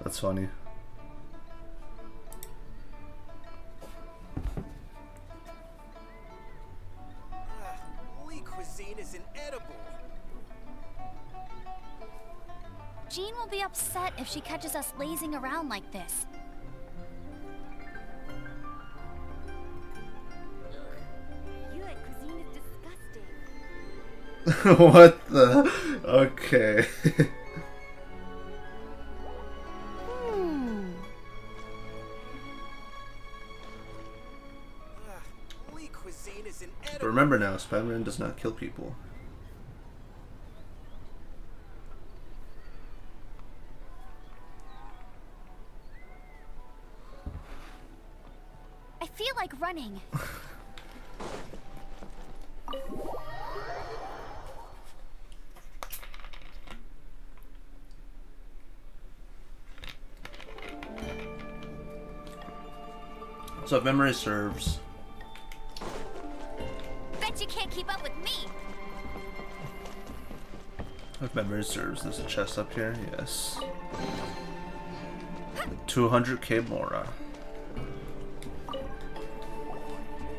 That's funny. Liyue cuisine is inedible. Jean will be upset if she catches us lazing around like this. Liyue cuisine is disgusting. What the? Okay. Liyue cuisine is inedible. But remember now, Spider-Man does not kill people. I feel like running. So if memory serves, Bet you can't keep up with me. there's a chest up here. Yes. 200k Mora.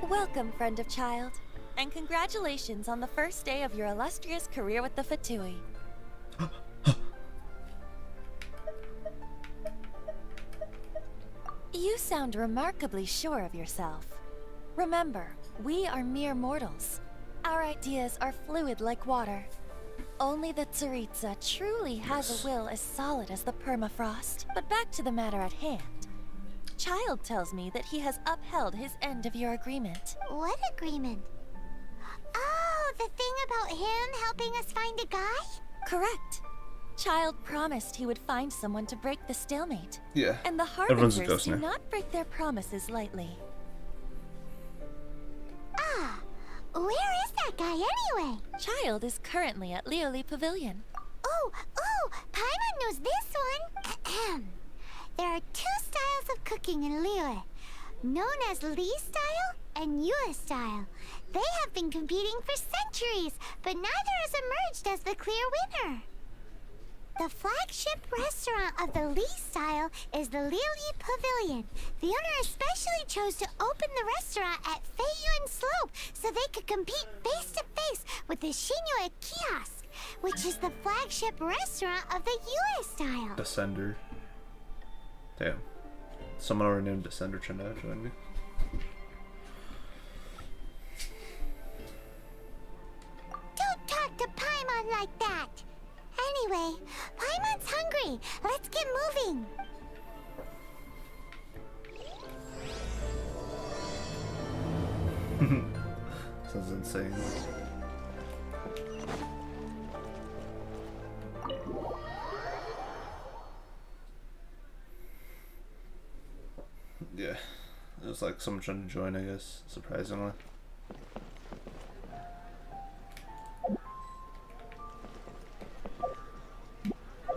Welcome, friend of child. And congratulations on the first day of your illustrious career with the Fatui. You sound remarkably sure of yourself. Remember, we are mere mortals. Our ideas are fluid like water. Only the Tsaritsa truly has a will as solid as the permafrost. But back to the matter at hand. Child tells me that he has upheld his end of your agreement. What agreement? Oh, the thing about him helping us find a guy? Correct. Child promised he would find someone to break the stalemate. Yeah. And the Everyone's a Harbingers ghost do now. not break their promises lightly. Ah, where is that guy anyway? Child is currently at Liyue Pavilion. Oh, Paimon knows this one. There are two styles of cooking in Liyue, known as Li style and Yue style. They have been competing for centuries, but neither has emerged as the clear winner. The flagship restaurant of the Li style is the Liyue Pavilion. The owner especially chose to open the restaurant at Feiyuan Slope so they could compete face to face with the Shinue Kiosk, which is the flagship restaurant of the Yue style. Descender. Damn. Someone already named Descender turned out to join me. Don't talk to Paimon like that. Anyway, Paimon's hungry. Let's get moving. Sounds insane. Yeah. It was like someone trying to join, I guess, surprisingly.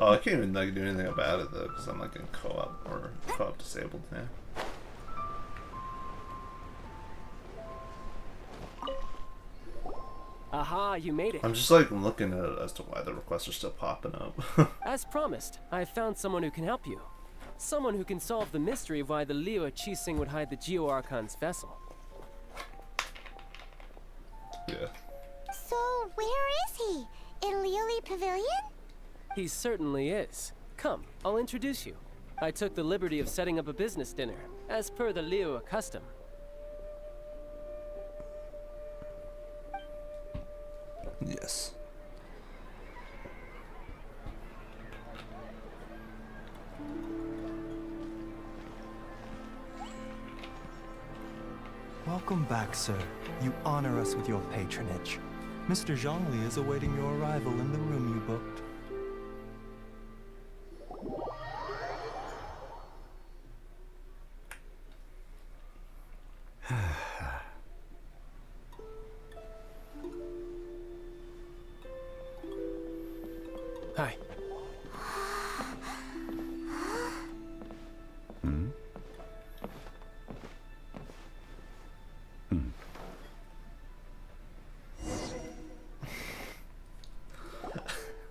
Oh, I can't even like do anything about it though, because I'm like in co-op or co-op disabled now. Aha, you made it. I'm just like looking at it as to why the requests are still popping up. As promised, I found someone who can help you. Someone who can solve the mystery of why the Liyue Qixing would hide the Geo Archon's vessel. Yeah. So, where is he? In Liyue Pavilion? He certainly is. Come, I'll introduce you. I took the liberty of setting up a business dinner, as per the Liyue custom. Yes. Welcome back, sir. You honor us with your patronage. Mr. Zhongli is awaiting your arrival in the room you booked. Hi.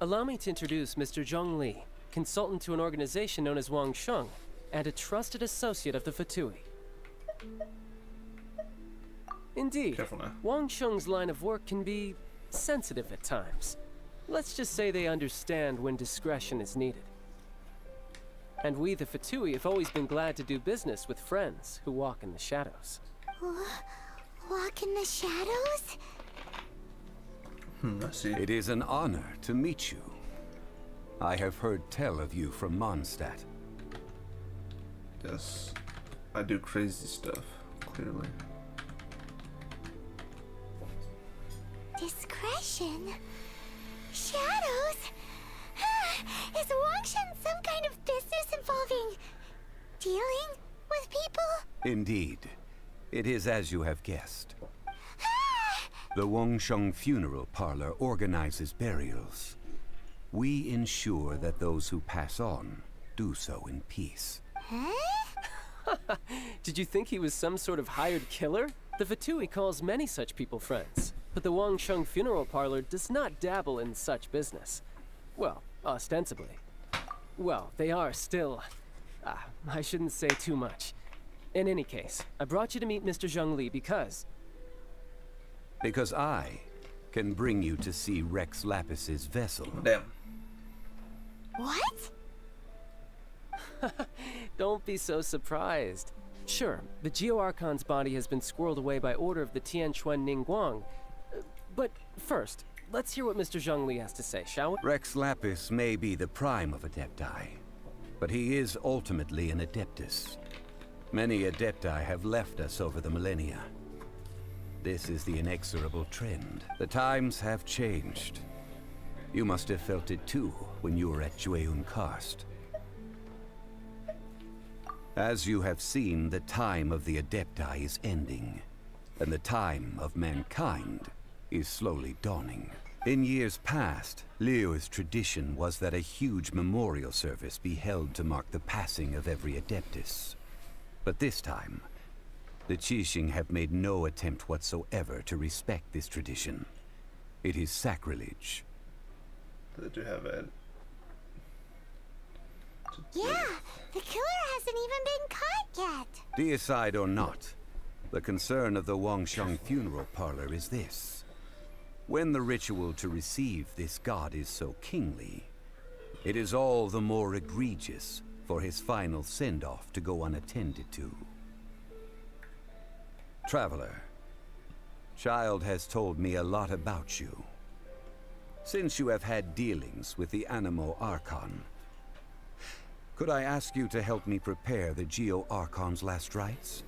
Allow me to introduce Mr. Zhongli. consultant to an organization known as Wang Sheng, and a trusted associate of the Fatui. Indeed, Careful now. Wang Sheng's line of work can be sensitive at times. Let's just say they understand when discretion is needed. And we, the Fatui, have always been glad to do business with friends who walk in the shadows. Walk in the shadows? I see. It is an honor to meet you. I have heard tell of you from Mondstadt. Yes. I do crazy stuff, clearly. Discretion? Shadows? Is Wangshan some kind of business involving dealing with people? Indeed. It is as you have guessed. The Wangsheng Funeral Parlor organizes burials. We ensure that those who pass on do so in peace. Did you think he was some sort of hired killer? The Fatui calls many such people friends, but the Wangsheng Funeral Parlor does not dabble in such business. Well, ostensibly. Well, they are still... I shouldn't say too much. In any case, I brought you to meet Mr. Zhongli because... Because I can bring you to see Rex Lapis's vessel. Damn. What? Don't be so surprised. Sure, the Geo-Archon's body has been squirreled away by order of the Tianquan Ningguang. But first, let's hear what Mr. Zhongli has to say, shall we? Rex Lapis may be the prime of Adepti, but he is ultimately an Adeptus. Many Adepti have left us over the millennia. This is the inexorable trend. The times have changed. You must have felt it too when you were at Jueyun Karst. As you have seen, the time of the Adepti is ending, and the time of mankind is slowly dawning. In years past, Liyue's tradition was that a huge memorial service be held to mark the passing of every Adeptus. But this time, the Qixing have made no attempt whatsoever to respect this tradition. It is sacrilege. They do have it. Yeah, the killer hasn't even been caught yet. Deicide or not, the concern of the Wangsheng Funeral Parlor is this. When the ritual to receive this god is so kingly, it is all the more egregious for his final send-off to go unattended to. Traveler, Child has told me a lot about you. Since you have had dealings with the Animo Archon, could I ask you to help me prepare the Geo Archon's last rites?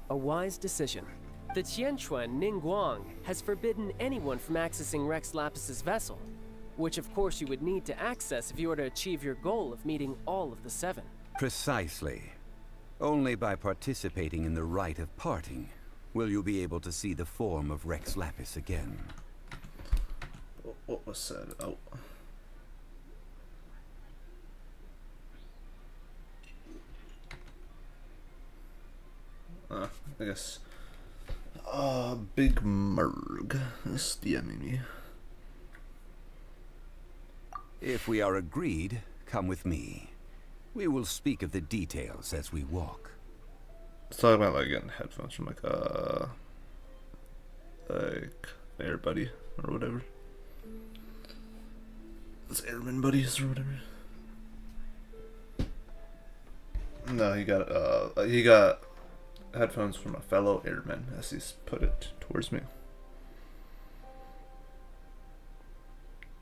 A wise decision. The Tianquan Ningguang has forbidden anyone from accessing Rex Lapis's vessel, which of course you would need to access if you were to achieve your goal of meeting all of the seven. Precisely. Only by participating in the rite of parting will you be able to see the form of Rex Lapis again. What was said? Oh. I guess. Big Merg is DMing me. If we are agreed, come with me. We will speak of the details as we walk. Let's talk about like getting headphones from like Air Buddy or whatever. It's Airman Buddies or whatever. No, he got headphones from a fellow airman, as he's put it towards me.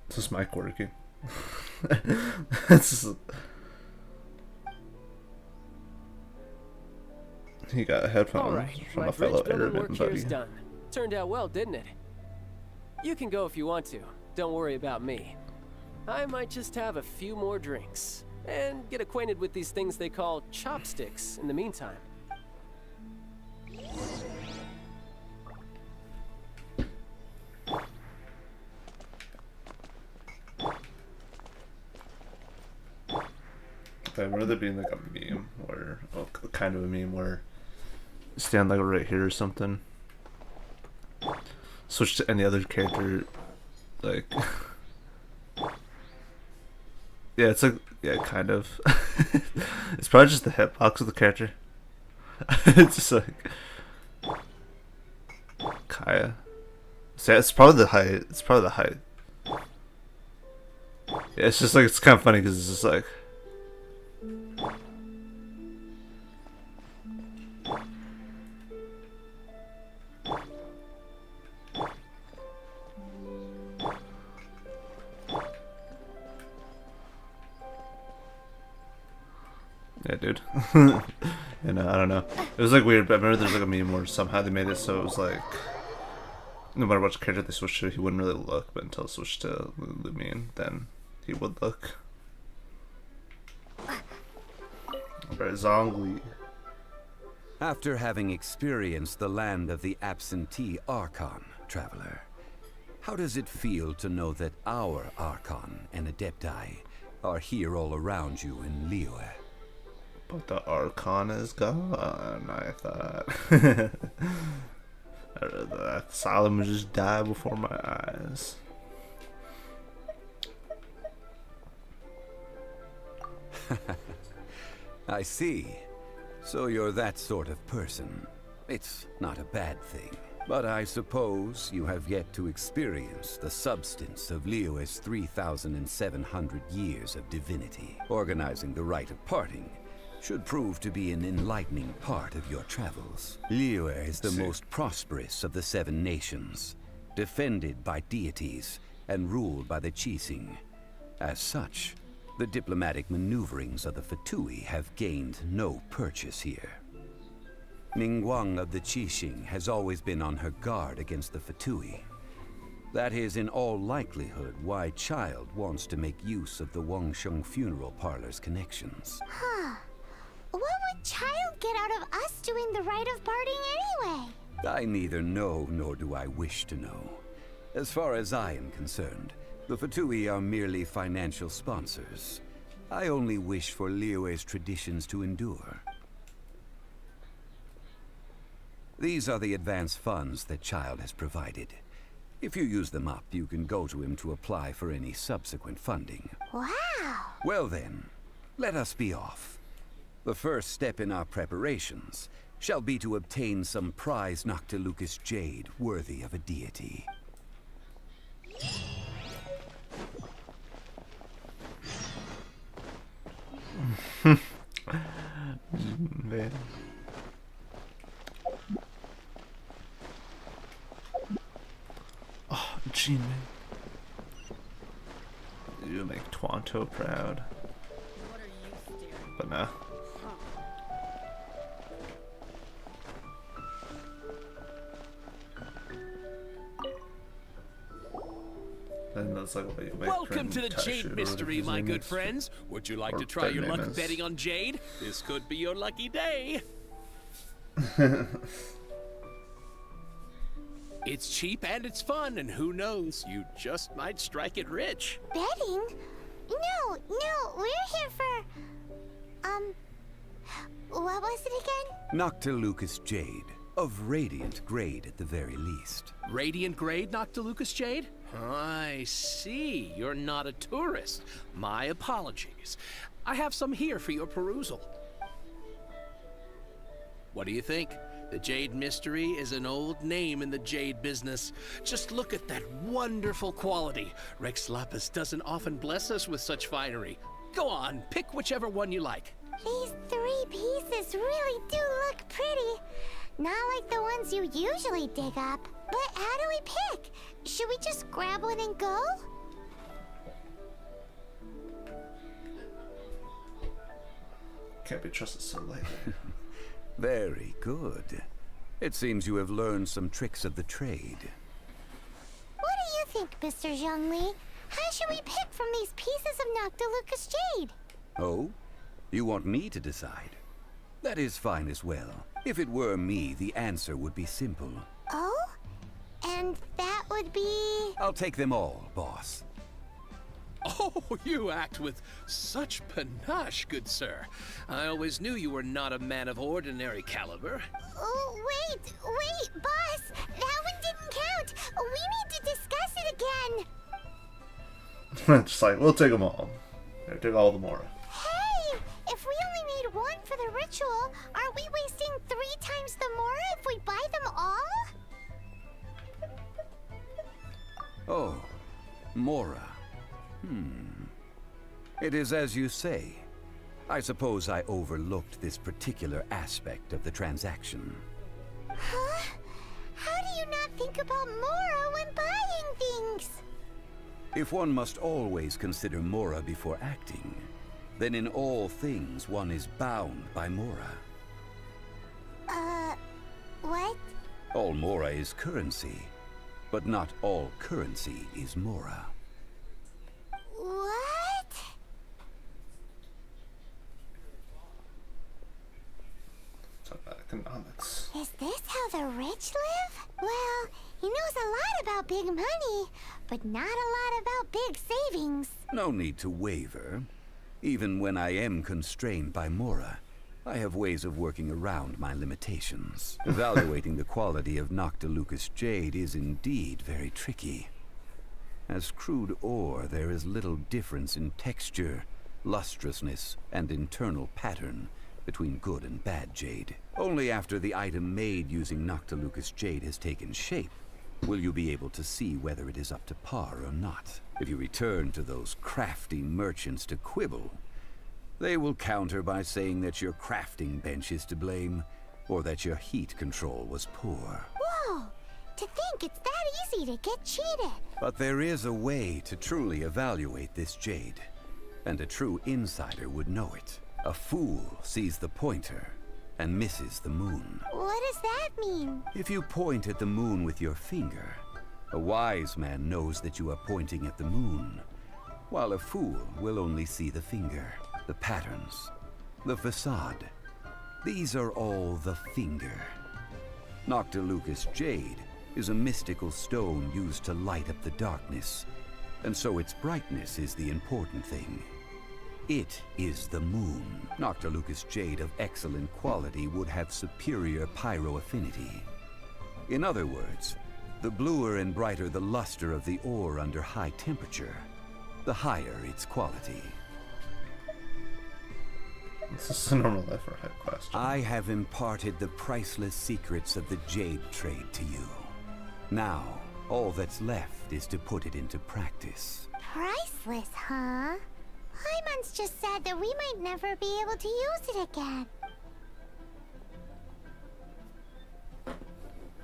Is this mic working? He got headphones All right, from my a fellow bridge building airman work buddy. here's done. Turned out well, didn't it? You can go if you want to. Don't worry about me. I might just have a few more drinks and get acquainted with these things they call chopsticks in the meantime. I'd rather be in like a meme where, well, kind of a meme where stand like right here or something. Switch to any other character, like. Yeah, it's like, yeah, kind of. It's probably just the hitbox of the character. It's just like Kaya. So yeah, it's probably the height. It's probably the height. Yeah, it's just like, it's kind of funny because it's just like. Yeah, dude. And I don't know. It was like weird, but I remember there's like a meme where somehow they made it so it was like no matter what character they switched to, he wouldn't really look, but until it switched to Lumine, then he would look. Alright, Zhongli. After having experienced the land of the absentee Archon, traveler, how does it feel to know that our Archon and Adepti are here all around you in Liyue? But the Archon is gone, I thought. The Solomon just died before my eyes. I see. So you're that sort of person. It's not a bad thing. But I suppose you have yet to experience the substance of Liyue's 3,700 years of divinity. Organizing the rite of parting should prove to be an enlightening part of your travels. Liyue is the most prosperous of the 7 nations, defended by deities and ruled by the Qixing. As such, the diplomatic maneuverings of the Fatui have gained no purchase here. Ningguang of the Qixing has always been on her guard against the Fatui. That is in all likelihood why Child wants to make use of the Wangsheng funeral parlor's connections. Huh. What would Child get out of us doing the rite of parting anyway? I neither know nor do I wish to know. As far as I am concerned, the Fatui are merely financial sponsors. I only wish for Liyue's traditions to endure. These are the advance funds that Child has provided. If you use them up, you can go to him to apply for any subsequent funding. Wow! Well then, let us be off. The first step in our preparations shall be to obtain some prized Noctilucous jade worthy of a deity. Man. Oh, Gene, man. You make Twanto proud. But nah. And that's like what you make Welcome to the Taishu Jade or Mystery, whatever my his name good is. friends. Would you like Or to try your their luck name is. betting on Jade? This could be your lucky day. It's cheap and it's fun, and who knows, you just might strike it rich. Betting? No, we're here for... What was it again? Noctilucous jade, of radiant grade at the very least. Radiant grade, Noctilucous Jade? I see. You're not a tourist. My apologies. I have some here for your perusal. What do you think? The Jade Mystery is an old name in the jade business. Just look at that wonderful quality. Rex Lapis doesn't often bless us with such finery. Go on, pick whichever one you like. These 3 pieces really do look pretty. Not like the ones you usually dig up. But how do we pick? Should we just grab one and go? Can't be trusted so lightly. Very good. It seems you have learned some tricks of the trade. What do you think, Mr. Zhongli? How should we pick from these pieces of Noctilucous jade? Oh? You want me to decide? That is fine as well. If it were me, the answer would be simple. Oh? And that would be... I'll take them all, boss. Oh, you act with such panache, good sir. I always knew you were not a man of ordinary caliber. Oh, wait, boss! That one didn't count! We need to discuss it again! Just like, we'll take them all. Yeah, take all the Mora. Hey! If we only need one for the ritual, are we wasting 3 times the Mora if we buy them all? Oh, Mora. It is as you say. I suppose I overlooked this particular aspect of the transaction. Huh? How do you not think about Mora when buying things? If one must always consider Mora before acting, then in all things one is bound by Mora. What? All Mora is currency, but not all currency is Mora. What? Talk about economics. Is this how the rich live? Well, he knows a lot about big money, but not a lot about big savings. No need to waver. Even when I am constrained by Mora, I have ways of working around my limitations. Evaluating the quality of Noctilucous jade is indeed very tricky. As crude ore, there is little difference in texture, lustrousness, and internal pattern between good and bad jade. Only after the item made using Noctilucous jade has taken shape will you be able to see whether it is up to par or not. If you return to those crafty merchants to quibble, they will counter by saying that your crafting bench is to blame, or that your heat control was poor. Whoa! To think it's that easy to get cheated. But there is a way to truly evaluate this jade, and a true insider would know it. A fool sees the pointer and misses the moon. What does that mean? If you point at the moon with your finger, a wise man knows that you are pointing at the moon, while a fool will only see the finger, the patterns, the facade. These are all the finger. Noctilucous jade is a mystical stone used to light up the darkness, and so its brightness is the important thing. It is the moon. Noctilucous jade of excellent quality would have superior pyro affinity. In other words, the bluer and brighter the luster of the ore under high temperature, the higher its quality. This is a normal life or head question. I have imparted the priceless secrets of the jade trade to you. Now, all that's left is to put it into practice. Priceless, huh? Hyman's just said that we might never be able to use it again.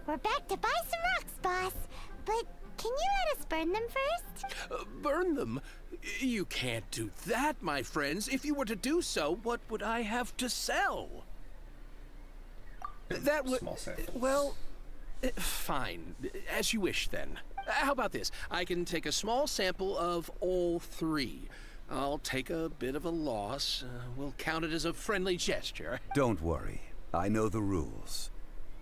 We're back to buy some rocks, boss. But can you let us burn them first? Burn them? You can't do that, my friends. If you were to do so, what would I have to sell? That would... Small samples. Well, fine. As you wish, then. How about this? I can take a small sample of all 3. I'll take a bit of a loss. We'll count it as a friendly gesture. Don't worry. I know the rules.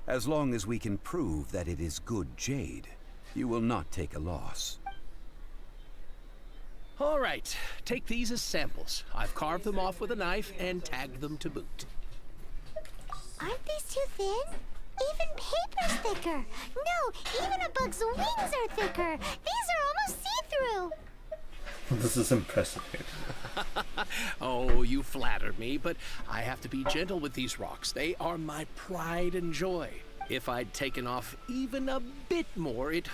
As long as we can prove that it is good jade, you will not take a loss. All right. Take these as samples. I've carved them off with a knife and tagged them to boot. Aren't these too thin? Even paper's thicker. No, even a bug's wings are thicker. These are almost see-through. This is impressive. Oh, you flatter me, but I have to be gentle with these rocks. They are my pride and joy. If I'd taken off even a bit more, it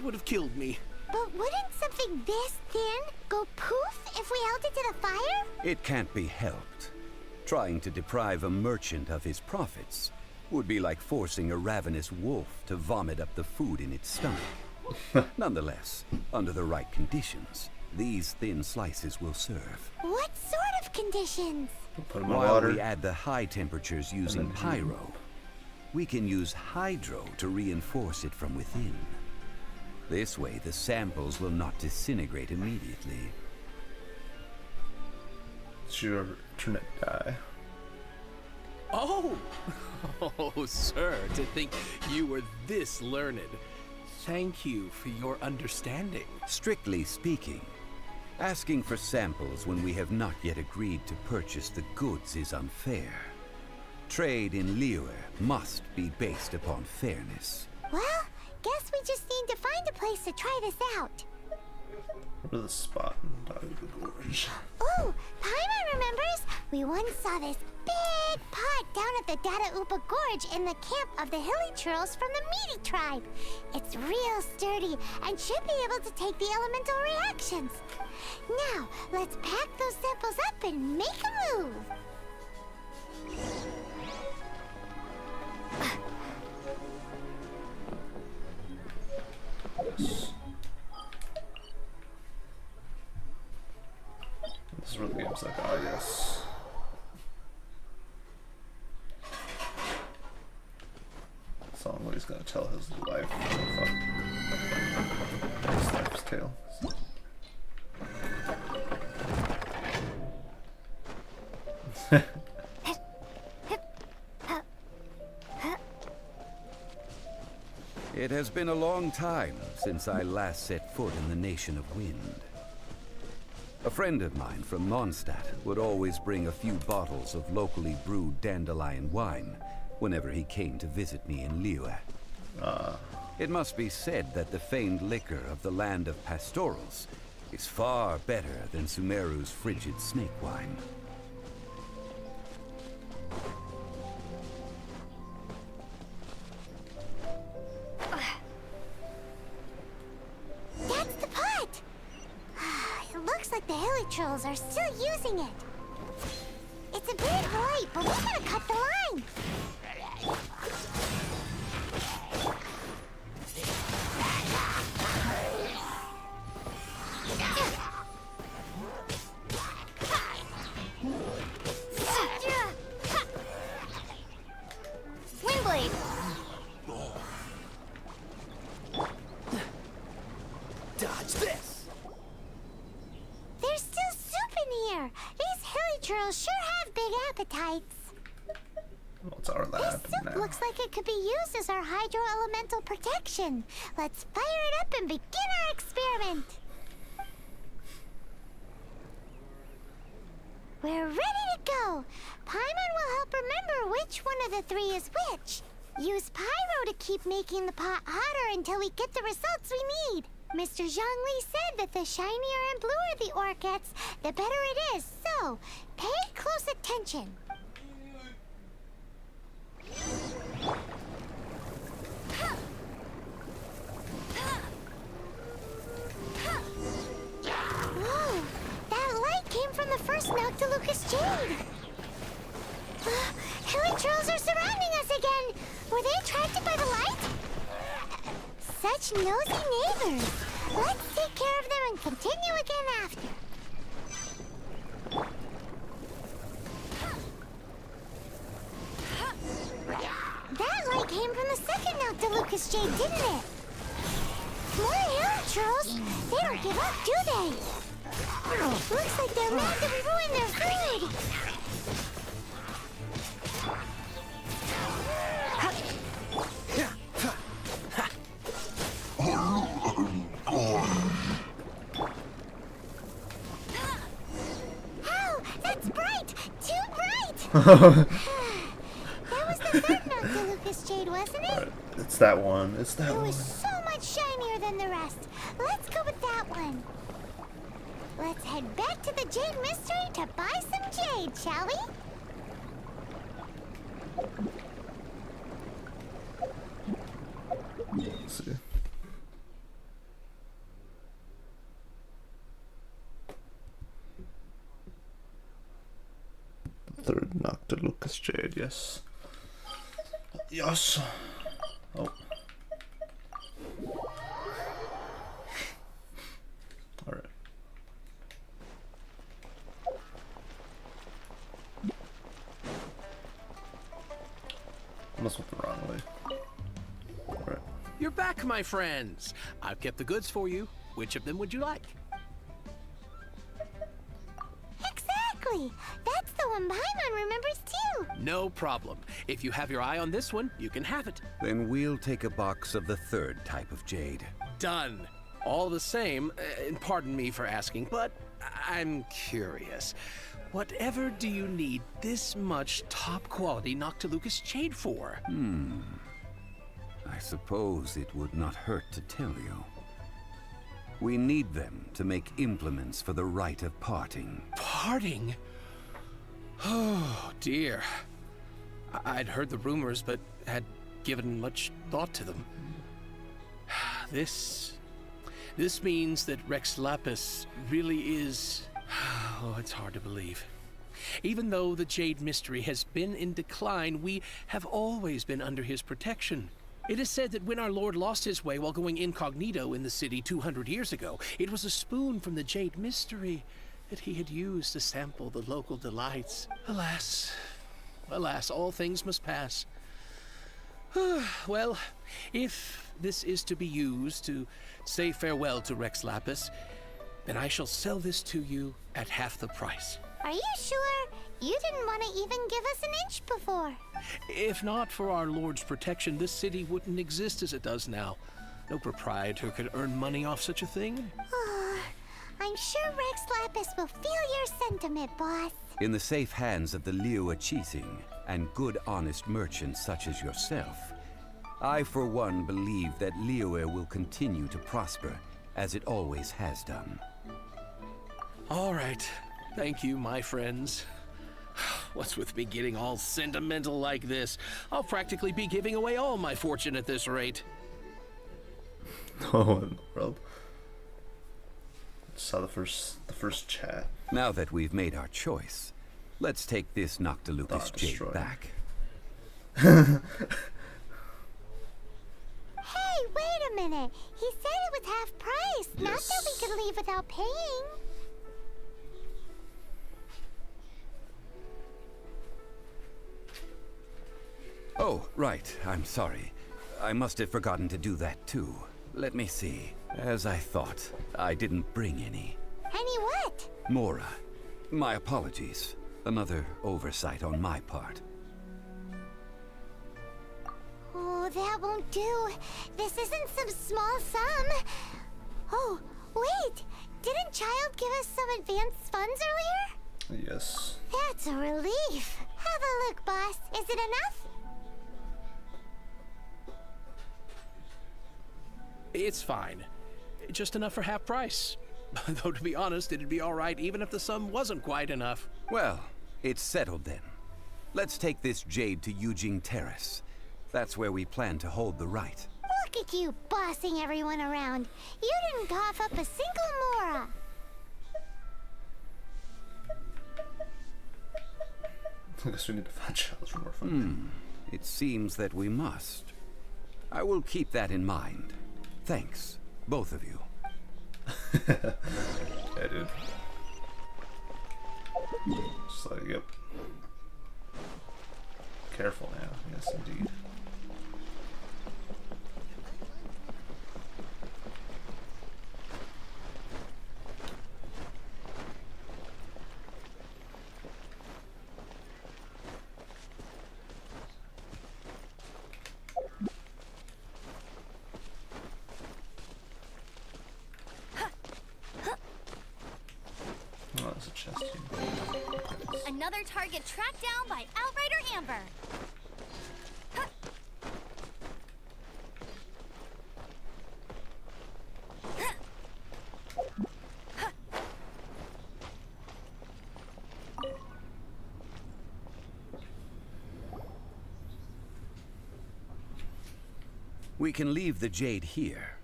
would have killed me. But wouldn't something this thin go poof if we held it to the fire? It can't be helped. Trying to deprive a merchant of his profits would be like forcing a ravenous wolf to vomit up the food in its stomach. Nonetheless, under the right conditions, these thin slices will serve. What sort of conditions? Put them in While water. we add the high temperatures using pyro, we can use hydro to reinforce it from within. This way, the samples will not disintegrate immediately. It's your alternate die. Oh! Oh, sir, to think you were this learned. Thank you for your understanding. Strictly speaking, Asking for samples when we have not yet agreed to purchase the goods is unfair. Trade in Liyue must be based upon fairness. Well, guess we just need to find a place to try this out. Remember the spot in the gorge. Ooh, Paimon remembers? We once saw this big pot down at the Dada Upa Gorge in the camp of the hilly churls from the Meaty tribe. It's real sturdy and should be able to take the elemental reactions. Now, let's pack those samples up and make a move. Yes. This is where the game's like, oh yes. Song what he's gonna tell his life. His life's tale. It has been a long time since I last set foot in the Nation of Wind. A friend of mine from Mondstadt would always bring a few bottles of locally brewed dandelion wine whenever he came to visit me in Liyue. It must be said that the famed liquor of the land of pastorals is far better than Sumeru's frigid snake wine. That's the pot! It looks like the hilly trolls are still using it. It's a bit light, but we gotta cut the line. Windblade! Dodge this! There's still soup in here. These hilly trolls sure have big appetites. Well, it's our This lab soup now. looks like it could be used as our hydro-elemental protection. Let's fire it up and begin our experiment. We're ready to go. Paimon will help remember which one of the three is which. Use pyro to keep making the pot hotter until we get the results we need. Mr. Zhongli said that the shinier and bluer the ore gets, the better it is. So, pay close attention. Whoa! That light came from the first Noctilucous Jade! Hilly trolls are surrounding us again! Were they attracted by the light? Such nosy neighbors! Let's take care of them and continue again after. That light came from the second Noctilucous Jade, didn't it? More hilly trolls! They don't give up, do they? Looks like they're mad that we ruined their food! Ow! That's bright! Too bright! That was the third Noctilucous Jade, wasn't it? Alright, it's that one. It's that It one. was so much shinier than the rest. Let's go with that one. Let's head back to the Jade Mystery to buy some jade, shall we? Let's see. Third Noctilucous Jade, yes. Yes. Oh. Alright. Almost went the wrong way. Alright. You're back, my friends. I've kept the goods for you. Which of them would you like? Exactly! That's the one Paimon remembers too! No problem. If you have your eye on this one, you can have it. Then we'll take a box of the third type of jade. Done. All the same, and pardon me for asking, but I'm curious. Whatever do you need this much top-quality Noctilucous jade for? I suppose it would not hurt to tell you. We need them to make implements for the rite of parting. Parting? Oh, dear. I'd heard the rumors, but had given much thought to them. This means that Rex Lapis really is... Oh, it's hard to believe. Even though the Jade Mystery has been in decline, we have always been under his protection. It is said that when our lord lost his way while going incognito in the city 200 years ago, it was a spoon from the Jade Mystery that he had used to sample the local delights. Alas, alas, all things must pass. Well, if this is to be used to say farewell to Rex Lapis, then I shall sell this to you at half the price. Are you sure? You didn't want to even give us an inch before. If not for our lord's protection, this city wouldn't exist as it does now. No proprietor could earn money off such a thing. I'm sure Rex Lapis will feel your sentiment, boss. In the safe hands of the Liyue Cheating and good honest merchants such as yourself, I for one believe that Liyue will continue to prosper as it always has done. All right. Thank you, my friends. What's with me getting all sentimental like this? I'll practically be giving away all my fortune at this rate. Oh, in the world. Saw the first chat. Now that we've made our choice, let's take this Noctilucous jade destroy. back. Hey, wait a minute. He said it was half price. Not that we could leave without paying. Oh, right. I'm sorry. I must have forgotten to do that too. Let me see. As I thought, I didn't bring any. Any what? Mora. My apologies. Another oversight on my part. Oh, that won't do. This isn't some small sum. Oh, wait. Didn't Child give us some advanced funds earlier? Yes. That's a relief. Have a look, boss. Is it enough? It's fine. Just enough for half price. Though to be honest, it'd be all right even if the sum wasn't quite enough. Well, it's settled then. Let's take this jade to Yujing Terrace. That's where we plan to hold the rite. Look at you bossing everyone around. You didn't cough up a single Mora. I guess we need to find Childs for more fun. It seems that we must. I will keep that in mind. Thanks, both of you. Yeah, dude. Just like, yep. Careful now. Yes, indeed. Oh, there's a chest here. Another target tracked down by Outrider Amber. We can leave the jade here.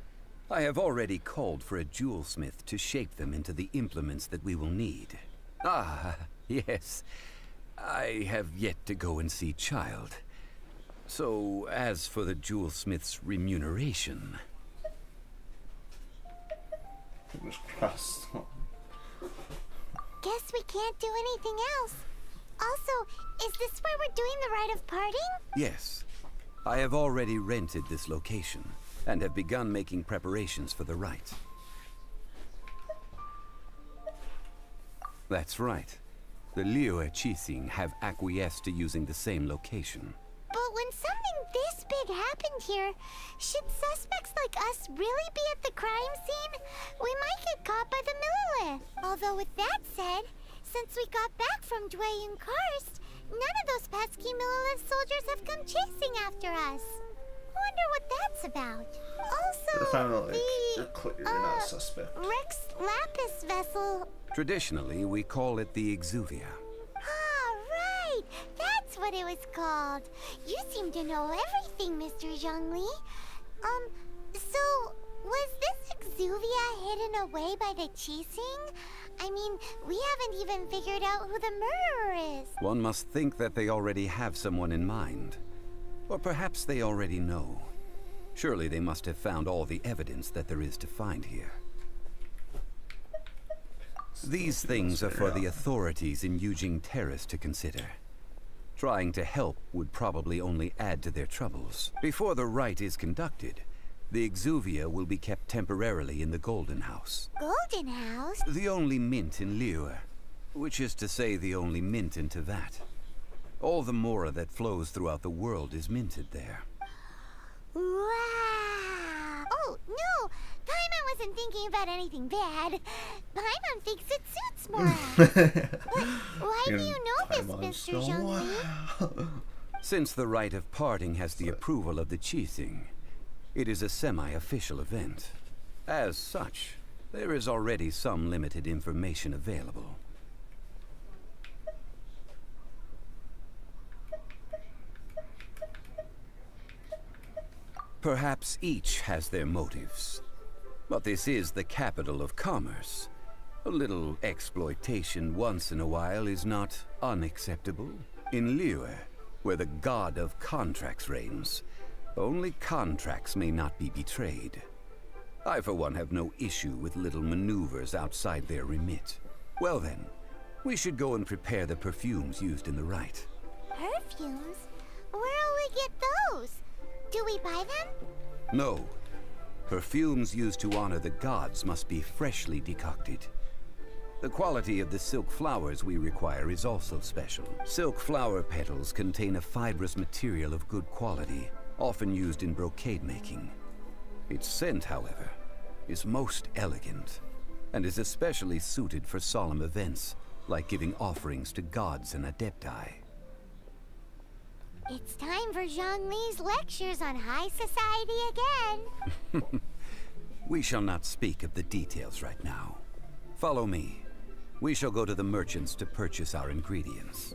I have already called for a jewelsmith to shape them into the implements that we will need. Ah, yes. I have yet to go and see Child. So, as for the jewelsmith's remuneration... Fingers crossed. Guess we can't do anything else. Also, is this where we're doing the rite of parting? Yes. I have already rented this location, and have begun making preparations for the rite. That's right. The Liyue Cheating have acquiesced to using the same location. But when something this big happened here, should suspects like us really be at the crime scene? We might get caught by the Millelith. Although with that said, since we got back from Dwayne and Karst, none of those pesky Millelith soldiers have come chasing after us. Wonder what that's about. Also, Finally, you're clear, you're not a suspect. Rex Lapis vessel. Traditionally, we call it the Exuvia. Ah, right! That's what it was called. You seem to know everything, Mr. Zhongli. So, was this Exuvia hidden away by the Qixing? I mean, we haven't even figured out who the murderer is. One must think that they already have someone in mind. Or perhaps they already know. Surely they must have found all the evidence that there is to find here. These things are for the authorities in Yujing Terrace to consider. Trying to help would probably only add to their troubles. Before the rite is conducted, the Exuvia will be kept temporarily in the Golden House. Golden House? The only mint in Liyue, which is to say the only mint in Tevat. All the mora that flows throughout the world is minted there. Wow! Oh, no! Paimon wasn't thinking about anything bad. Paimon thinks it suits Mora. Why do you know this, Mr. Zhongli? Since the rite of parting has the approval of the Qixing, it is a semi-official event. As such, there is already some limited information available. Perhaps each has their motives. But this is the capital of commerce. A little exploitation once in a while is not unacceptable. In Liyue, where the god of contracts reigns, only contracts may not be betrayed. I, for one, have no issue with little maneuvers outside their remit. Well then, we should go and prepare the perfumes used in the rite. Perfumes? Where'll we get those? Do we buy them? No. Perfumes used to honor the gods must be freshly decocted. The quality of the silk flowers we require is also special. Silk flower petals contain a fibrous material of good quality, often used in brocade making. Its scent, however, is most elegant, and is especially suited for solemn events, like giving offerings to gods and adepti. It's time for Zhongli's lectures on high society again. We shall not speak of the details right now. Follow me. We shall go to the merchants to purchase our ingredients.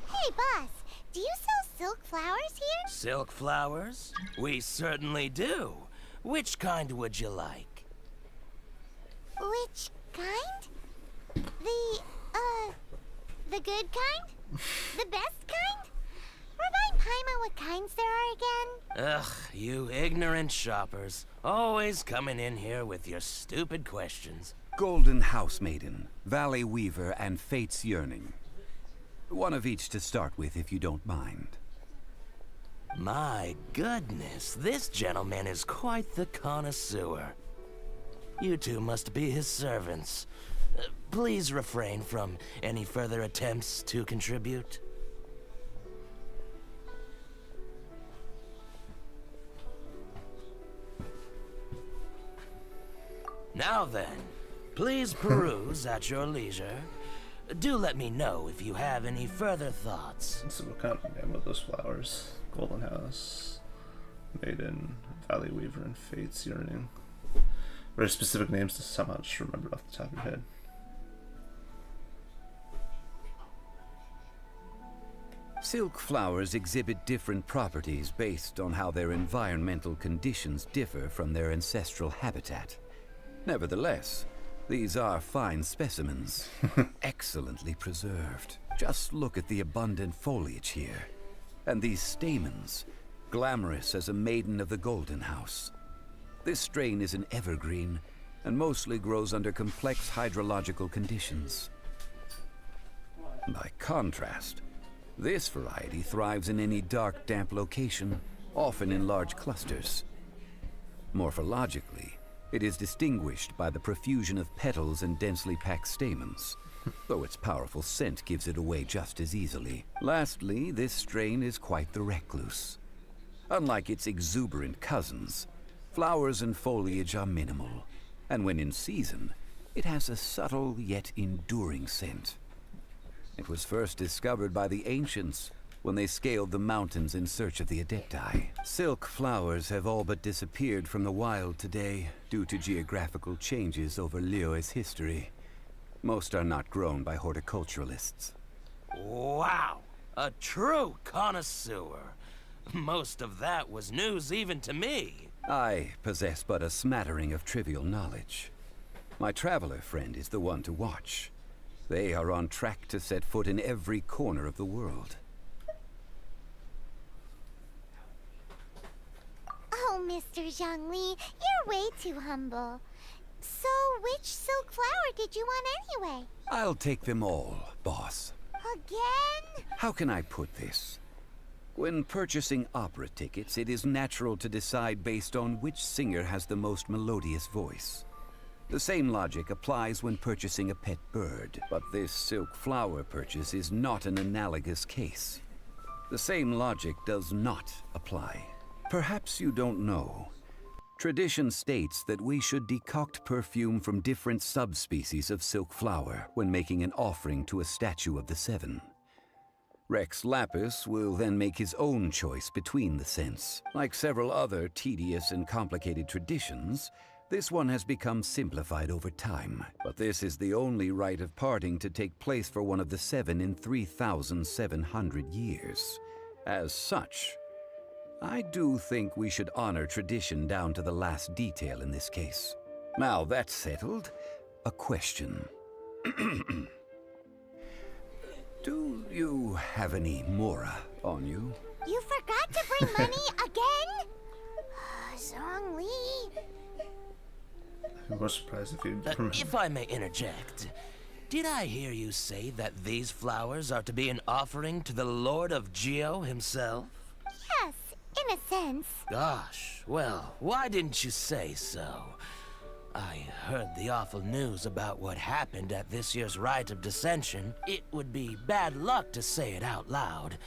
Hey, boss, do you sell silk flowers here? Silk flowers? We certainly do. Which kind would you like? Which kind? The good kind? The best kind? Remind Paimon what kinds there are again. Ugh, you ignorant shoppers. Always coming in here with your stupid questions. Golden Housemaiden, Valley Weaver, and Fate's Yearning. One of each to start with, if you don't mind. My goodness, this gentleman is quite the connoisseur. You two must be his servants. Please refrain from any further attempts to contribute. Now then, please peruse at your leisure. Do let me know if you have any further thoughts. Let's see what kind of name of those flowers. Golden House, Maiden, Valley Weaver, and Fate's Yearning. Very specific names to somehow just remember off the top of your head. Silk flowers exhibit different properties based on how their environmental conditions differ from their ancestral habitat. Nevertheless, These are fine specimens, excellently preserved. Just look at the abundant foliage here. And these stamens, glamorous as a maiden of the Golden House. This strain is an evergreen, and mostly grows under complex hydrological conditions. By contrast, this variety thrives in any dark, damp location, often in large clusters. Morphologically, it is distinguished by the profusion of petals and densely packed stamens, though its powerful scent gives it away just as easily. Lastly, this strain is quite the recluse. Unlike its exuberant cousins, flowers and foliage are minimal, and when in season, it has a subtle yet enduring scent. It was first discovered by the ancients when they scaled the mountains in search of the Adepti. Silk flowers have all but disappeared from the wild today due to geographical changes over Liyue's history. Most are not grown by horticulturalists. Wow! A true connoisseur. Most of that was news even to me. I possess but a smattering of trivial knowledge. My traveler friend is the one to watch. They are on track to set foot in every corner of the world. Oh, Mr. Zhongli, you're way too humble. So, which silk flower did you want anyway? I'll take them all, boss. Again? How can I put this? When purchasing opera tickets, it is natural to decide based on which singer has the most melodious voice. The same logic applies when purchasing a pet bird, but this silk flower purchase is not an analogous case. The same logic does not apply. Perhaps you don't know. Tradition states that we should decoct perfume from different subspecies of silk flower when making an offering to a statue of the Seven. Rex Lapis will then make his own choice between the scents. Like several other tedious and complicated traditions, this one has become simplified over time. But this is the only rite of parting to take place for one of the Seven in 3,700 years. As such, I do think we should honor tradition down to the last detail in this case. Now that's settled, a question. Do you have any Mora on you? You forgot to bring money again? Zhongli. I'm more surprised if you If I may interject, did I hear you say that these flowers are to be an offering to the Lord of Geo himself? Yes, in a sense. Gosh, well, why didn't you say so? I heard the awful news about what happened at this year's Rite of Dissension. It would be bad luck to say it out loud,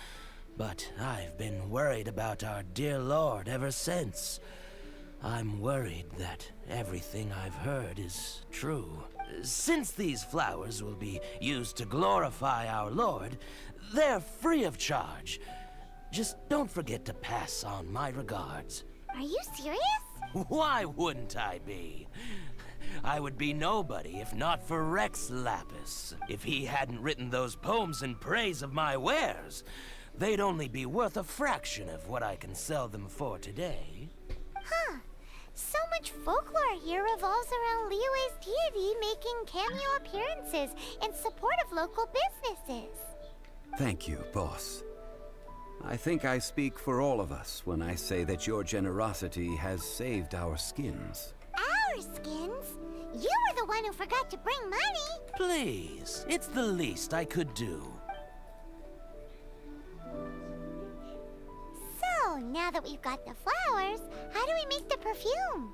but I've been worried about our dear Lord ever since. I'm worried that everything I've heard is true. Since these flowers will be used to glorify our Lord, they're free of charge. Just don't forget to pass on my regards. Are you serious? Why wouldn't I be? I would be nobody if not for Rex Lapis. If he hadn't written those poems in praise of my wares, they'd only be worth a fraction of what I can sell them for today. Huh. So much folklore here revolves around Liyue's deity making cameo appearances in support of local businesses. Thank you, boss. I think I speak for all of us when I say that your generosity has saved our skins. Our skins? You were the one who forgot to bring money. Please, it's the least I could do. So, now that we've got the flowers, how do we make the perfume?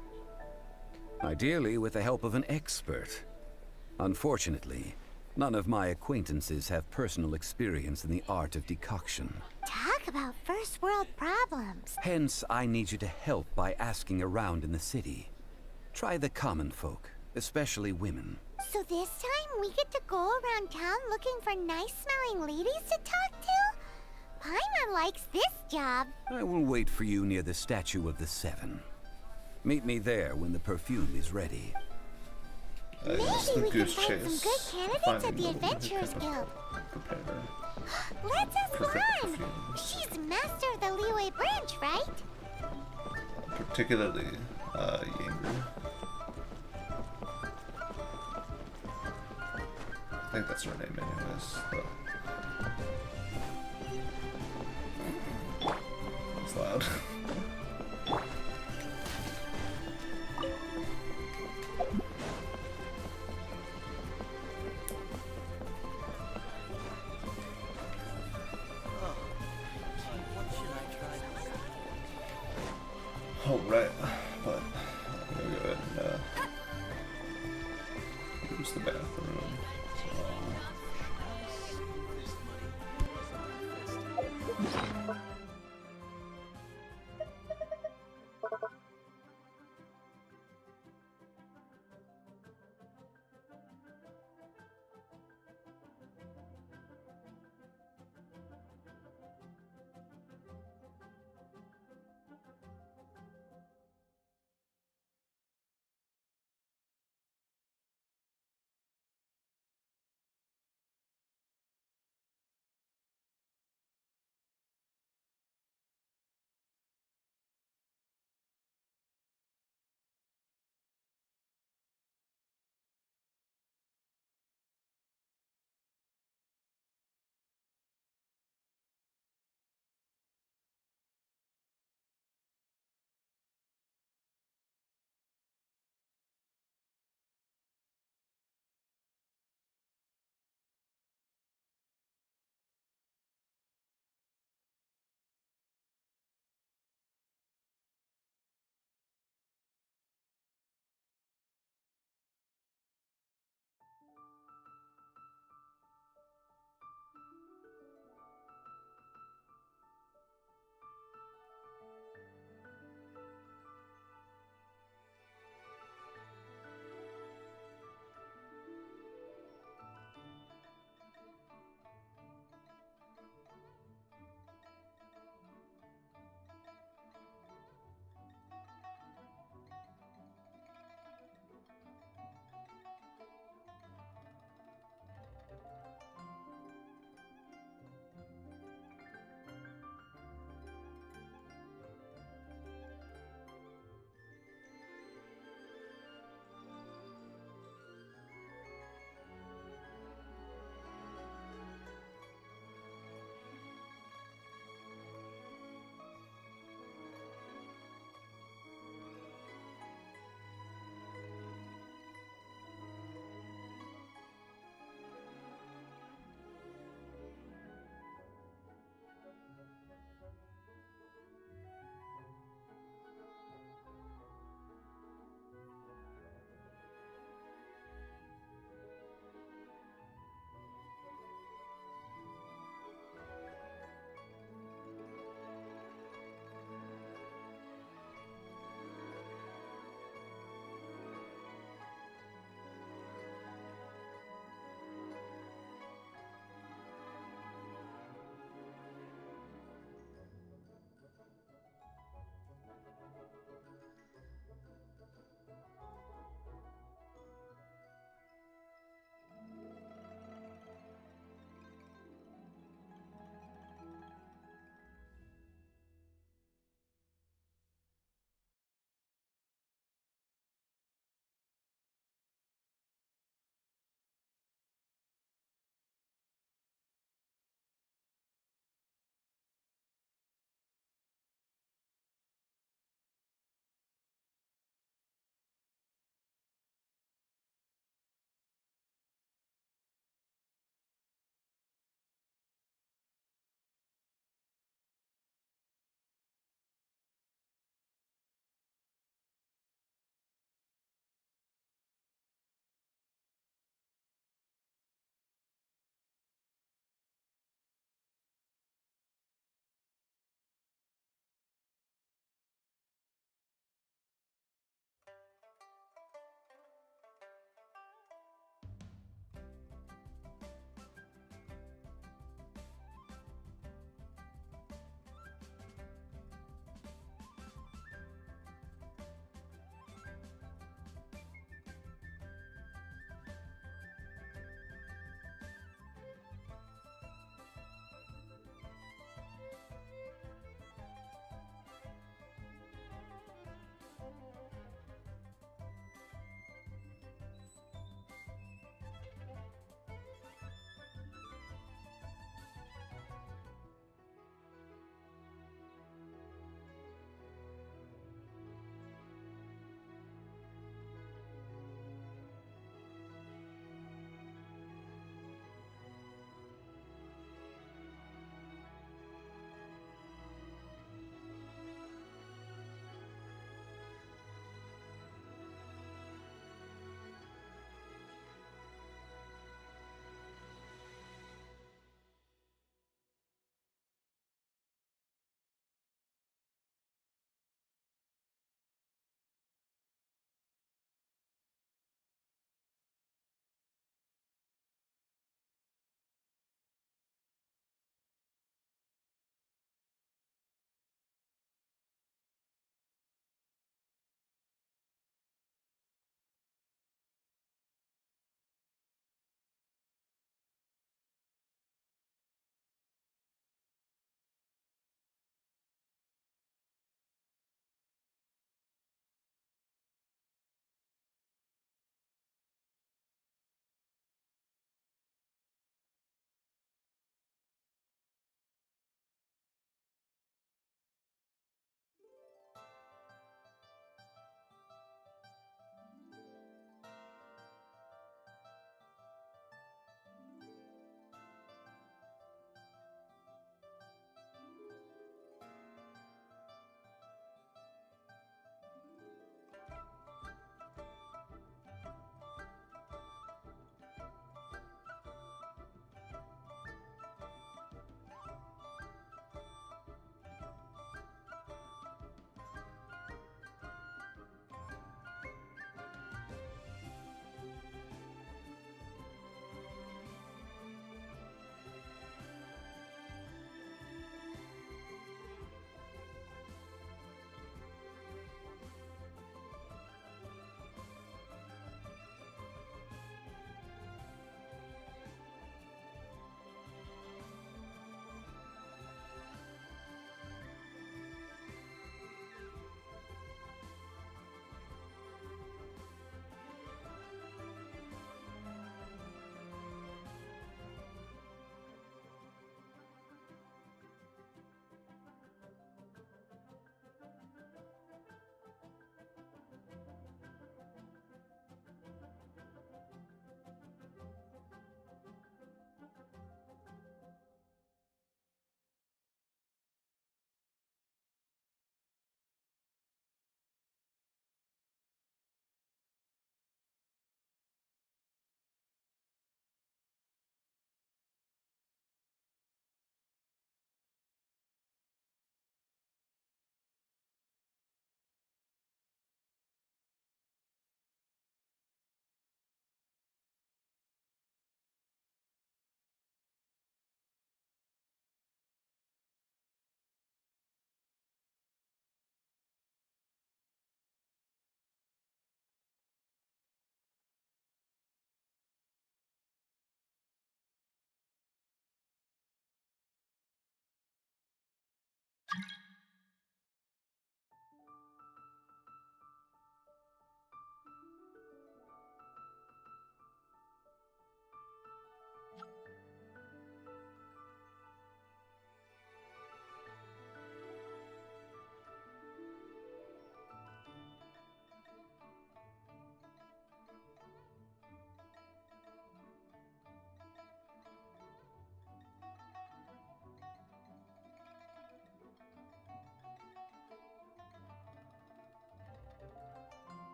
Ideally with the help of an expert. Unfortunately, none of my acquaintances have personal experience in the art of decoction. Talk about first world problems. Hence, I need you to help by asking around in the city. Try the common folk, especially women. So this time we get to go around town looking for nice-smelling ladies to talk to? Paimon likes this job. I will wait for you near the statue of the Seven. Meet me there when the perfume is ready. Maybe we can find some good candidates at the Adventurers Guild. Let's ask Lan. She's master of the Liyue branch, right? Particularly, Yanger. think that's her name anyways. But... It's loud. Oh, right. But I'm gonna go ahead and use the bathroom.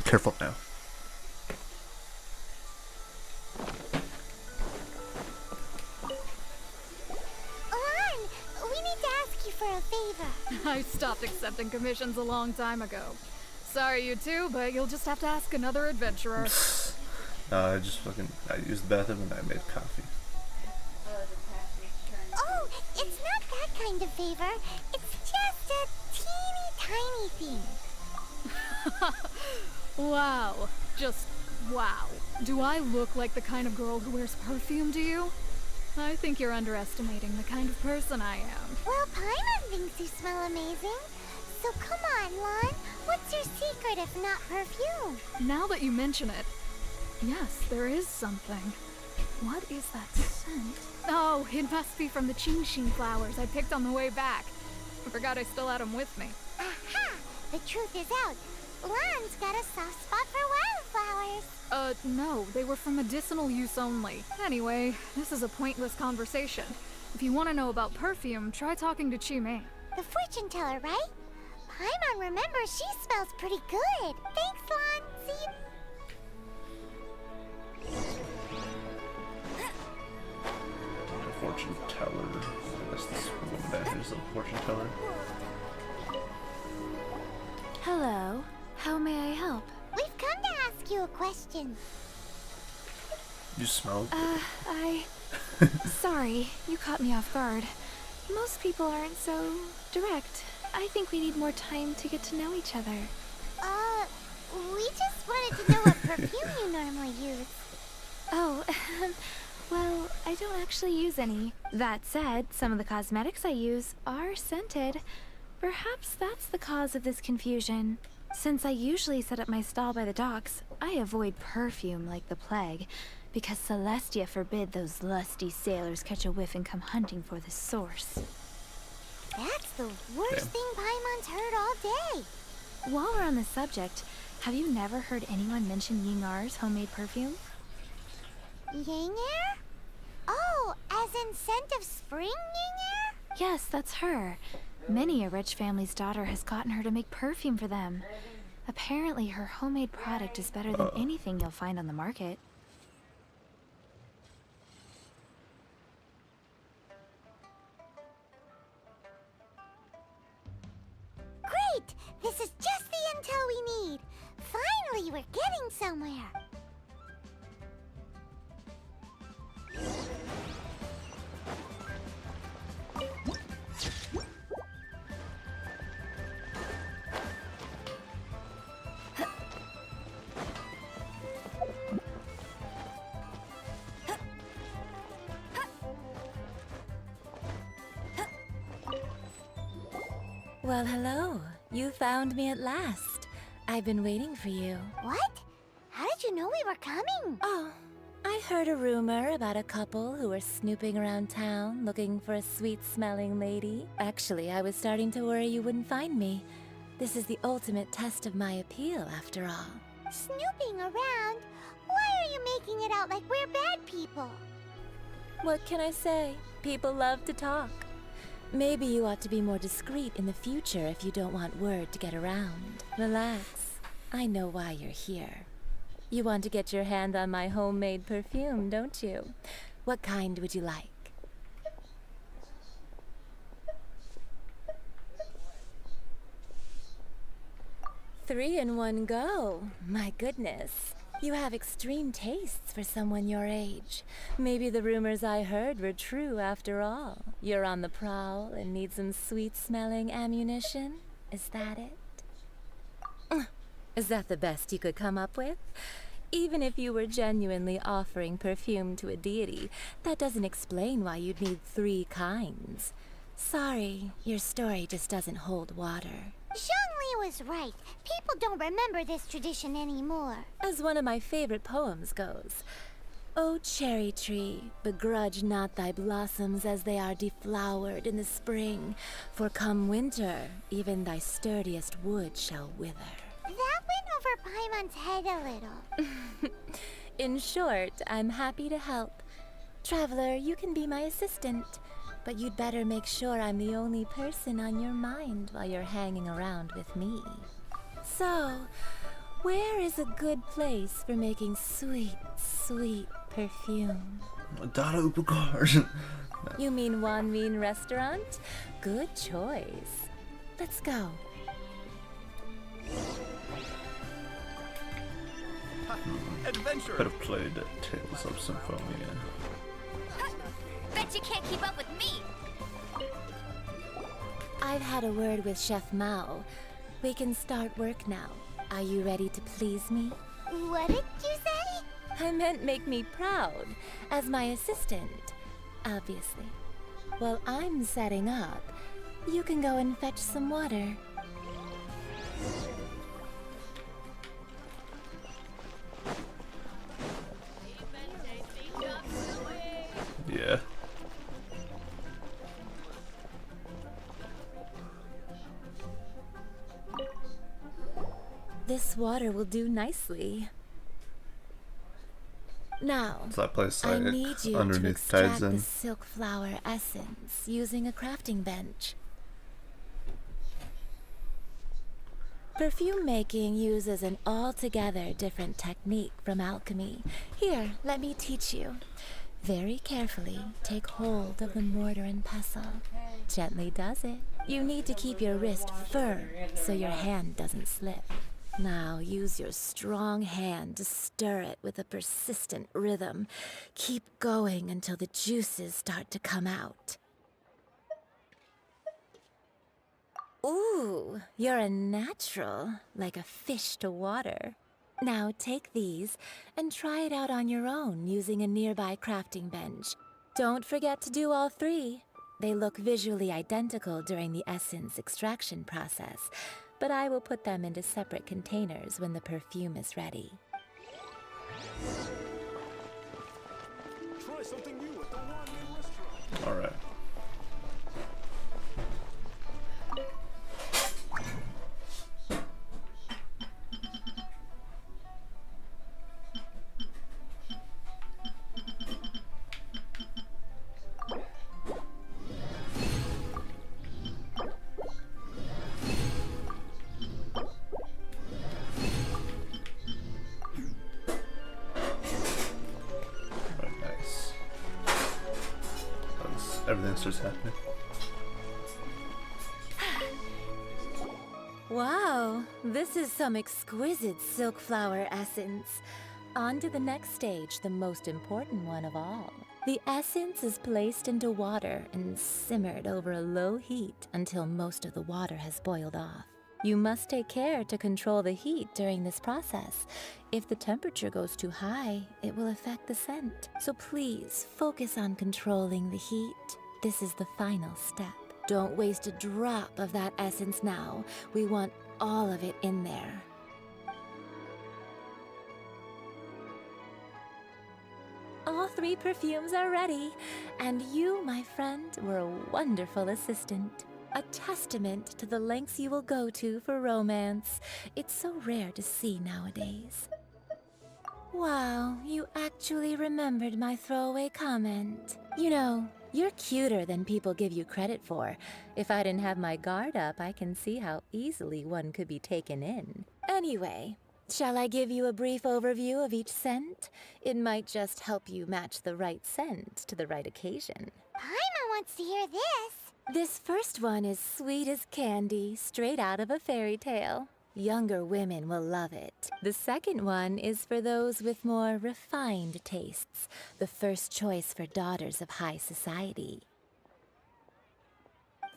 Careful now. Lan, we need to ask you for a favor. I stopped accepting commissions a long time ago. Sorry, you two, but you'll just have to ask another adventurer. I used the bathroom and I made coffee. Oh, it's not that kind of favor. It's just a teeny tiny thing. Wow. Just wow. Do I look like the kind of girl who wears perfume to you? I think you're underestimating the kind of person I am. Well, Paimon thinks you smell amazing. So come on, Lan. What's your secret if not perfume? Now that you mention it, yes, there is something. What is that scent? Oh, it must be from the Qingxin flowers I picked on the way back. I forgot I still had them with me. Aha! The truth is out. Lan's got a soft spot for wildflowers. No, they were for medicinal use only. Anyway, this is a pointless conversation. If you want to know about perfume, try talking to Qimei. The fortune teller, right? Paimon remembers she smells pretty good. Thanks, Lan. See you. The fortune teller. I guess this woman back here is a fortune teller. Hello. How may I help? We've come to ask you a question. You smell? Sorry, you caught me off guard. Most people aren't so direct. I think we need more time to get to know each other. We just wanted to know what perfume you normally use. Oh, well, I don't actually use any. That said, some of the cosmetics I use are scented. Perhaps that's the cause of this confusion. Since I usually set up my stall by the docks, I avoid perfume like the plague, because Celestia forbid those lusty sailors catch a whiff and come hunting for the source. That's the worst thing Paimon's heard all day. While we're on the subject, have you never heard anyone mention Yingar's homemade perfume? Yingar? Oh, as in scent of spring Yingar? Yes, that's her. Many a rich family's daughter has gotten her to make perfume for them. Apparently, her homemade product is better than anything you'll find on the market. Great! This is just the intel we need. Finally, we're getting somewhere. Well, hello. You found me at last. I've been waiting for you. What? How did you know we were coming? Oh, I heard a rumor about a couple who were snooping around town looking for a sweet-smelling lady. Actually, I was starting to worry you wouldn't find me. This is the ultimate test of my appeal, after all. Snooping around? Why are you making it out like we're bad people? What can I say? People love to talk. Maybe you ought to be more discreet in the future if you don't want word to get around. Relax. I know why you're here. You want to get your hand on my homemade perfume, don't you? What kind would you like? Three in one go. My goodness. You have extreme tastes for someone your age. Maybe the rumors I heard were true after all. You're on the prowl and need some sweet-smelling ammunition? Is that it? Is that the best you could come up with? Even if you were genuinely offering perfume to a deity, that doesn't explain why you'd need 3 kinds. Sorry, your story just doesn't hold water. Zhongli was right. People don't remember this tradition anymore. As one of my favorite poems goes, O cherry tree, begrudge not thy blossoms as they are deflowered in the spring, for come winter, even thy sturdiest wood shall wither. That went over Paimon's head a little. In short, I'm happy to help. Traveler, you can be my assistant, but you'd better make sure I'm the only person on your mind while you're hanging around with me. So, Where is a good place for making sweet, sweet perfume? Dada Upagard. You mean Wan Min Restaurant? Good choice. Let's go. Adventure! Could have played Tales of Symphonia. Bet you can't keep up with me. I've had a word with Chef Mao. We can start work now. Are you ready to please me? What did you say? I meant make me proud, as my assistant, obviously. While I'm setting up, you can go and fetch some water. Yeah. This water will do nicely. Now, It's that place I like need you to underneath extract the Tizen. silk flower essence using a crafting bench. Perfume making uses an altogether different technique from alchemy. Here, let me teach you. Very carefully, take hold of the mortar and pestle. Gently does it. You need to keep your wrist firm so your hand doesn't slip. Now use your strong hand to stir it with a persistent rhythm. Keep going until the juices start to come out. Ooh, you're a natural, like a fish to water. Now take these and try it out on your own using a nearby crafting bench. Don't forget to do all three. They look visually identical during the essence extraction process, but I will put them into separate containers when the perfume is ready. Try something new at the Wan Min Restaurant. Alright. Alright, nice. Everything starts happening. Wow, this is some exquisite silk flower essence. On to the next stage, the most important one of all. The essence is placed into water and simmered over a low heat until most of the water has boiled off. You must take care to control the heat during this process. If the temperature goes too high, it will affect the scent. So please focus on controlling the heat. This is the final step. Don't waste a drop of that essence now. We want all of it in there. All three perfumes are ready, and you, my friend, were a wonderful assistant. A testament to the lengths you will go to for romance. It's so rare to see nowadays. Wow, you actually remembered my throwaway comment. You know, you're cuter than people give you credit for. If I didn't have my guard up, I can see how easily one could be taken in. Anyway, shall I give you a brief overview of each scent? It might just help you match the right scent to the right occasion. Paimon wants to hear this. This first one is sweet as candy, straight out of a fairy tale. Younger women will love it. The second one is for those with more refined tastes, the first choice for daughters of high society.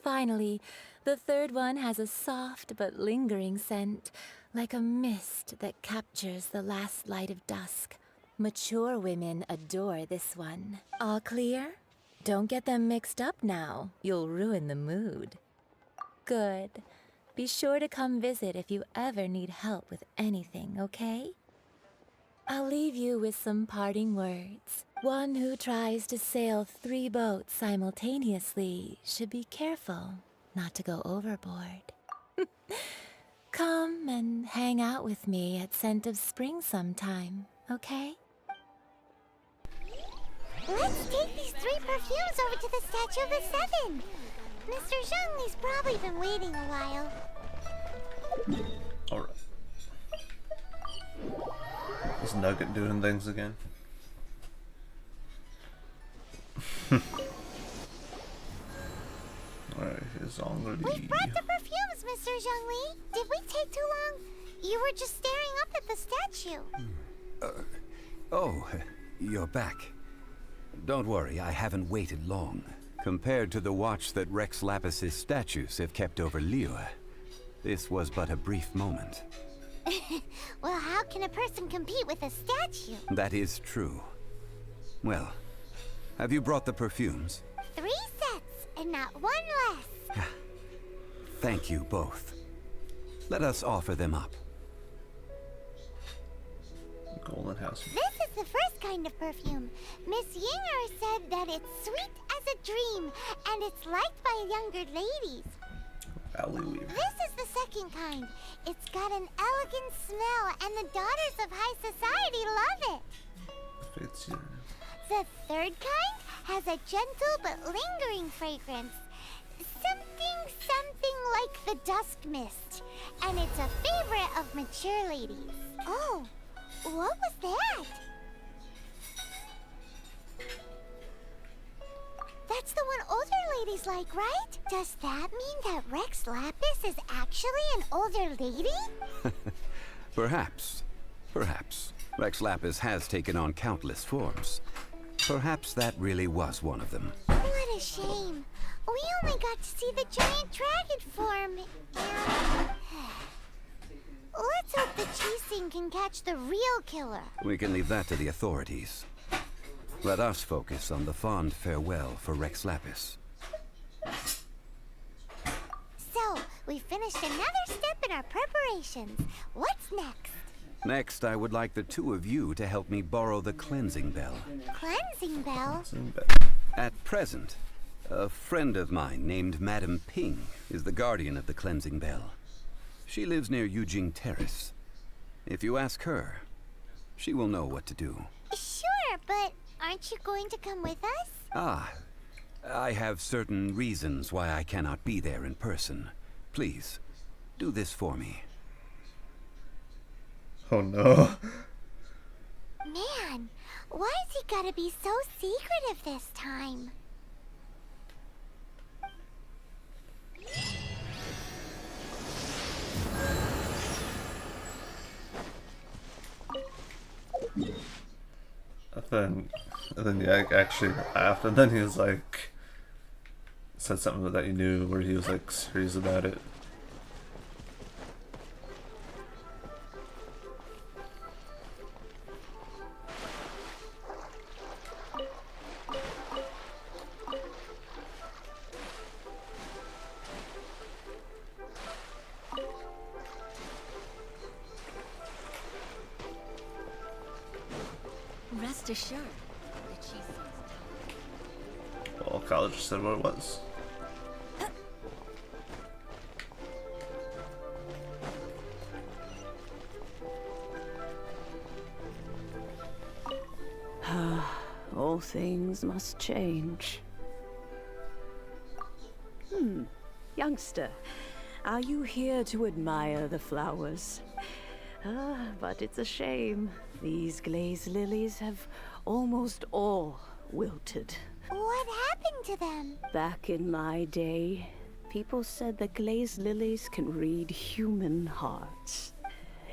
Finally, the third one has a soft but lingering scent, like a mist that captures the last light of dusk. Mature women adore this one. All clear? Don't get them mixed up now. You'll ruin the mood. Good. Be sure to come visit if you ever need help with anything, okay? I'll leave you with some parting words. One who tries to sail 3 boats simultaneously should be careful not to go overboard. Come and hang out with me at Scent of Spring sometime, okay? Let's take these 3 perfumes over to the Statue of the Seven. Mr. Zhongli's probably been waiting a while. Alright. Nugget doing things again. Alright, here's Zhongli. We brought the perfumes, Mr. Zhongli. Did we take too long? You were just staring up at the statue. Oh, you're back. Don't worry, I haven't waited long. Compared to the watch that Rex Lapis's statues have kept over Liyue, this was but a brief moment. Well, how can a person compete with a statue? That is true. Well, have you brought the perfumes? 3 sets, and not one less. Thank you both. Let us offer them up. Golden House. This is the first kind of perfume. Miss Yinger said that it's sweet as a dream, and it's liked by younger ladies. Liyue. This is the second kind. It's got an elegant smell, and the daughters of high society love it. Fits here. The third kind has a gentle but lingering fragrance. Something like the dusk mist. And it's a favorite of mature ladies. Oh, what was that? That's the one older ladies like, right? Does that mean that Rex Lapis is actually an older lady? Perhaps. Perhaps. Rex Lapis has taken on countless forms. Perhaps that really was one of them. What a shame. We only got to see the giant dragon form. And... let's hope the Qixing can catch the real killer. We can leave that to the authorities. Let us focus on the fond farewell for Rex Lapis. So, we finished another step in our preparations. What's next? Next, I would like the two of you to help me borrow the cleansing bell. Cleansing bell? At present, a friend of mine named Madame Ping is the guardian of the cleansing bell. She lives near Yujing Terrace. If you ask her, she will know what to do. Sure, but aren't you going to come with us? Ah, I have certain reasons why I cannot be there in person. Please, do this for me. Oh no. Man, why's he gotta be so secretive this time? And then yeah, actually laughed, and then he was like, said something that he knew, where he was like serious about it. Rest assured, Well, college said what it was. All things must change. Youngster, are you here to admire the flowers? But it's a shame. These glazed lilies have almost all wilted. What happened to them? Back in my day, people said that glazed lilies can read human hearts.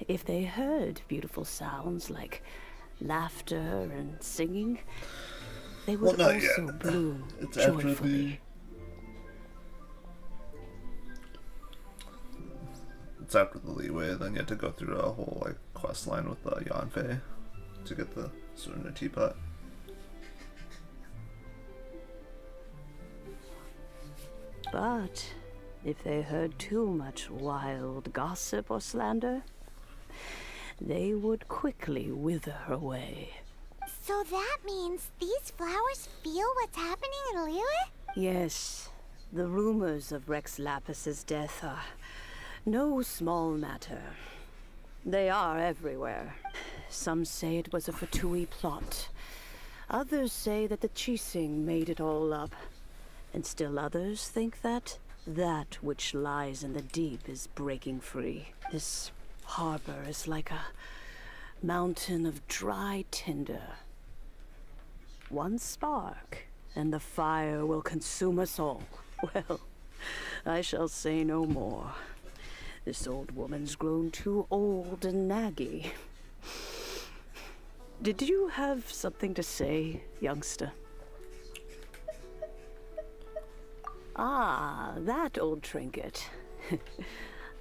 If they heard beautiful sounds like laughter and singing, they would also bloom joyfully. It's after the Liyue, then you had to go through a whole like quest line with Yanfei to get the Surrender Teapot. But if they heard too much wild gossip or slander, they would quickly wither away. So that means these flowers feel what's happening in Liyue? Yes, the rumors of Rex Lapis's death are no small matter. They are everywhere. Some say it was a Fatui plot. Others say that the Qixing made it all up. And still others think that that which lies in the deep is breaking free. This harbor is like mountain of dry tinder. One spark, and the fire will consume us all. Well, I shall say no more. This old woman's grown too old and naggy. Did you have something to say, youngster? Ah, that old trinket.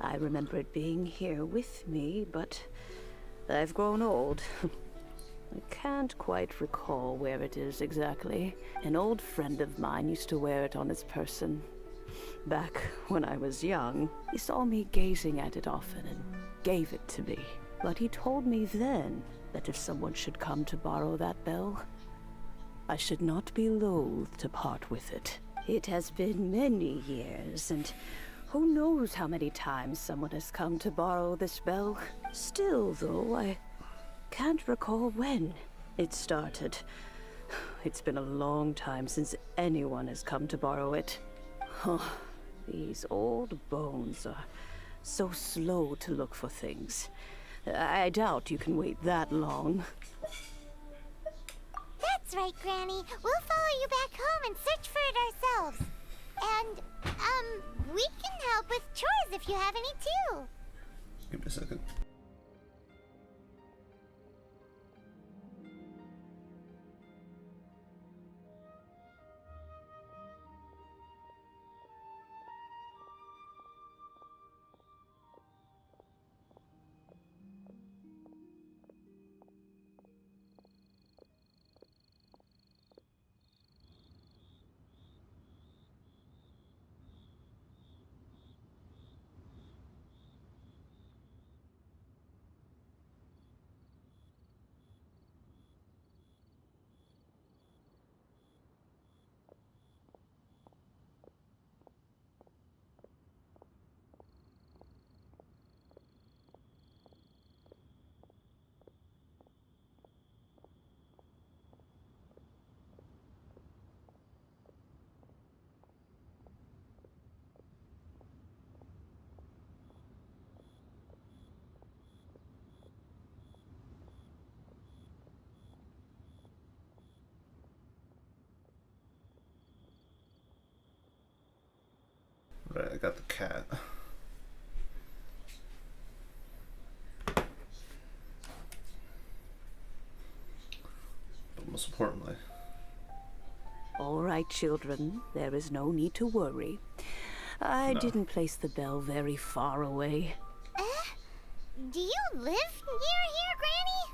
I remember it being here with me, but I've grown old. I can't quite recall where it is exactly. An old friend of mine used to wear it on his person. Back when I was young, he saw me gazing at it often and gave it to me. But he told me then that if someone should come to borrow that bell, I should not be loath to part with it. It has been many years, and who knows how many times someone has come to borrow this bell. Still, though, I can't recall when it started. It's been a long time since anyone has come to borrow it. Oh, these old bones are so slow to look for things. I doubt you can wait that long. That's right, Granny. We'll follow you back home and search for it ourselves. And, we can help with chores if you have any too. Give me a second. Right, I got the cat. But most importantly... All right, children. There is no need to worry. I didn't place the bell very far away. Do you live near here, Granny?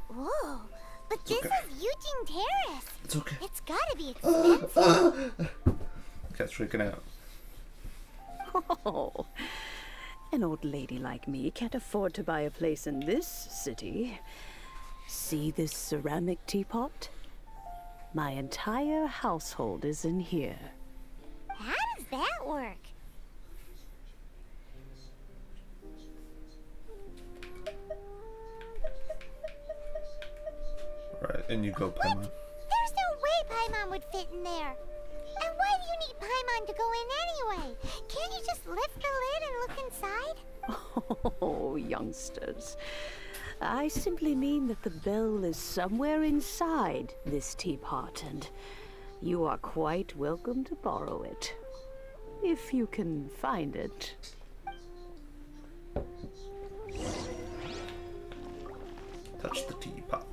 Whoa, but It's this okay. is Eugene Terrace. It's okay. It's gotta be expensive. Cat's freaking out. Oh, an old lady like me can't afford to buy a place in this city. See this ceramic teapot? My entire household is in here. How does that work? Right, and you go, Paimon. There's no way Paimon would fit in there. And why do you need Paimon to go in anyway? Can't you just lift the lid and look inside? Oh, youngsters. I simply mean that the bell is somewhere inside this teapot, and you are quite welcome to borrow it. If you can find it. Touch the teapot.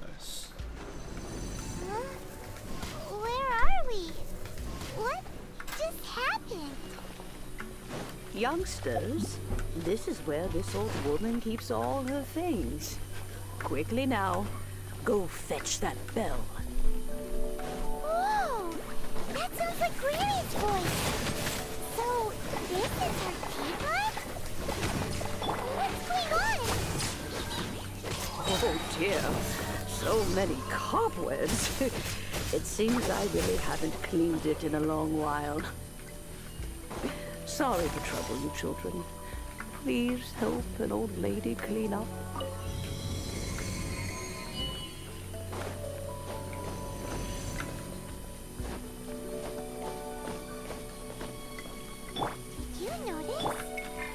Nice. Huh? Where are we? What just happened? Youngsters, this is where this old woman keeps all her things. Quickly now, go fetch that bell. Whoa! That sounds like Granny's voice. So, this is her teapot? What's going on? Oh dear, so many cobwebs. It seems I really haven't cleaned it in a long while. Sorry to trouble you, children. please help an old lady clean up? Did you notice?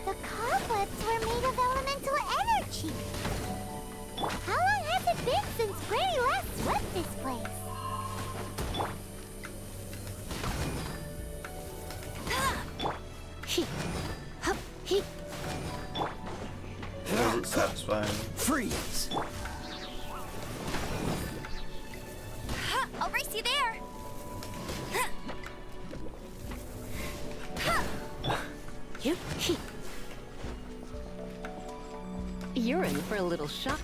The cobwebs were made of elemental energy. How long has it been since Granny last swept this place? Was it satisfying? Freeze! I'll race you there. You're in for a little shock.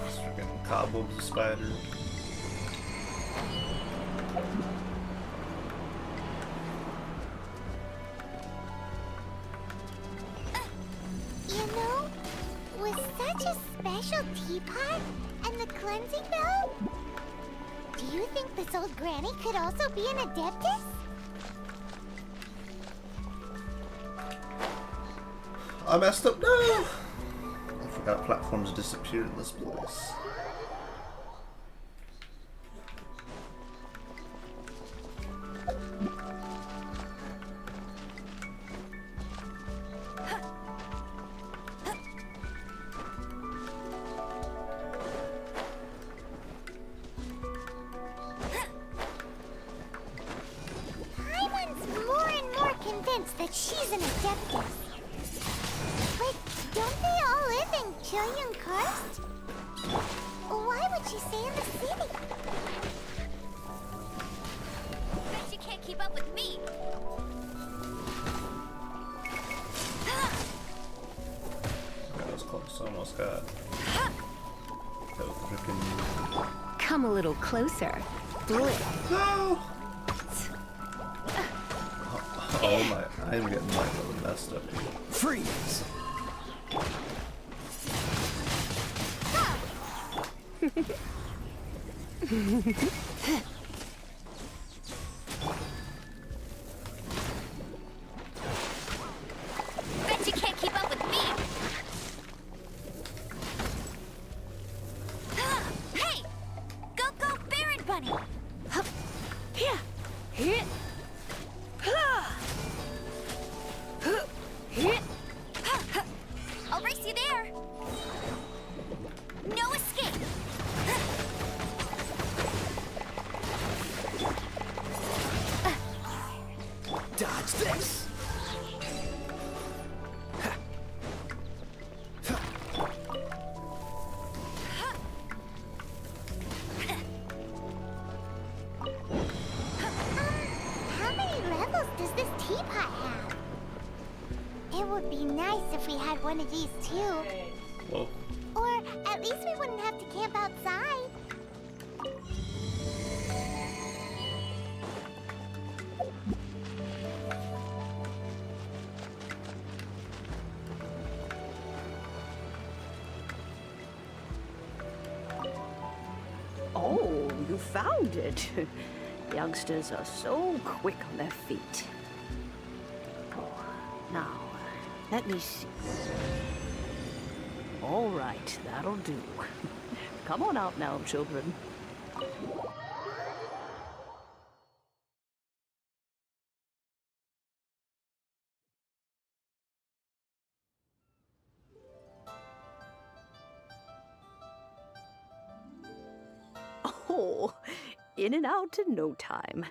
Freaking cobwebs of spider. You know, with such a special teapot and the cleansing bell, do you think this old granny could also be an adeptus? I messed up. No! I forgot platforms disappeared in this place. Paimon's more and more convinced that she's an adeptus. But don't they all live in Chilean Karst? Why would she stay in the city? Bet you can't keep up with me. That was close. Almost got. That was freaking. Come a little closer. Blip. No! Oh my! I'm getting like really messed up here. Freeze! Bet you can't keep up with me. Hey! Go, go, Baron Bunny! Here. Here. I'll race you there. No escape. Dodge this! How many levels does this teapot have? It would be nice if we had one of these too. Whoa. Or at least we wouldn't have to camp outside. Oh, you found it. Youngsters are so quick on their feet. Oh, now, let me see. All right, that'll do. Come on out now, children. Oh, in and out in no time.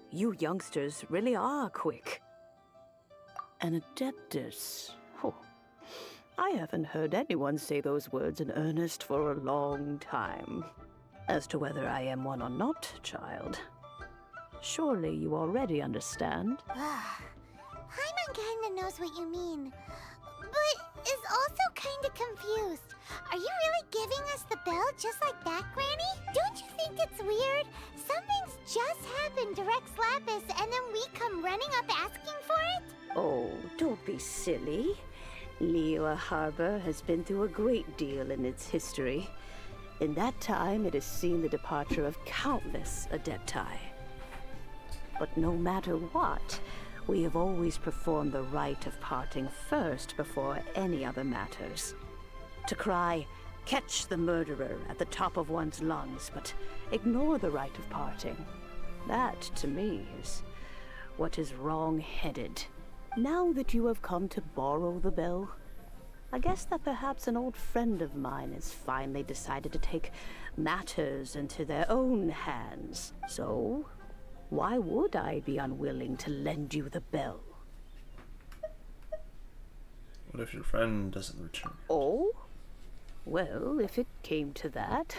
You youngsters really are quick. An adeptus. Oh, I haven't heard anyone say those words in earnest for a long time. As to whether I am one or not, child, surely you already understand. Paimon kinda knows what you mean, but is also kinda confused. Are you really giving us the bell just like that, Granny? Don't you think it's weird? Something's just happened to Rex Lapis and then we come running up asking for it? Oh, don't be silly. Liyue Harbor has been through a great deal in its history. In that time, it has seen the departure of countless adepti. But no matter what, we have always performed the rite of parting first before any other matters. To cry, "Catch the murderer," at the top of one's lungs, but ignore the rite of parting. That, to me, is what is wrong-headed. Now that you have come to borrow the bell, I guess that perhaps an old friend of mine has finally decided to take matters into their own hands. So, why would I be unwilling to lend you the bell? What if your friend doesn't return? Oh? Well, if it came to that,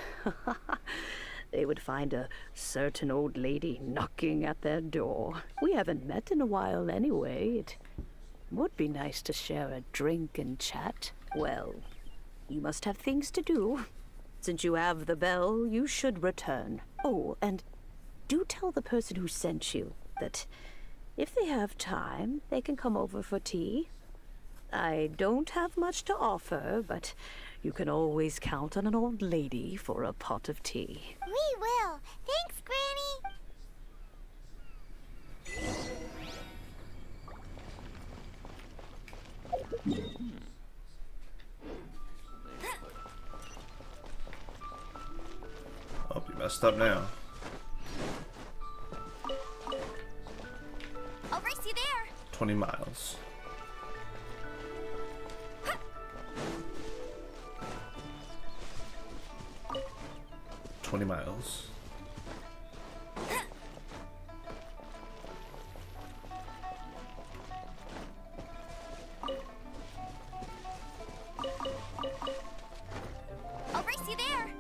they would find a certain old lady knocking at their door. We haven't met in a while anyway. It would be nice to share a drink and chat. Well, you must have things to do. Since you have the bell, you should return. Oh, and do tell the person who sent you that if they have time, they can come over for tea. I don't have much to offer, but you can always count on an old lady for a pot of tea. We will. Thanks, Granny. Oh, you messed up now. I'll race you there. 20 miles. $20 miles. I'll race you there.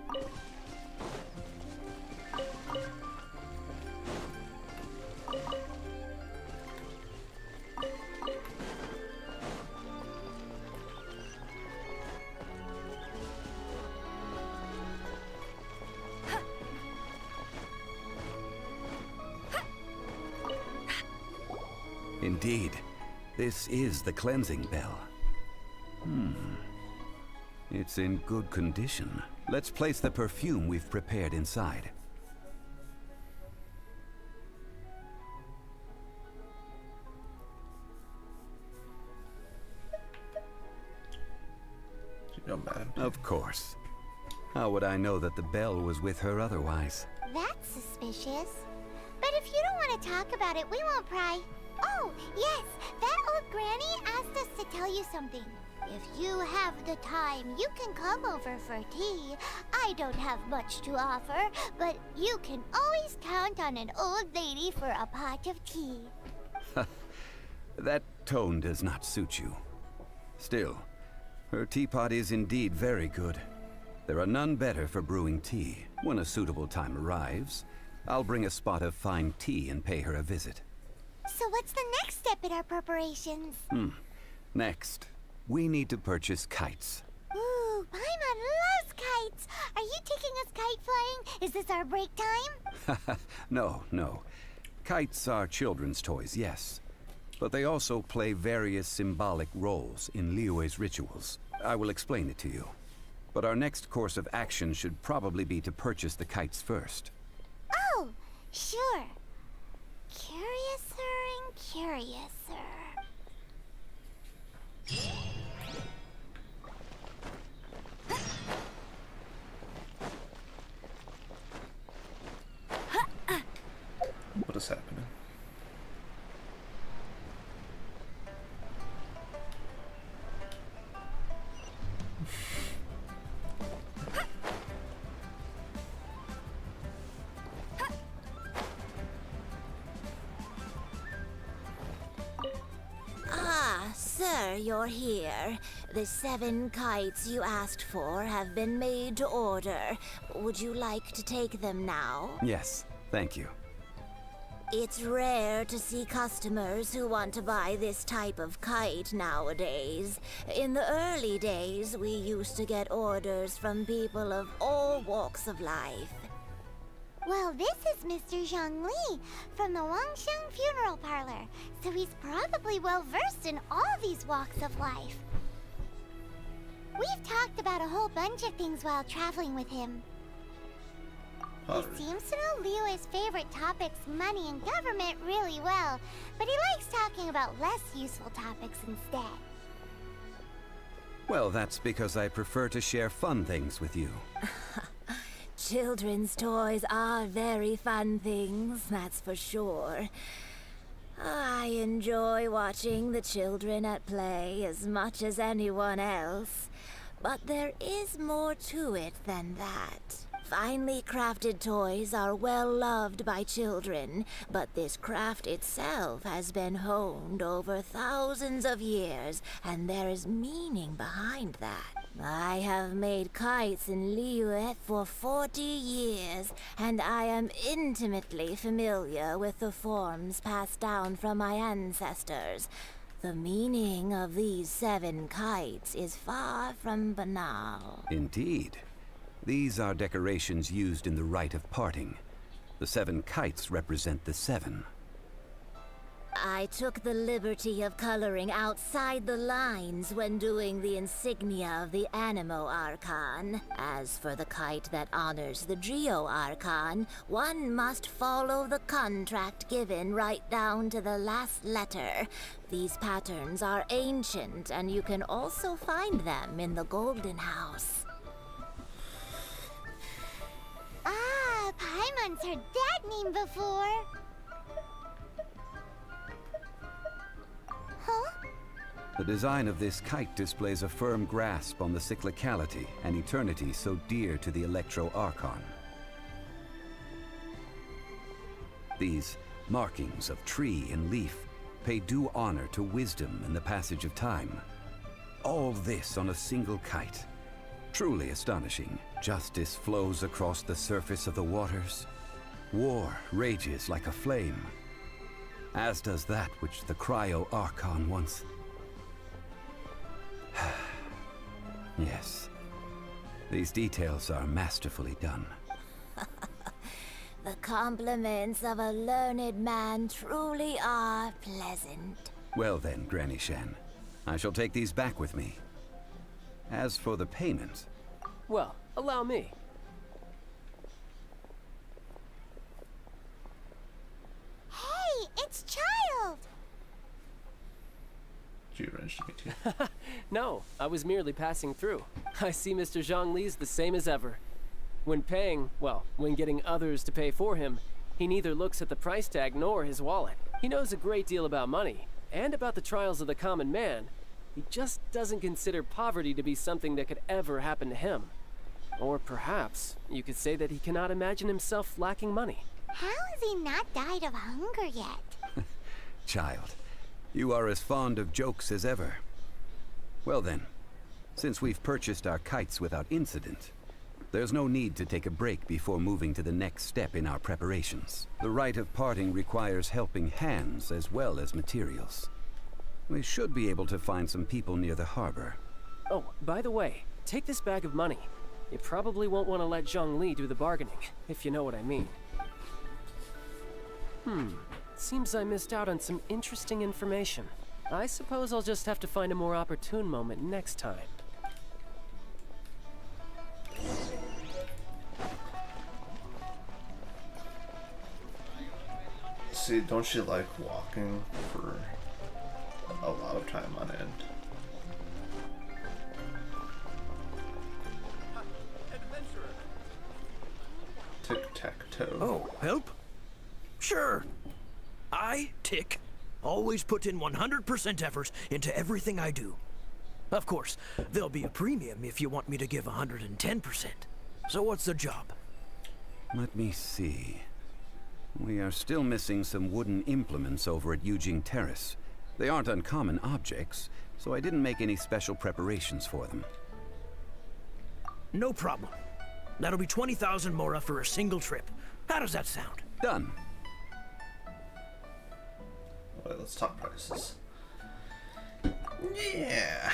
Indeed, this is the cleansing bell. It's in good condition. Let's place the perfume we've prepared inside. You know, madam. Of course. How would I know that the bell was with her otherwise? That's suspicious. But if you don't want to talk about it, we won't pry. Oh, yes, that old granny asked us to tell you something. If you have the time, you can come over for tea. I don't have much to offer, but you can always count on an old lady for a pot of tea. That tone does not suit you. Still, her teapot is indeed very good. There are none better for brewing tea. When a suitable time arrives, I'll bring a spot of fine tea and pay her a visit. So what's the next step in our preparations? Next, we need to purchase kites. Ooh, Paimon loves kites! Are you taking us kite flying? Is this our break time? No. Kites are children's toys, yes. But they also play various symbolic roles in Liyue's rituals. I will explain it to you. But our next course of action should probably be to purchase the kites first. Oh, sure. Curiouser and curiouser. What is happening? Ah, sir, you're here. The 7 kites you asked for have been made to order. Would you like to take them now? Yes, thank you. It's rare to see customers who want to buy this type of kite nowadays. In the early days, we used to get orders from people of all walks of life. Well, this is Mr. Zhongli from the Wangsheng Funeral Parlor, so he's probably well-versed in all these walks of life. We've talked about a whole bunch of things while traveling with him. Pottery. He seems to know Liyue's favorite topics, money and government, really well, but he likes talking about less useful topics instead. Well, that's because I prefer to share fun things with you. Children's toys are very fun things, that's for sure. I enjoy watching the children at play as much as anyone else. But there is more to it than that. Finely crafted toys are well loved by children, but this craft itself has been honed over thousands of years, and there is meaning behind that. I have made kites in Liyue for 40 years, and I am intimately familiar with the forms passed down from my ancestors. The meaning of these 7 kites is far from banal. Indeed. These are decorations used in the rite of parting. The 7 kites represent the 7. I took the liberty of coloring outside the lines when doing the insignia of the Animo Archon. As for the kite that honors the Geo Archon, one must follow the contract given right down to the last letter. These patterns are ancient, and you can also find them in the Golden House. Ah, Paimon's heard that name before. Huh? The design of this kite displays a firm grasp on the cyclicality and eternity so dear to the Electro Archon. These markings of tree and leaf pay due honor to wisdom and the passage of time. All this on a single kite. Truly astonishing. Justice flows across the surface of the waters. War rages like a flame. As does that which the Cryo Archon once... Yes. These details are masterfully done. The compliments of a learned man truly are pleasant. Well then, Granny Shen. I shall take these back with me. As for the payment... Well, allow me. Hey, it's Child! She arranged to meet you. No, I was merely passing through. I see Mr. Zhongli's the same as ever. When paying, well, when getting others to pay for him, he neither looks at the price tag nor his wallet. He knows a great deal about money, and about the trials of the common man. He just doesn't consider poverty to be something that could ever happen to him. Or perhaps you could say that he cannot imagine himself lacking money. How has he not died of hunger yet? Child, you are as fond of jokes as ever. Well then, since we've purchased our kites without incident, there's no need to take a break before moving to the next step in our preparations. The rite of parting requires helping hands as well as materials. We should be able to find some people near the harbor. Oh, by the way, take this bag of money. You probably won't want to let Zhongli do the bargaining, if you know what I mean. Seems I missed out on some interesting information. I suppose I'll just have to find a more opportune moment next time. See, don't you like walking for a lot of time on end? Tic-tac-toe. Oh, help? Sure. I, Tick, always put in 100% effort into everything I do. Of course, there'll be a premium if you want me to give 110%. So what's the job? Let me see. We are still missing some wooden implements over at Yujing Terrace. They aren't uncommon objects, so I didn't make any special preparations for them. No problem. That'll be 20,000 mora for a single trip. How does that sound? Done. Alright, let's talk prices. Yeah.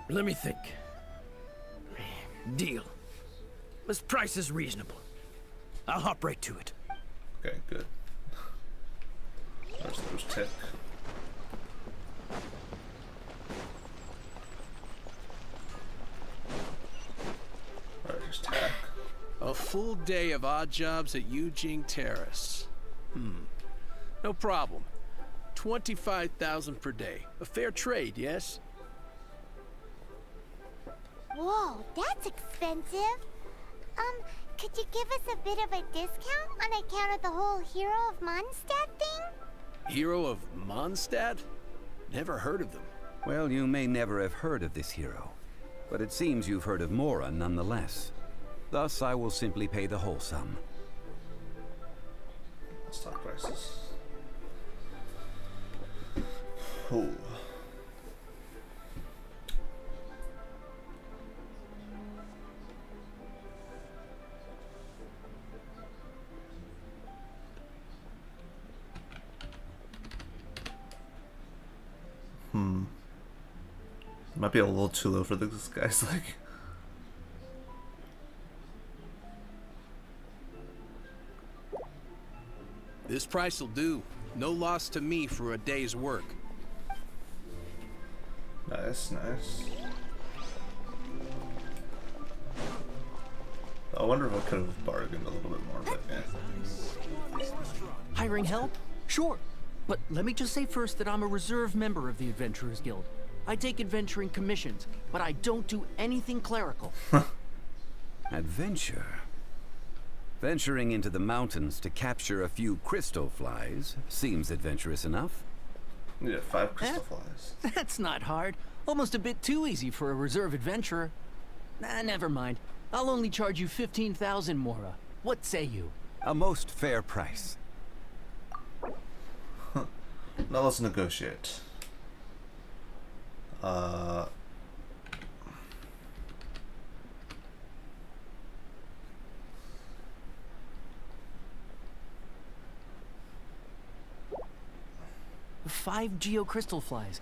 Let me think. Deal. This price is reasonable. I'll hop right to it. Okay, good. There's Tick. Alright, here's Tack. A full day of odd jobs at Eugene Terrace. No problem. 25,000 per day. A fair trade, yes? Whoa, that's expensive. Could you give us a bit of a discount on account of the whole Hero of Mondstadt thing? Hero of Mondstadt? Never heard of them. Well, you may never have heard of this hero, but it seems you've heard of Mora nonetheless. Thus, I will simply pay the whole sum. Stock prices. Oh. Might be a little too low for this guy's like. This price will do. No loss to me for a day's work. Nice, nice. I wonder if I could have bargained a little bit more, but yeah. Hiring help? Sure. But let me just say first that I'm a reserve member of the Adventurers Guild. I take adventuring commissions, but I don't do anything clerical. Adventure? Venturing into the mountains to capture a few crystal flies seems adventurous enough. Yeah, 5 crystal flies. That's not hard. Almost a bit too easy for a reserve adventurer. Nah, never mind. I'll only charge you 15,000 Mora. What say you? A most fair price. Now let's negotiate. 5 geocrystal flies.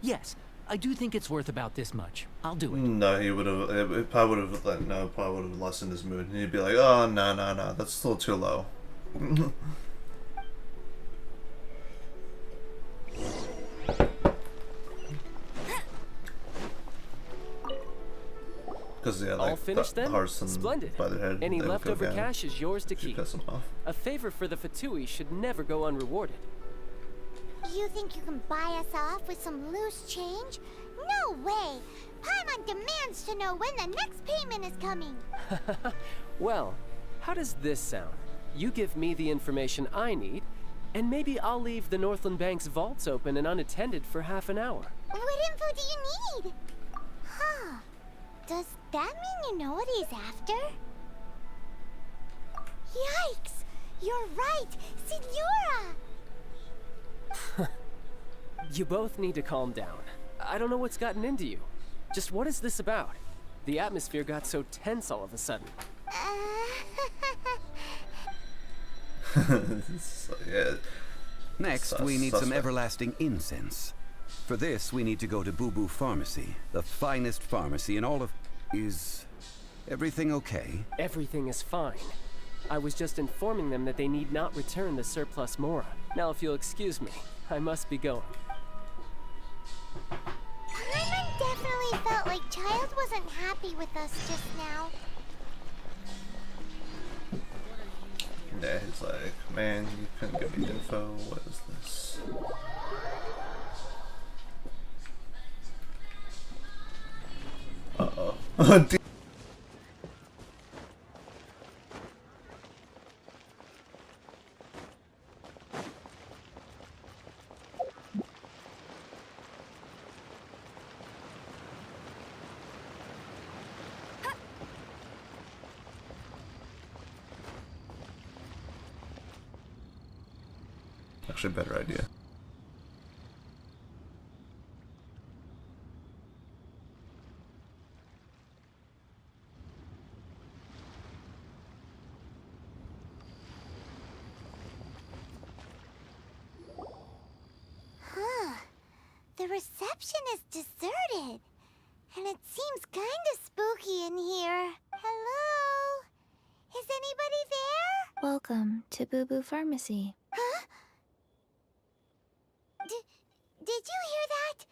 Yes, I do think it's worth about this much. I'll do it. No, he would have. It probably would have. No, probably would have lessened his mood. He'd be like, "Oh, no, no, no, that's still too low." Because yeah, like all finished the then? horse and Splendid. by their head, Any they would go leftover down cash is yours to if you keep. piss them off. A favor for the Fatui should never go unrewarded. You think you can buy us off with some loose change? No way! Paimon demands to know when the next payment is coming. Well, how does this sound? You give me the information I need, and maybe I'll leave the Northland Bank's vaults open and unattended for half an hour. What info do you need? Huh. Does that mean you know what he's after? Yikes! You're right! Signora! You both need to calm down. I don't know what's gotten into you. Just what is this about? The atmosphere got so tense all of a sudden. So, yeah. Next, we need some everlasting incense. For this, we need to go to Boo Boo Pharmacy, the finest pharmacy in all of... Is everything okay? Everything is fine. I was just informing them that they need not return the surplus Mora. Now, if you'll excuse me, I must be going. Paimon definitely felt like Child wasn't happy with us just now. Yeah, he's like, man, you couldn't give me info. What is this? Uh-oh. Actually, a better idea. Huh. The reception is deserted. And it seems kind of spooky in here. Hello? Is anybody there? Welcome to Boo Boo Pharmacy. Huh? Did you hear that?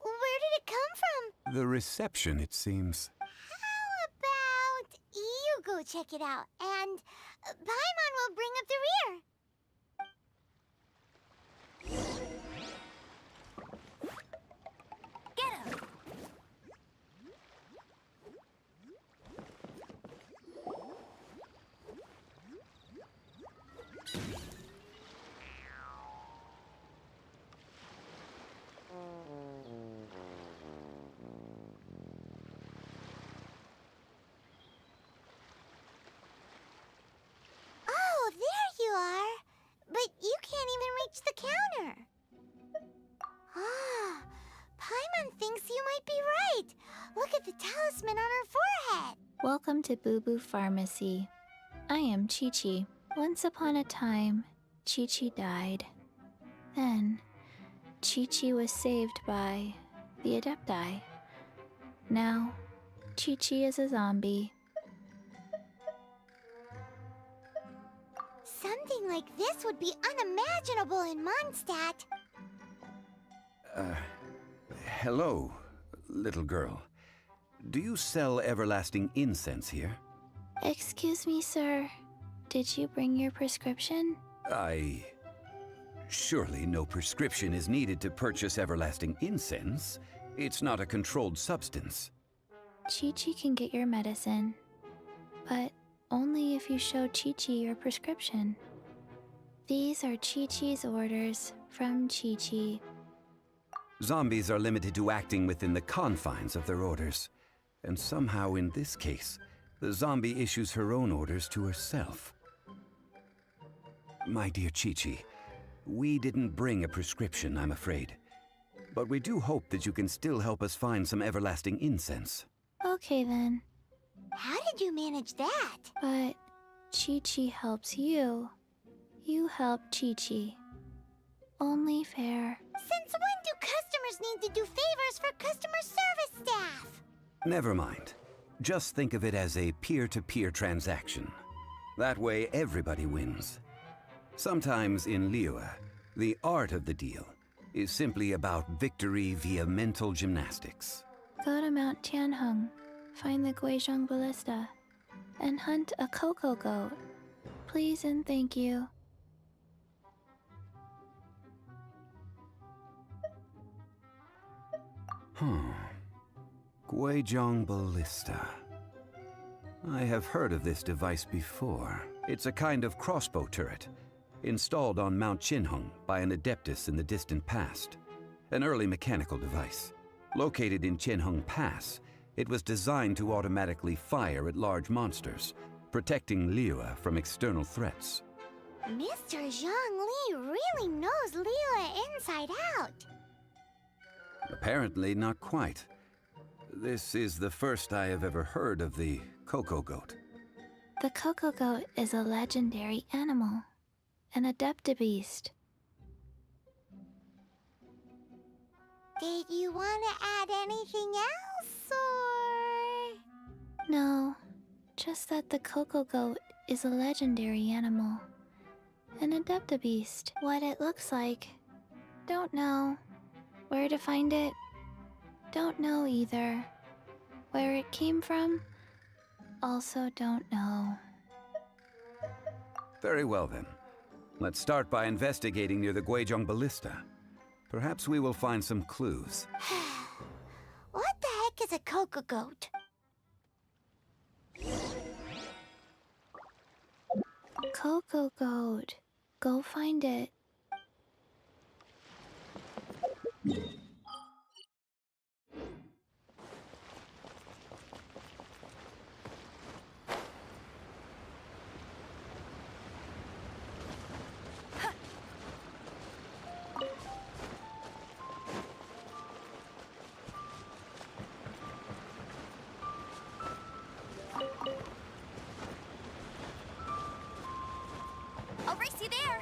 Where did it come from? The reception, it seems. How about you go check it out, and Paimon will bring up the rear. Get him! Oh, there you are. But you can't even reach the counter. Ah, Paimon thinks you might be right. Look at the talisman on her forehead. Welcome to Boo Boo Pharmacy. I am Chi-Chi. Once upon a time, Chi-Chi died. Then, Chi-Chi was saved by the Adepti. Now, Chi-Chi is a zombie. Something like this would be unimaginable in Mondstadt. Hello, little girl. Do you sell everlasting incense here? Excuse me, sir. Did you bring your prescription? Surely no prescription is needed to purchase everlasting incense. It's not a controlled substance. Chi-Chi can get your medicine, but only if you show Chi-Chi your prescription. These are Chi-Chi's orders from Chi-Chi. Zombies are limited to acting within the confines of their orders. And somehow in this case, the zombie issues her own orders to herself. My dear Chi-Chi, we didn't bring a prescription, I'm afraid. But we do hope that you can still help us find some everlasting incense. Okay then. How did you manage that? But Chi-Chi helps you. You help Chi-Chi. Only fair. Since when do customers need to do favors for customer service staff? Never mind. Just think of it as a peer-to-peer transaction. That way everybody wins. Sometimes in Liyue, the art of the deal is simply about victory via mental gymnastics. Go to Mount Tianheng, find the Guizhong Ballista, and hunt a cocoa goat. Please and thank you. Guizhong Ballista. I have heard of this device before. It's a kind of crossbow turret, installed on Mount Tianheng by an adeptus in the distant past. An early mechanical device. Located in Tianheng Pass, it was designed to automatically fire at large monsters, protecting Liyue from external threats. Mr. Zhang Li really knows Liyue inside out. Apparently not quite. This is the first I have ever heard of the cocoa goat. The cocoa goat is a legendary animal, an adeptabeast. Did you want to add anything else, or...? No, just that the cocoa goat is a legendary animal, an adeptabeast. What it looks like, don't know. Where to find it, don't know either. Where it came from, also don't know. Very well then. Let's start by investigating near the Guizhong Ballista. Perhaps we will find some clues. What the heck is a cocoa goat? Cocoa goat. Go find it. I'll race you there.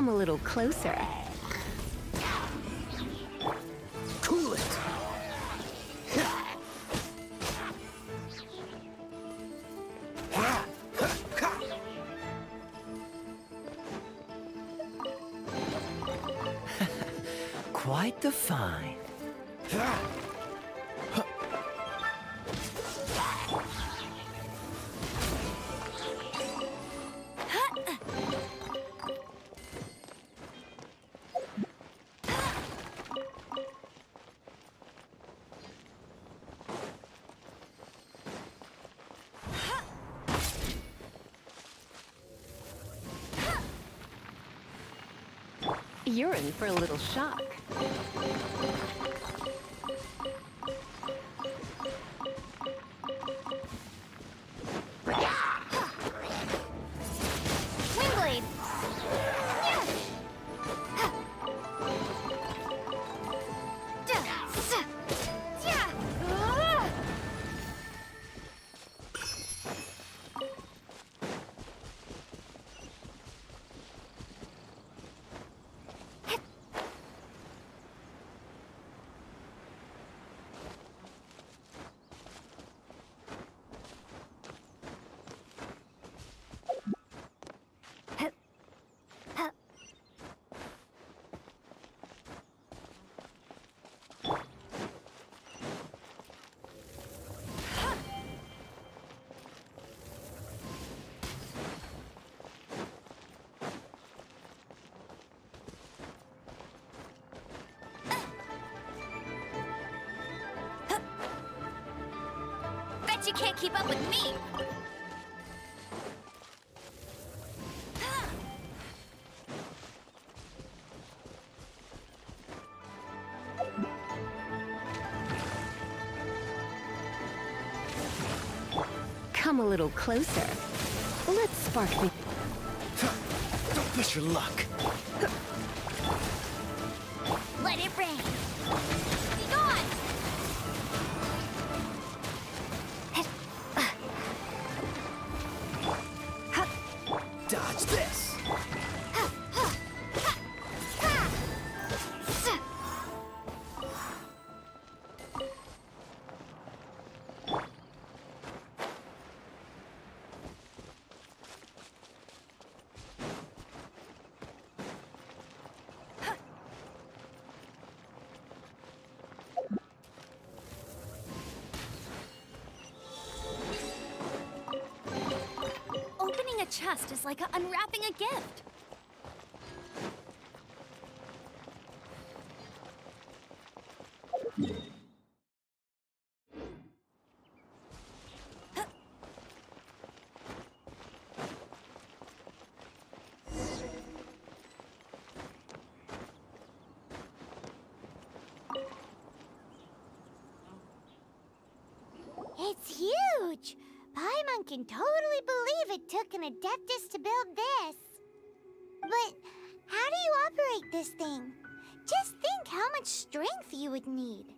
Come a little closer. Cool it. Quite the find. You're in for a little shock. Wingblade! Bet you can't keep up with me! Come a little closer. Let's spark the... Don't push your luck. Let it rain! Be gone! Dodge this. Opening a chest is like unwrapping a gift. It's huge! Paimon can totally believe it took an Adeptus to build this. But how do you operate this thing? Just think how much strength you would need.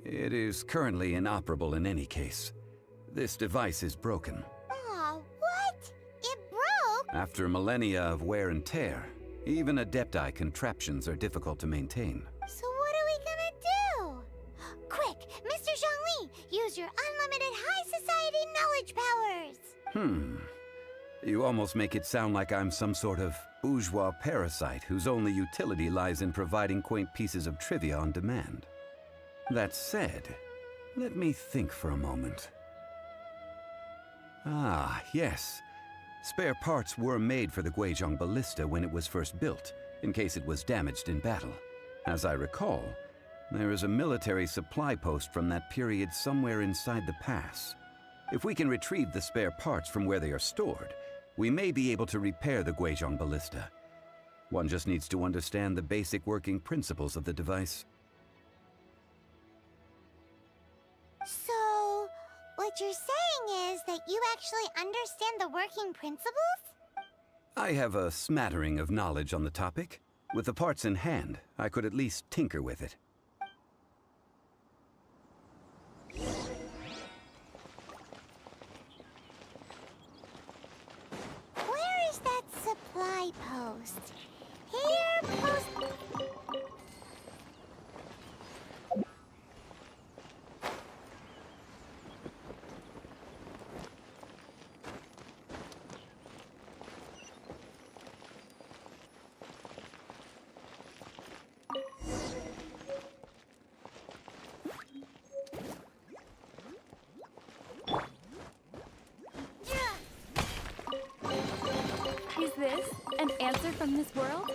It is currently inoperable in any case. This device is broken. Aw, what? It broke? After millennia of wear and tear, even Adepti contraptions are difficult to maintain. So what are we gonna do? Quick, Mr. Zhongli, use your unlimited high society knowledge powers! You almost make it sound like I'm some sort of bourgeois parasite whose only utility lies in providing quaint pieces of trivia on demand. That said, let me think for a moment. Ah, yes. Spare parts were made for the Guizhong ballista when it was first built, in case it was damaged in battle. As I recall, there is a military supply post from that period somewhere inside the pass. If we can retrieve the spare parts from where they are stored, we may be able to repair the Guizhong ballista. One just needs to understand the basic working principles of the device. So, what you're saying is that you actually understand the working principles? I have a smattering of knowledge on the topic. With the parts in hand, I could at least tinker with it. post. Hair post. Is this an answer from this world?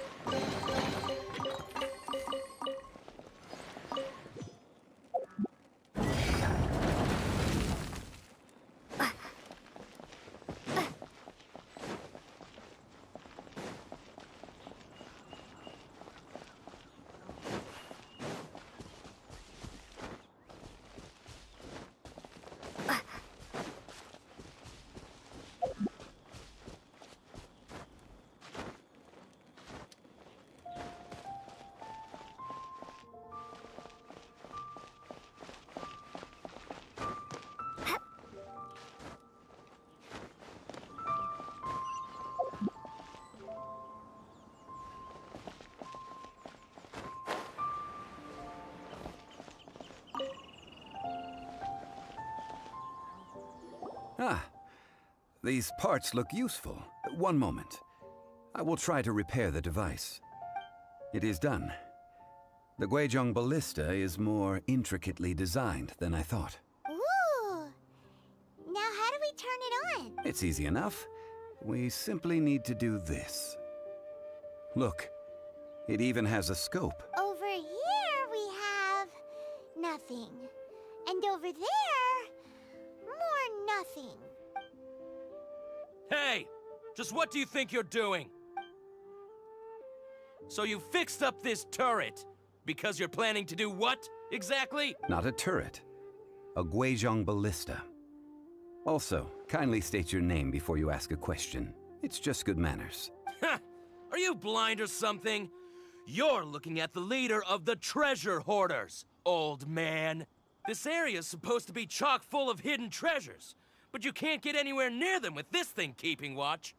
Ah, these parts look useful. One moment. I will try to repair the device. It is done. The Guizhong ballista is more intricately designed than I thought. Ooh! Now how do we turn it on? It's easy enough. We simply need to do this. Look, it even has a scope. Over here we have nothing. And over there, more nothing. Hey! Just what do you think you're doing? So you fixed up this turret because you're planning to do what, exactly? Not a turret. A Guizhong ballista. Also, kindly state your name before you ask a question. It's just good manners. Ha! Are you blind or something? You're looking at the leader of the treasure hoarders, old man. This area's supposed to be chock full of hidden treasures, but you can't get anywhere near them with this thing keeping watch.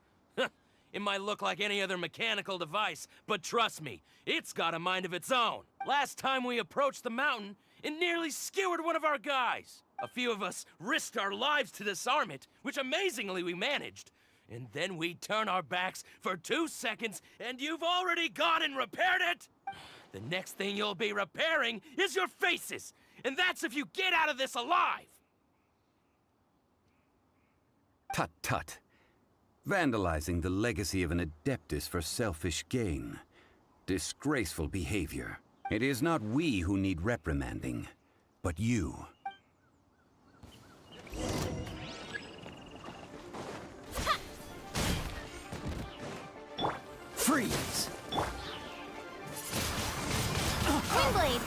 It might look like any other mechanical device, but trust me, it's got a mind of its own. Last time we approached the mountain, it nearly skewered one of our guys. A few of us risked our lives to disarm it, which amazingly we managed. And then we turn our backs for 2 seconds, and you've already gone and repaired it! The next thing you'll be repairing is your faces! And that's if you get out of this alive! Tut tut. Vandalizing the legacy of an Adeptus for selfish gain. Disgraceful behavior. It is not we who need reprimanding, but you. Freeze! Windblade!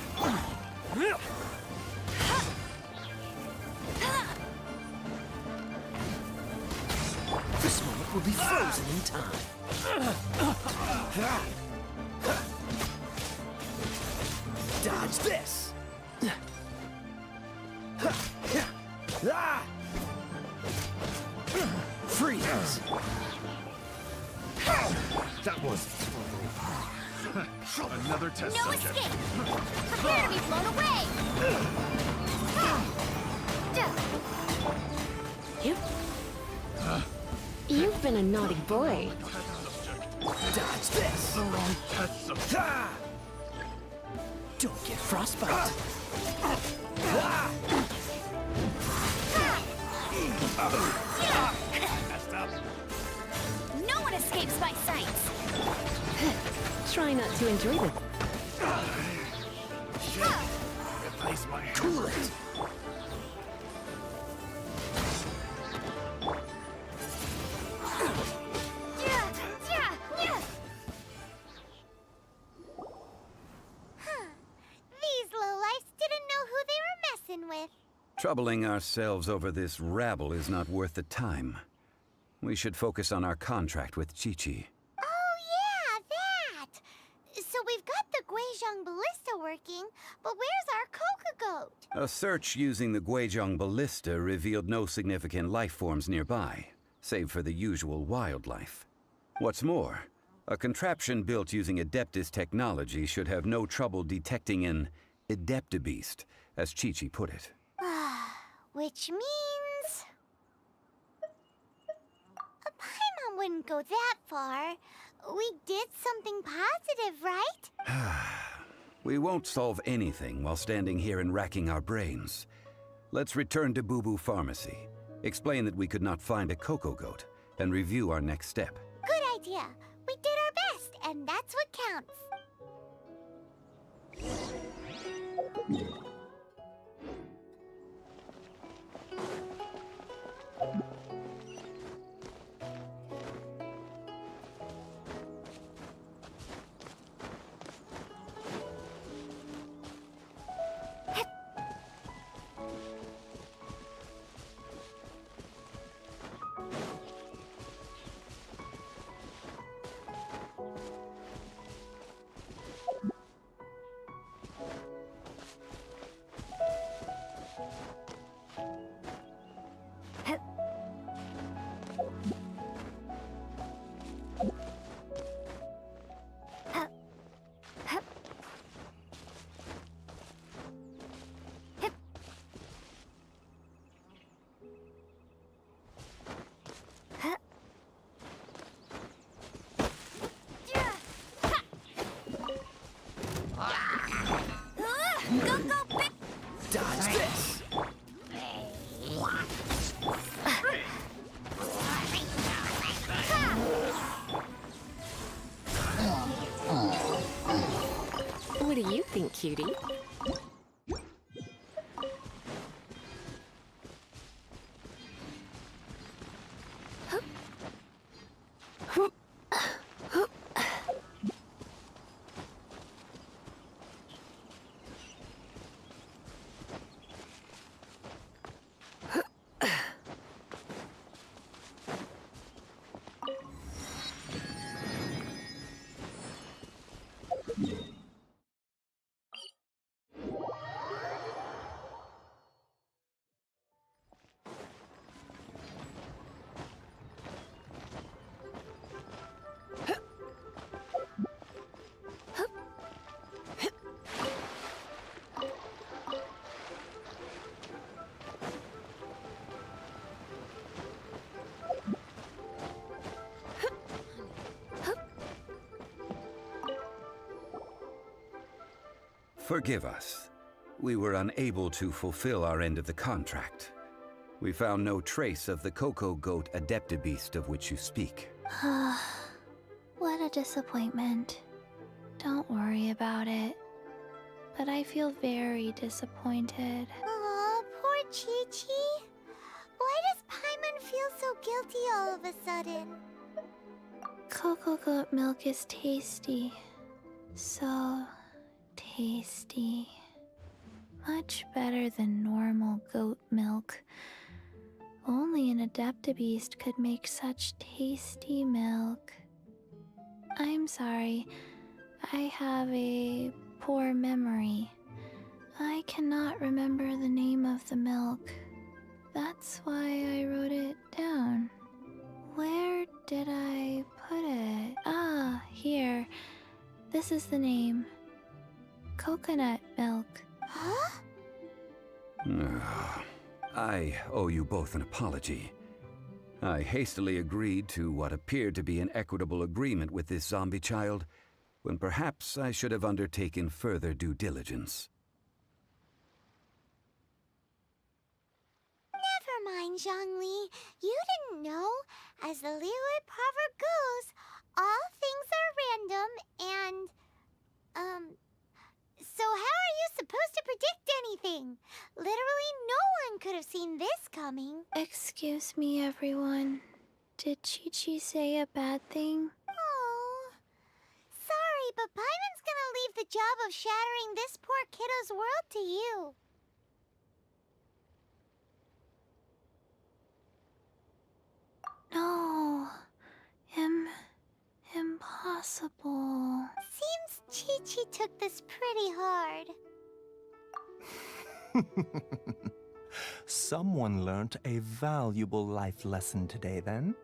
This moment will be frozen in time. Dodge this! Freeze! That was another test No subject. escape! Prepare to be blown away! You've been a naughty boy. Dodge this! Don't get frostbite. No one escapes my sights! Try not to enjoy this. Replace my hand. Cool it! These lowlifes didn't know who they were messing with. Troubling ourselves over this rabble is not worth the time. We should focus on our contract with Chi-Chi. Oh yeah, that! So we've got the Guizhong ballista working, but where's our Coca goat? A search using the Guizhong ballista revealed no significant life forms nearby, save for the usual wildlife. What's more, A contraption built using Adeptus technology should have no trouble detecting an Adeptabeast, as Chi-Chi put it. Which means... Paimon wouldn't go that far. We did something positive, right? We won't solve anything while standing here and racking our brains. Let's return to Boo Boo Pharmacy, explain that we could not find a Coco Goat, and review our next step. Good idea. We did our best, and that's what counts. Dodge this! What do you think, cutie? Forgive us. We were unable to fulfill our end of the contract. We found no trace of the Coco Goat Adeptabeast of which you speak. What a disappointment. Don't worry about it. But I feel very disappointed. Aw, poor Chi-Chi. Why does Paimon feel so guilty all of a sudden? Coco goat milk is tasty. So tasty. Much better than normal goat milk. Only an Adeptabeast could make such tasty milk. I'm sorry. I have a poor memory. I cannot remember the name of the milk. That's why I wrote it down. Where did I put it? Ah, here. This is the name. Coconut milk. Huh? I owe you both an apology. I hastily agreed to what appeared to be an equitable agreement with this zombie child, when perhaps I should have undertaken further due diligence. Never mind, Zhongli. You didn't know. As the Liyue proverb goes, all things are random and, so how are you supposed to predict anything? Literally no one could have seen this coming. Excuse me, everyone. Did Chi-Chi say a bad thing? Oh, sorry, but Paimon's gonna leave the job of shattering this poor kiddo's world to you. No. Impossible. Seems Chi-Chi took this pretty hard. Someone learnt a valuable life lesson today, then.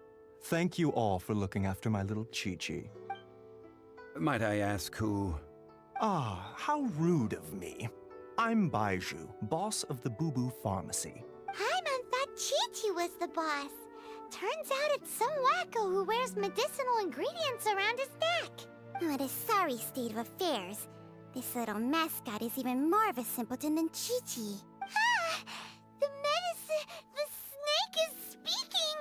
Thank you all for looking after my little Chi-Chi. Might I ask who? Ah, how rude of me. I'm Baiju, boss of the Boo Boo Pharmacy. Paimon thought Chi-Chi was the boss. Turns out it's some wacko who wears medicinal ingredients around his neck. What a sorry state of affairs. This little mascot is even more of a simpleton than Chi-Chi. Ah! The snake is speaking!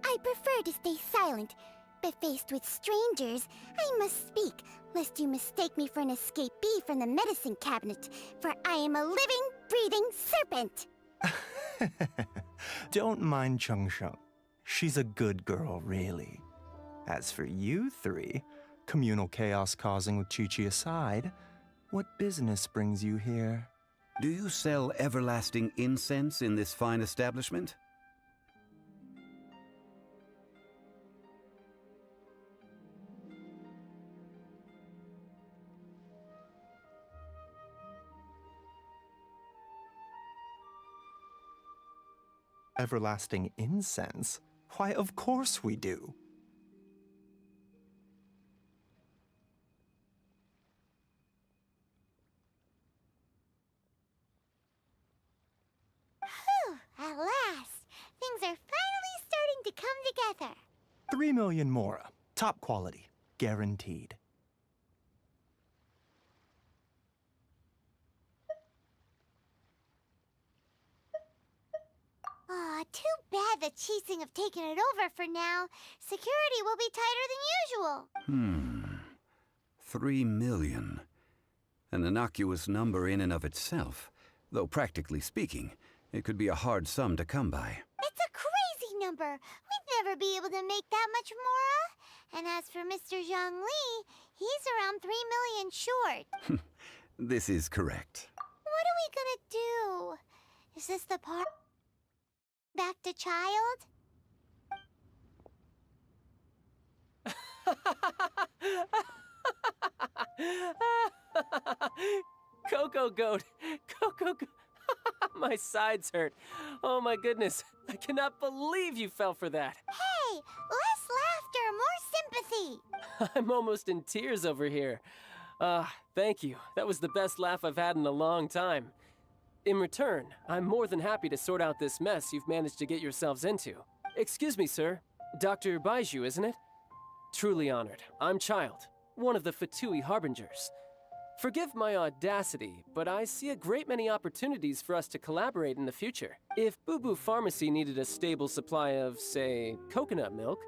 I prefer to stay silent, but faced with strangers, I must speak, lest you mistake me for an escapee from the medicine cabinet, for I am a living, breathing serpent! Don't mind Chung Sheng. She's a good girl, really. As for you three, communal chaos causing with Chi-Chi aside, what business brings you here? Do you sell everlasting incense in this fine establishment? Everlasting incense? Why, of course we do. Whew, at last! Things are finally starting to come together. 3 million Mora. Top quality. Guaranteed. Aw, too bad the Chising have taken it over for now. Security will be tighter than usual. 3 million. An innocuous number in and of itself, though practically speaking, it could be a hard sum to come by. It's a crazy number. We'd never be able to make that much Mora. And as for Mr. Zhang Li, he's around 3 million short. This is correct. What are we gonna do? Is this the part? Back to child? Coco Goat! Coco Goat! My sides hurt. Oh my goodness. I cannot believe you fell for that. Hey, less laughter, more sympathy. I'm almost in tears over here. Thank you. That was the best laugh I've had in a long time. In return, I'm more than happy to sort out this mess you've managed to get yourselves into. Excuse me, sir. Dr. Baiju, isn't it? Truly honored. I'm Child, one of the Fatui Harbingers. Forgive my audacity, but I see a great many opportunities for us to collaborate in the future. If Boo Boo Pharmacy needed a stable supply of, say, coconut milk,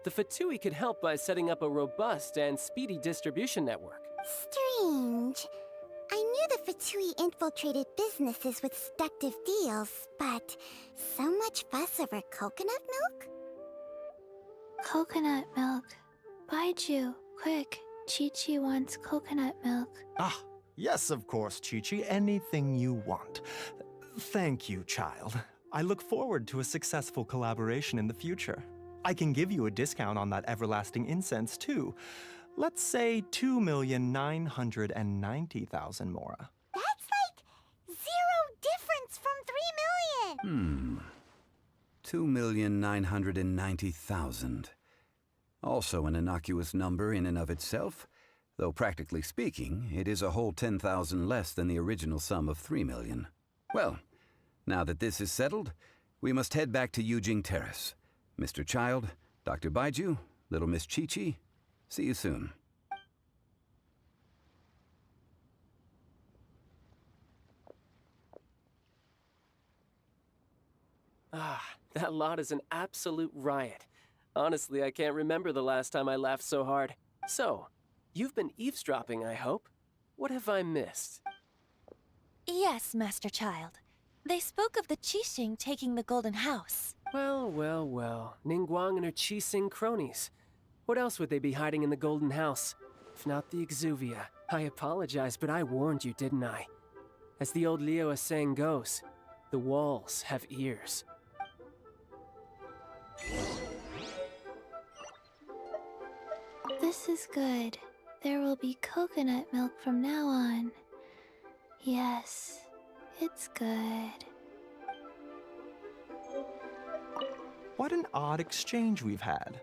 the Fatui could help by setting up a robust and speedy distribution network. Strange. I knew the Fatui infiltrated businesses with seductive deals, but so much fuss over coconut milk? Coconut milk. Baiju, quick. Chi-Chi wants coconut milk. Ah, yes, of course, Chi-Chi. Anything you want. Thank you, child. I look forward to a successful collaboration in the future. I can give you a discount on that everlasting incense, too. Let's say 2,990,000 Mora. That's like 0 difference from 3 million! 2,990,000. Also an innocuous number in and of itself, though practically speaking, it is a whole 10,000 less than the original sum of 3 million. Well, now that this is settled, we must head back to Yujing Terrace. Mr. Child, Dr. Baiju, little Miss Chi-Chi, see you soon. That lot is an absolute riot. Honestly, I can't remember the last time I laughed so hard. So, you've been eavesdropping, I hope. What have I missed? Yes, Master Child. They spoke of the Qixing taking the Golden House. Well, well, well. Ningguang and her Qixing cronies. What else would they be hiding in the Golden House? If not the Exuvia. I apologize, but I warned you, didn't I? As the old Liyue saying goes, the walls have ears. This is good. There will be coconut milk from now on. Yes, it's good. What an odd exchange we've had.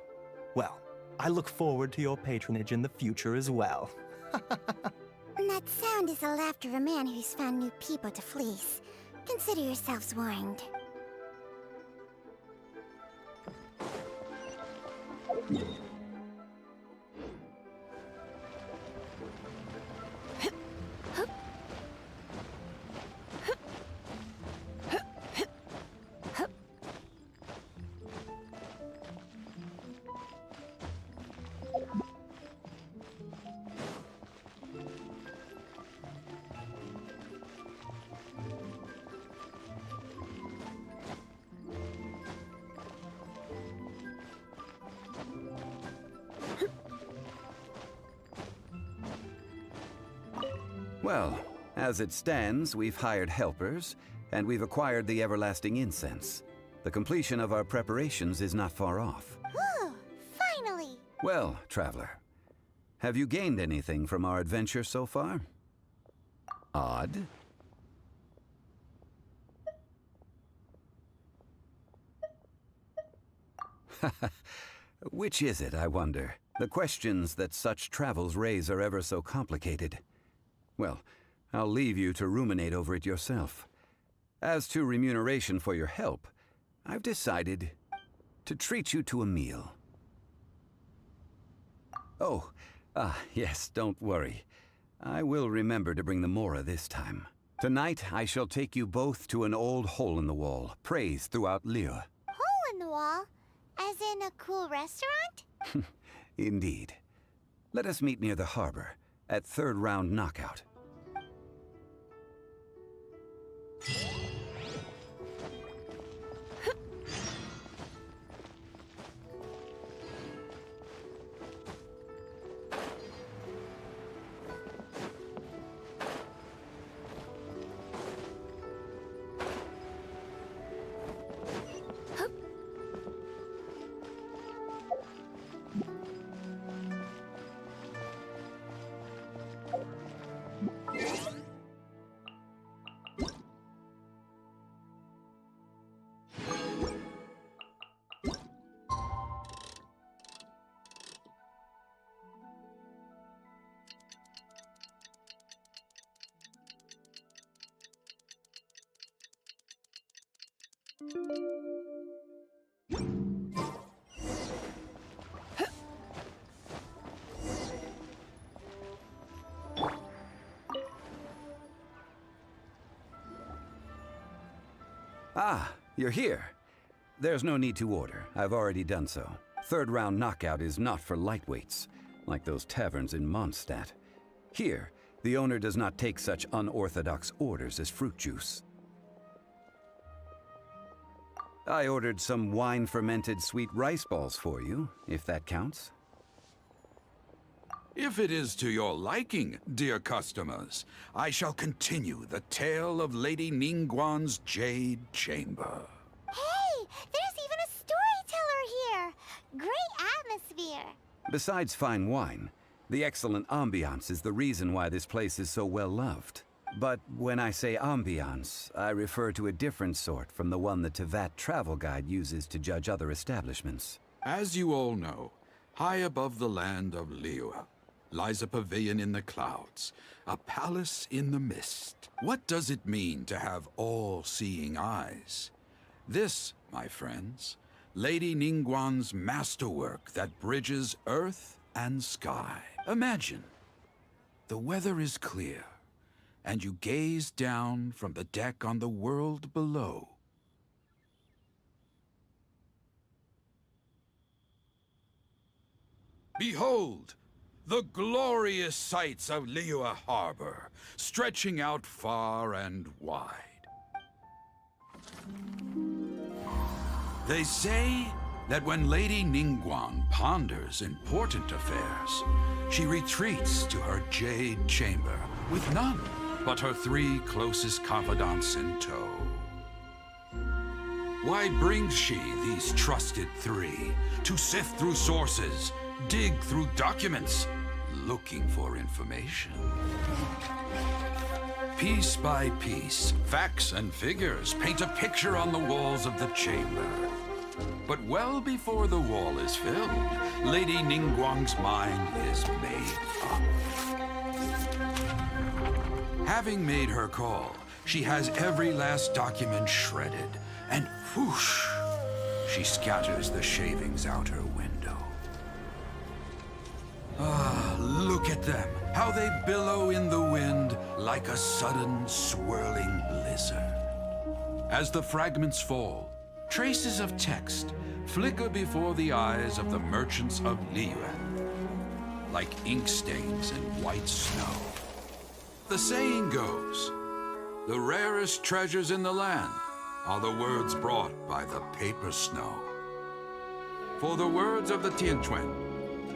Well, I look forward to your patronage in the future as well. That sound is the laughter of a man who's found new people to fleece. Consider yourselves warned. Well, as it stands, we've hired helpers, and we've acquired the everlasting incense. The completion of our preparations is not far off. Whew, finally! Well, traveler, have you gained anything from our adventure so far? Odd. Which is it, I wonder? The questions that such travels raise are ever so complicated. Well, I'll leave you to ruminate over it yourself. As to remuneration for your help, I've decided to treat you to a meal. Oh, yes, don't worry. I will remember to bring the Mora this time. Tonight, I shall take you both to an old hole-in-the-wall, praised throughout Liyue. Hole in the wall? As in a cool restaurant? Indeed. Let us meet near the harbor, at third round knockout. Ah, you're here. There's no need to order. I've already done so. Third round knockout is not for lightweights, like those taverns in Mondstadt. Here, the owner does not take such unorthodox orders as fruit juice. I ordered some wine-fermented sweet rice balls for you, if that counts. If it is to your liking, dear customers, I shall continue the tale of Lady Ningguang's Jade Chamber. Hey, there's even a storyteller here! Great atmosphere! Besides fine wine, the excellent ambiance is the reason why this place is so well loved. But when I say ambiance, I refer to a different sort from the one the Tevat travel guide uses to judge other establishments. As you all know, high above the land of Liyue lies a pavilion in the clouds, a palace in the mist. What does it mean to have all-seeing eyes? This, my friends, Lady Ningguang's masterwork that bridges earth and sky. Imagine, the weather is clear, and you gaze down from the deck on the world below. Behold, the glorious sights of Liyue Harbor, stretching out far and wide. They say that when Lady Ningguang ponders important affairs, she retreats to her Jade Chamber with none but her 3 closest confidants in tow. Why brings she these trusted 3 to sift through sources, dig through documents, looking for information? Piece by piece, facts and figures paint a picture on the walls of the chamber. But well before the wall is filled, Lady Ningguang's mind is made up. Having made her call, she has every last document shredded, and whoosh, she scatters the shavings out her window. Ah, look at them, how they billow in the wind like a sudden swirling blizzard. As the fragments fall, traces of text flicker before the eyes of the merchants of Liyue, like ink stains in white snow. The saying goes, the rarest treasures in the land are the words brought by the paper snow. For the words of the Tianquan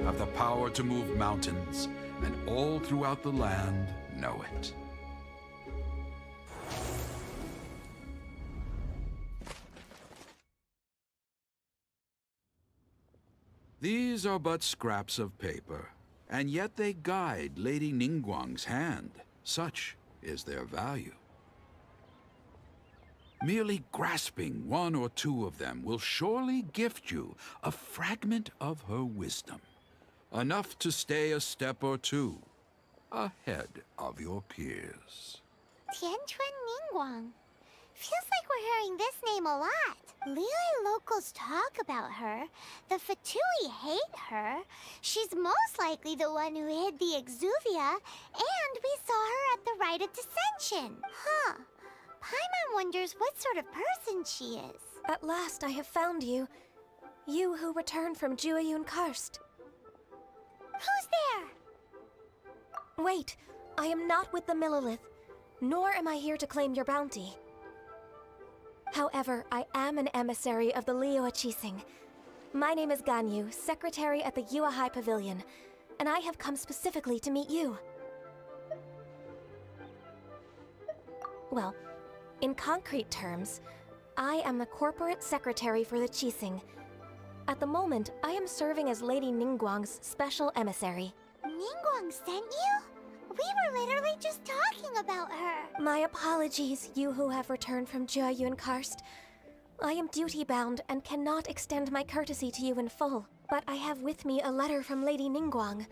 have the power to move mountains, and all throughout the land know it. These are but scraps of paper, and yet they guide Lady Ningguang's hand. Such is their value. Merely grasping one or two of them will surely gift you a fragment of her wisdom, enough to stay a step or two ahead of your peers. Tianquan Ningguang. Feels like we're hearing this name a lot. Liyue locals talk about her. The Fatui hate her. She's most likely the one who hid the Exuvia, and we saw her at the Rite of Dissension. Huh. Paimon wonders what sort of person she is. At last I have found you. You who returned from Jueyun Karst. Who's there? Wait, I am not with the Millelith, nor am I here to claim your bounty. However, I am an emissary of the Liyue Qixing. My name is Ganyu, secretary at the Yue High Pavilion, and I have come specifically to meet you. Well, in concrete terms, I am the corporate secretary for the Qixing. At the moment, I am serving as Lady Ningguang's special emissary. Ningguang sent you? We were literally just talking about her. My apologies, you who have returned from Jueyun Karst. I am duty-bound and cannot extend my courtesy to you in full, but I have with me a letter from Lady Ningguang.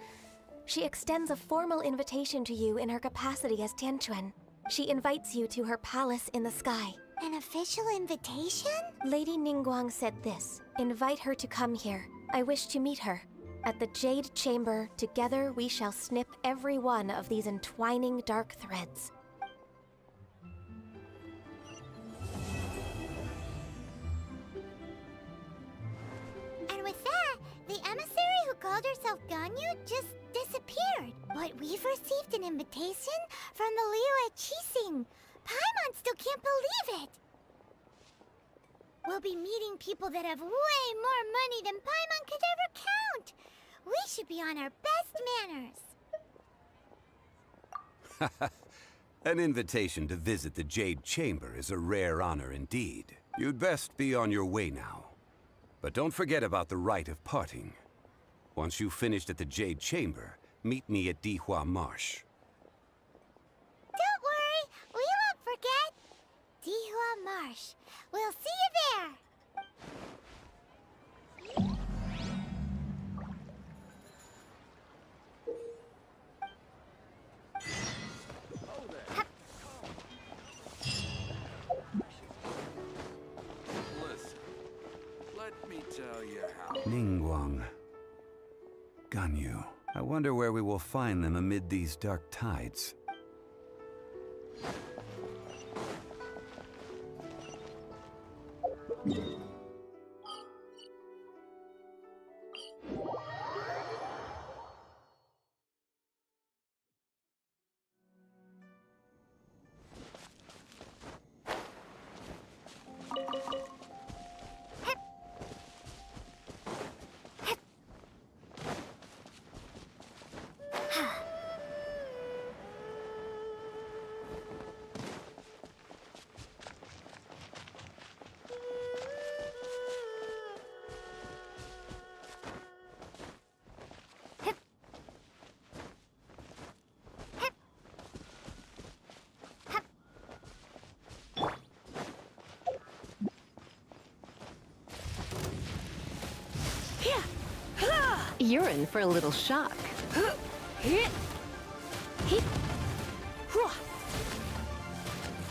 She extends a formal invitation to you in her capacity as Tianquan. She invites you to her palace in the sky. An official invitation? Lady Ningguang said this. Invite her to come here. I wish to meet her. At the Jade Chamber, together we shall snip every one of these entwining dark threads. And with that, the emissary who called herself Ganyu just disappeared. But we've received an invitation from the Liyue Qixing. Paimon still can't believe it. We'll be meeting people that have way more money than Paimon could ever count. We should be on our best manners. An invitation to visit the Jade Chamber is a rare honor indeed. You'd best be on your way now. But don't forget about the rite of parting. Once you've finished at the Jade Chamber, meet me at Dihua Marsh. Don't worry, we won't forget. Dihua Marsh. We'll see you there. Ningguang. Ganyu. I wonder where we will find them amid these dark tides. You're in for a little shock.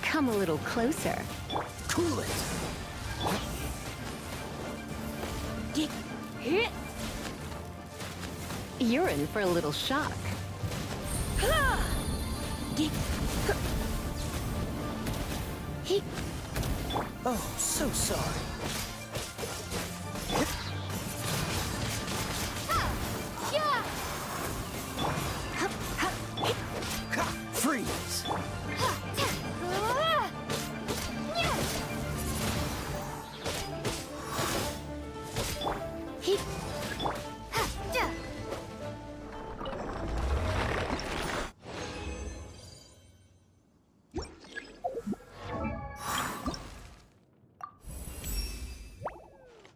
Come a little closer. Cool it. You're in for a little shock. Oh, so sorry. Freeze.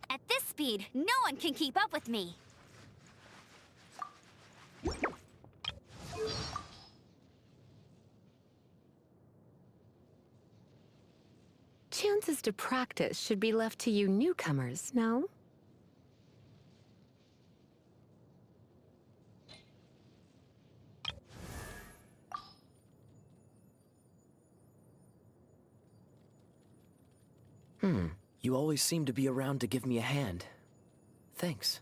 At this speed, no one can keep up with me. Chances to practice should be left to you newcomers, no? You always seem to be around to give me a hand. Thanks.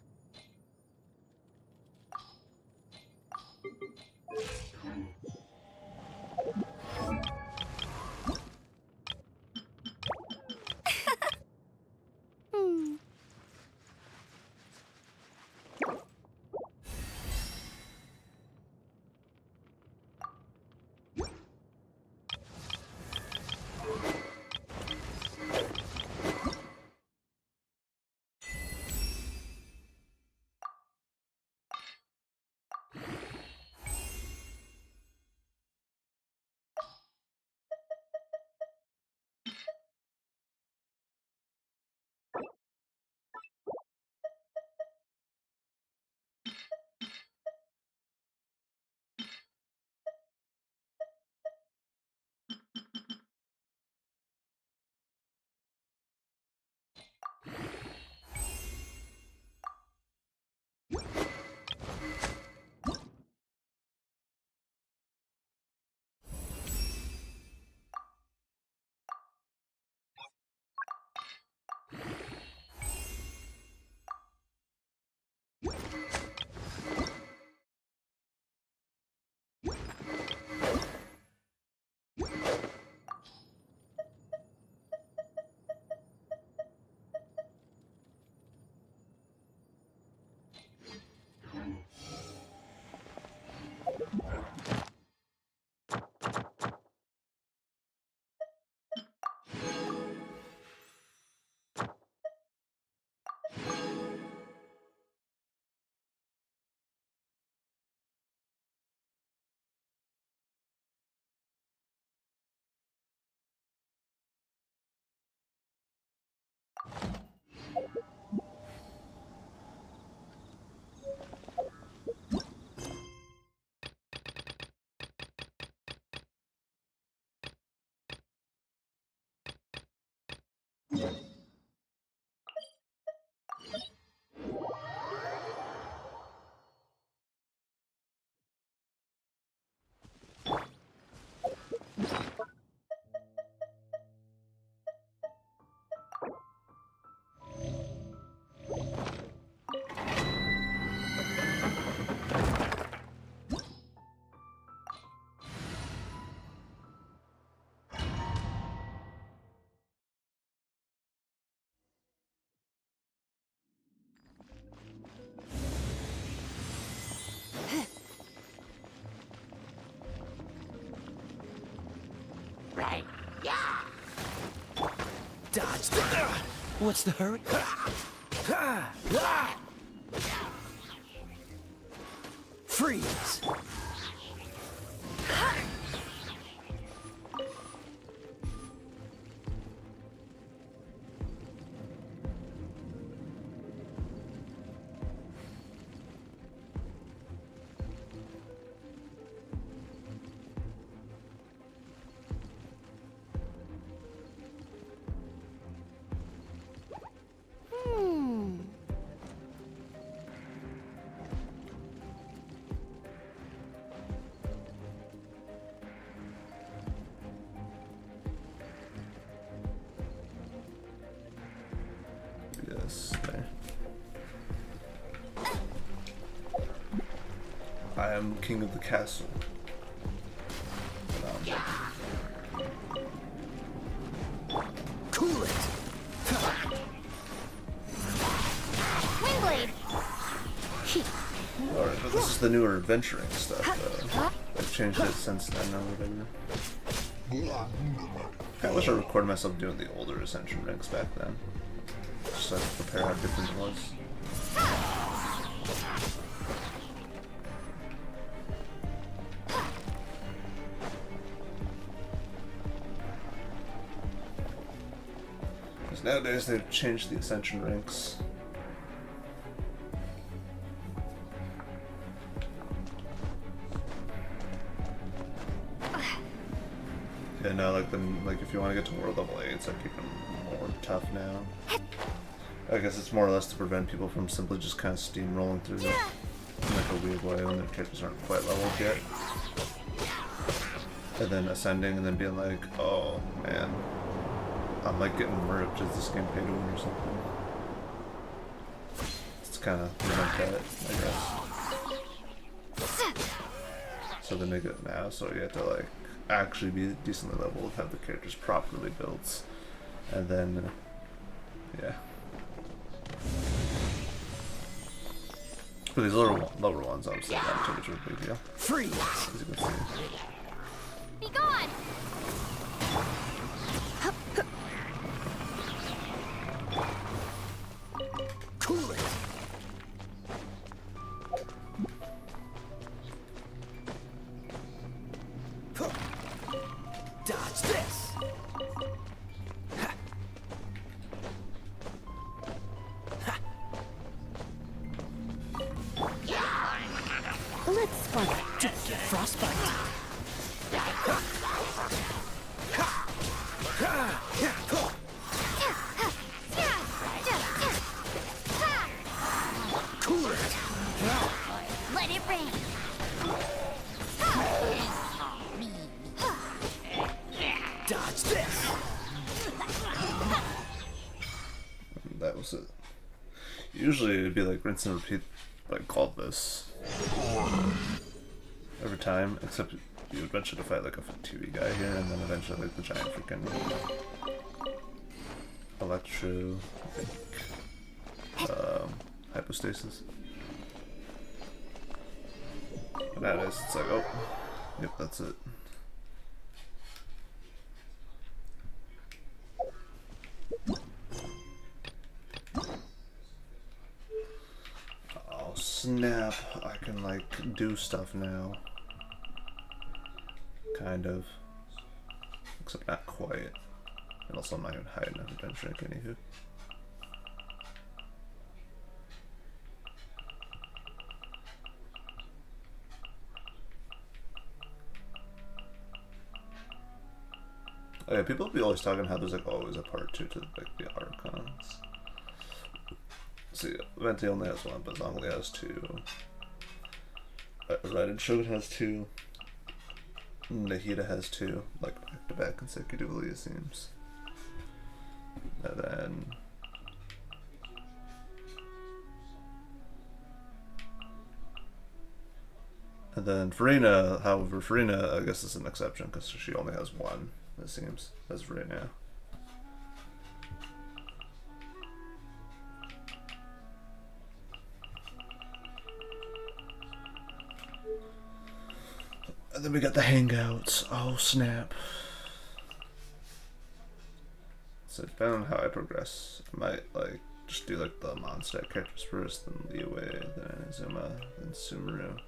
Right. Yeah. Dodge that. What's the hurry? Freeze. am king of the castle. Cool it. Windblade. Alright, but this is the newer adventuring stuff. I've changed it since then or whatever. I wish I recorded myself doing the older Ascension ranks back then. Just so I could compare how different it was. Because nowadays they've changed the Ascension ranks. Yeah, no, like if you want to get to world level 8, it's like even more tough now. I guess it's more or less to prevent people from simply just kind of steamrolling through it in like a weird way when their characters aren't quite leveled yet. And then ascending and then being like, oh man, I'm like getting murked. Is this game pay to win or something? It's kind of prevent that, I guess. So they make it now, so you have to like actually be decently leveled, have the characters properly built, and then yeah. For these lower ones, obviously not too much of a big deal. Freeze! As you can see. Be gone! Cool it! Dodge this! Let's spark. Don't get frostbite. Cool it! Let it rain! Dodge this! That was it. Usually it'd be like rinse and repeat, like called this every time, except you would eventually fight like a 2e guy here, and then eventually like the giant freaking electro, I think, hypostasis. But nowadays it's like, oh, yep, that's it. Oh snap, I can like do stuff now. Kind of. Except not quite. And also I'm not even hiding enough adventure, anywho. Oh yeah, people be always talking how there's like always a part 2 to like the Archons. See, Venti only has 1, but Zhongli has 2. Raiden Shogun has 2. Nahida has 2, like back to back consecutively it seems. And then Farina, however, Farina I guess is an exception because she only has 1, it seems, as of right now. And then we got the hangouts. Oh snap. So depending on how I progress, I might like just do like the Mondstadt characters first, then Liyue, then Inazuma, then Sumeru,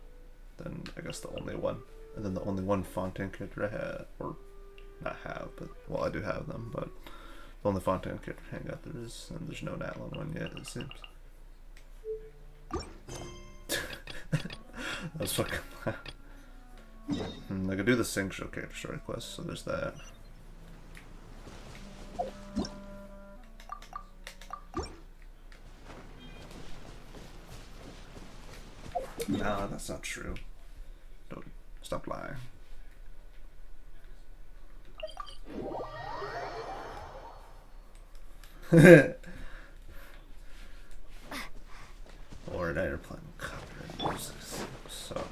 then I guess the only one, and then the only one Fontaine character I have, or not have, but well I do have them, but the only Fontaine character hangout there is, and there's no Natlan one yet it seems. That was fucking loud. I could do the Sing Show character story quest, so there's that. No, that's not true. Don't stop lying. Or now you're playing copyright music, so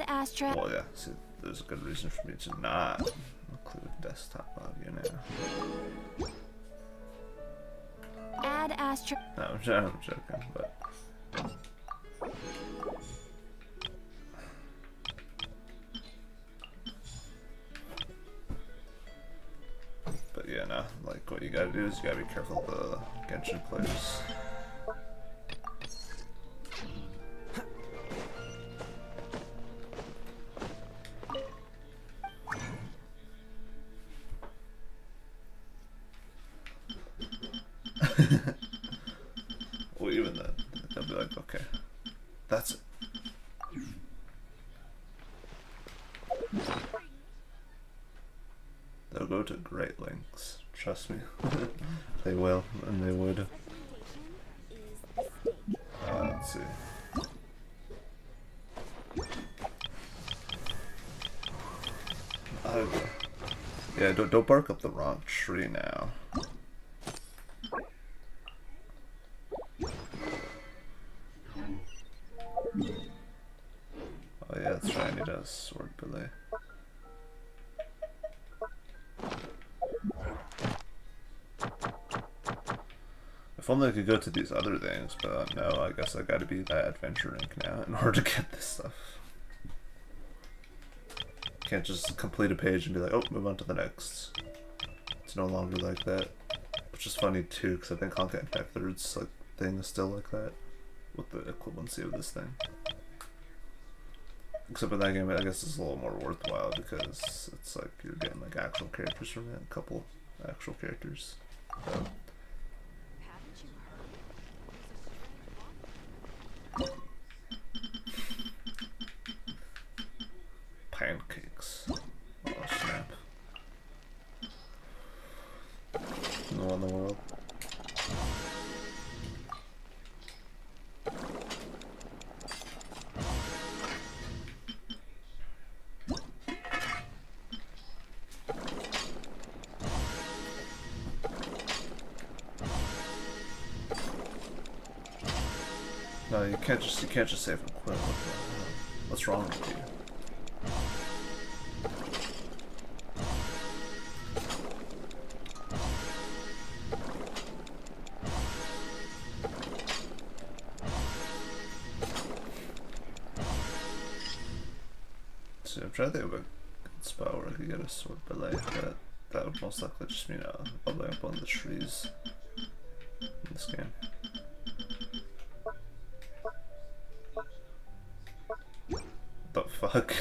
Astra. Well, yeah. See, there's a good reason for me to not include desktop audio now. Add Astra. No, I'm joking, but. But yeah, no, like what you gotta do is you gotta be careful of the Genshin players. Well, even then, they'll be like, okay, that's it. They'll go to great lengths, trust me. They will, and they would. Let's see. Yeah, don't bark up the wrong tree now. Oh yeah, that's right, I need a sword belay. If only I could go to these other things, but no, I guess I gotta be that adventure ink now in order to get this stuff. Can't just complete a page and be like, oh, move on to the next. It's no longer like that. Which is funny too, because I think Honka Impact 3's like, thing is still like that. With the equivalency of this thing. Except in that game, I guess it's a little more worthwhile because it's like you're getting like actual characters from it, a couple actual characters. So. Pancakes. Oh snap. No one in the world. No, you can't just save and quit. What's wrong with you? So I'm trying to think of a good spot where I could get a sword belay, but that would most likely just mean bubbling up on the trees in this game. The fuck?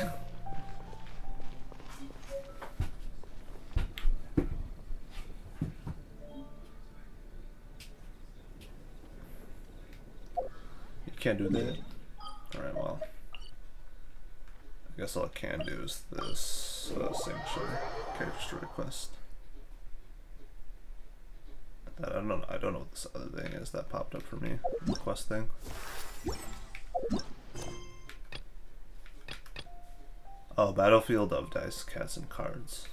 You can't do that? Alright, well. I guess all I can do is this sanction character request. I don't know what this other thing is that popped up for me. The quest thing. Oh, battlefield of dice, cats, and cards.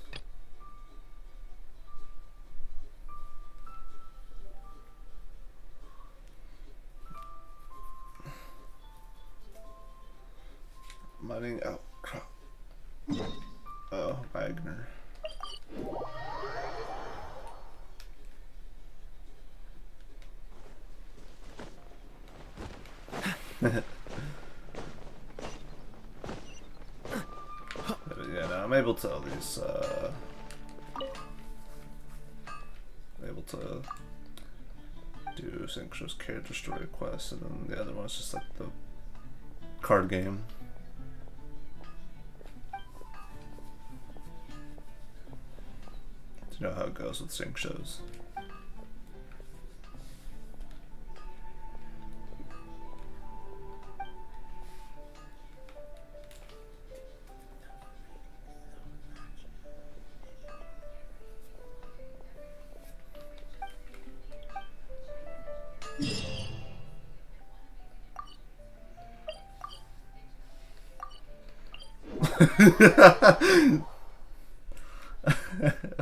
Mining out. Oh, Wagner. Yeah, no, I'm able to at least, able to do Synchro's character story quest, and then the other one is just like the card game. To know how it goes with sync shows.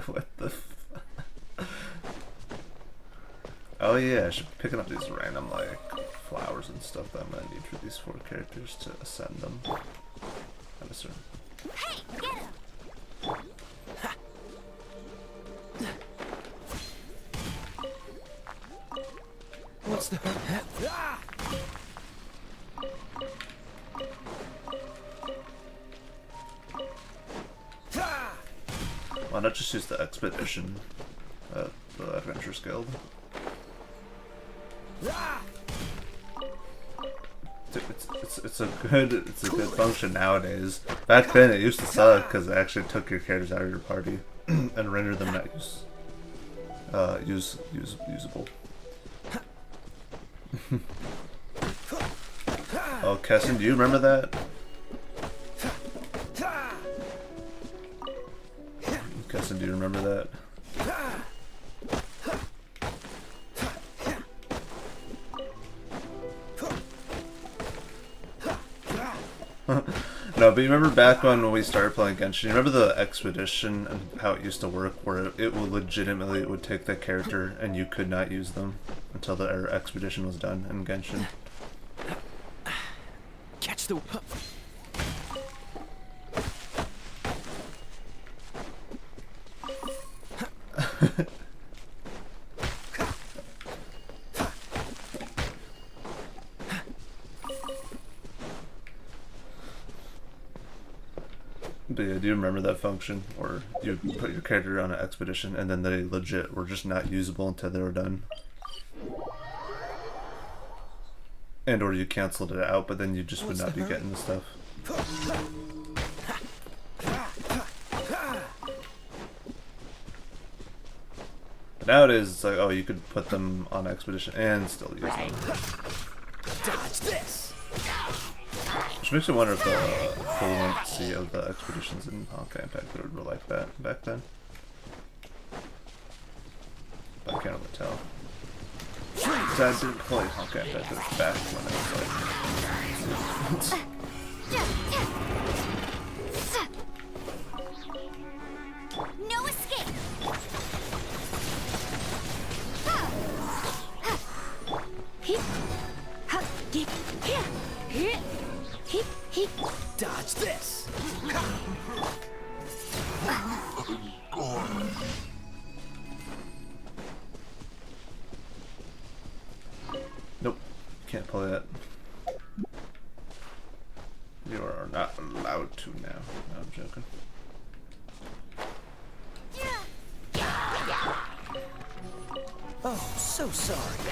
What the f— Oh yeah, I should be picking up these random like flowers and stuff that I'm gonna need for these 4 characters to ascend them. I miss her. Hey, get him! What's the... Why not just use the expedition at the Adventurers Guild? It's a good function nowadays. Back then it used to suck because it actually took your characters out of your party and rendered them not usable. Oh, Kessin, do you remember that? Kessin, do you remember that? No, but you remember back when we started playing Genshin, you remember the expedition and how it used to work, where it would legitimately it would take the character and you could not use them until the expedition was done in Genshin. Catch the... But yeah, do you remember that function where you put your character on an expedition and then they legit were just not usable until they were done? And or you canceled it out, but then you just would not be getting the stuff. Nowadays it's like, oh, you could put them on expedition and still use them. Dodge this! Which makes me wonder if the fluency of the expeditions in Honkai Impact were like that back then. But I can't really tell. Because I didn't play Honkai Impact back when it was like... No escape! Dodge this! Nope, can't play that. You are not allowed to now. No, I'm joking. Oh, so sorry.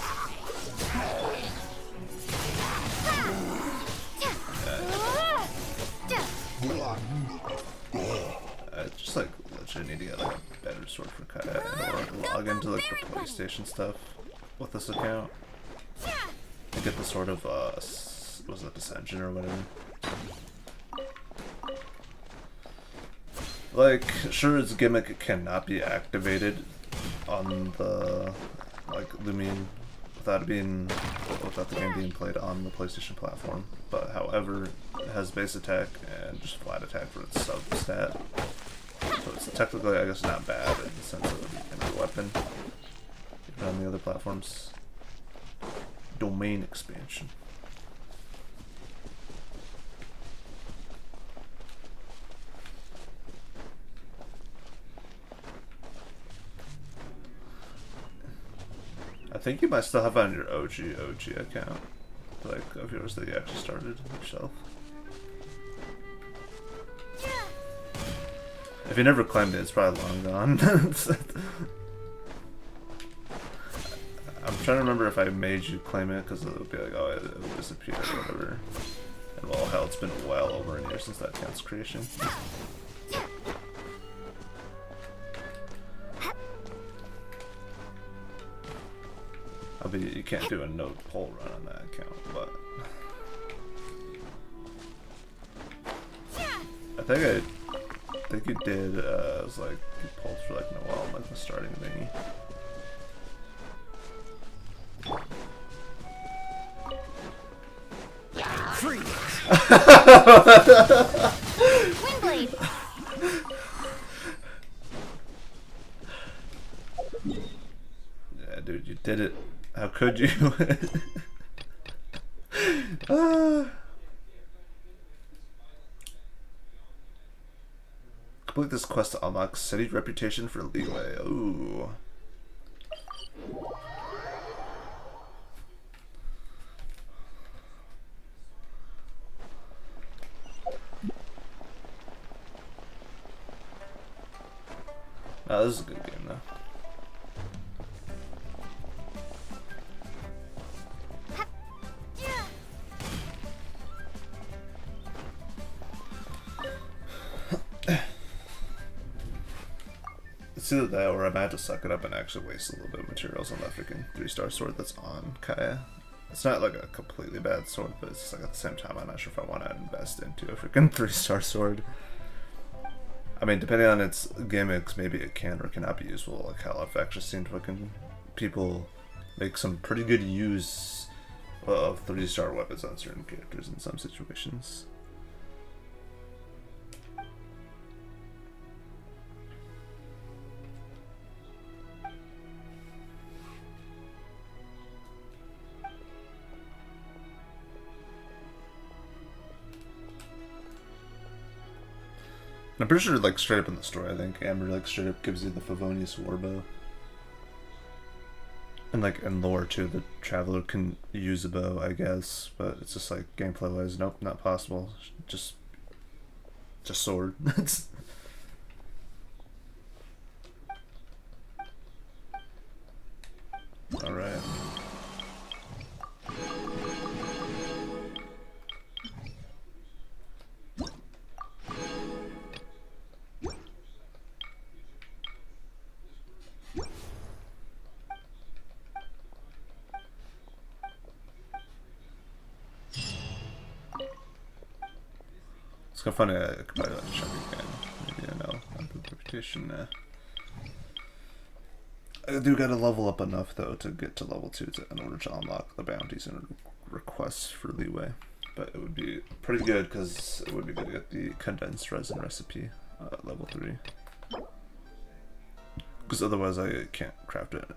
Just like legit need to get like a better sword for Kai or log into like the PlayStation stuff with this account to get the sort of was it Ascension or whatever. Like, sure, its gimmick cannot be activated on the like Lumine without the game being played on the PlayStation platform. But however, it has base attack and just flat attack for its sub stat. So it's technically, I guess, not bad in the sense of it can be a weapon. Even on the other platforms. Domain expansion. I think you might still have it on your OG account, like of yours that you actually started yourself. If you never claimed it, it's probably long gone. I'm trying to remember if I made you claim it, because it would be like, oh, it would disappear or whatever. And well, hell, it's been well over a year since that account's creation. You can't do a node pull run on that account, but I think you did. It was like you pulled for like Noel, like the starting thingy. Windblade! Yeah, dude, you did it. How could you? Complete this quest to unlock city reputation for Liyue. Ooh. Oh, this is a good game though. It's either that or I might have to suck it up and actually waste a little bit of materials on that freaking 3-star sword that's on Kaya. It's not like a completely bad sword, but it's like at the same time I'm not sure if I want to invest into a freaking 3-star sword. I mean, depending on its gimmicks, maybe it can or cannot be useful. Like how I've actually seen fucking people make some pretty good use of 3-star weapons on certain characters in some situations. I'm pretty sure, like, straight up in the story, I think Amber, like, straight up gives you the Favonius warbow. And, like, in lore, too, the Traveler can use a bow, I guess, but it's just, like, gameplay-wise, nope, not possible. Just sword. Alright. It's kind of funny, I could probably like check again. Maybe I know. Reputation. I do gotta level up enough though to get to level 2 in order to unlock the bounties and requests for Liyue. But it would be pretty good because it would be good to get the condensed resin recipe at level 3. Because otherwise I can't craft it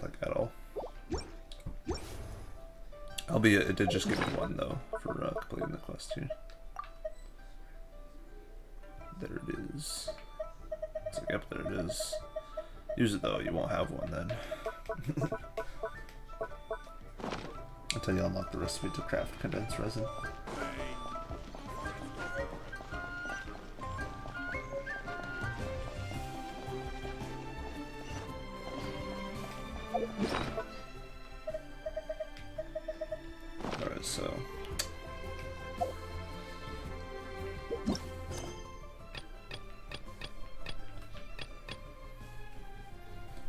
like at all. Albeit it did just give me 1 though for completing the quest here. There it is. It's like, yep, there it is. Use it though, you won't have one then. Until you unlock the recipe to craft condensed resin. Alright, so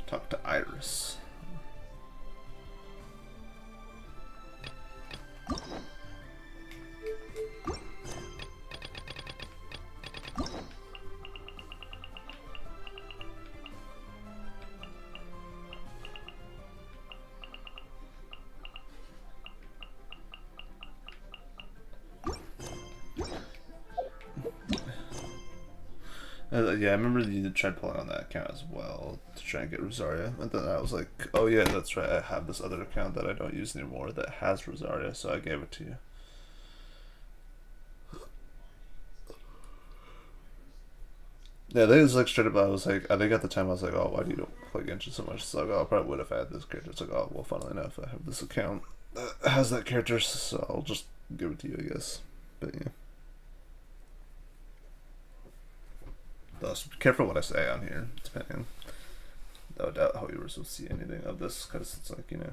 talk to Iris. Yeah, I remember you tried pulling on that account as well to try and get Rosaria, and then I was like, oh yeah, that's right, I have this other account that I don't use anymore that has Rosaria, so I gave it to you. Yeah, they was like straight up, I was like, I think at the time I was like, oh, why do you don't play Genshin so much? It's like, oh, I probably would have had this character. It's like, oh, well, funnily enough, I have this account that has that character, so I'll just give it to you, I guess. But yeah. Thus, be careful what I say on here, depending. I doubt how you were supposed to see anything of this, because it's like, you know,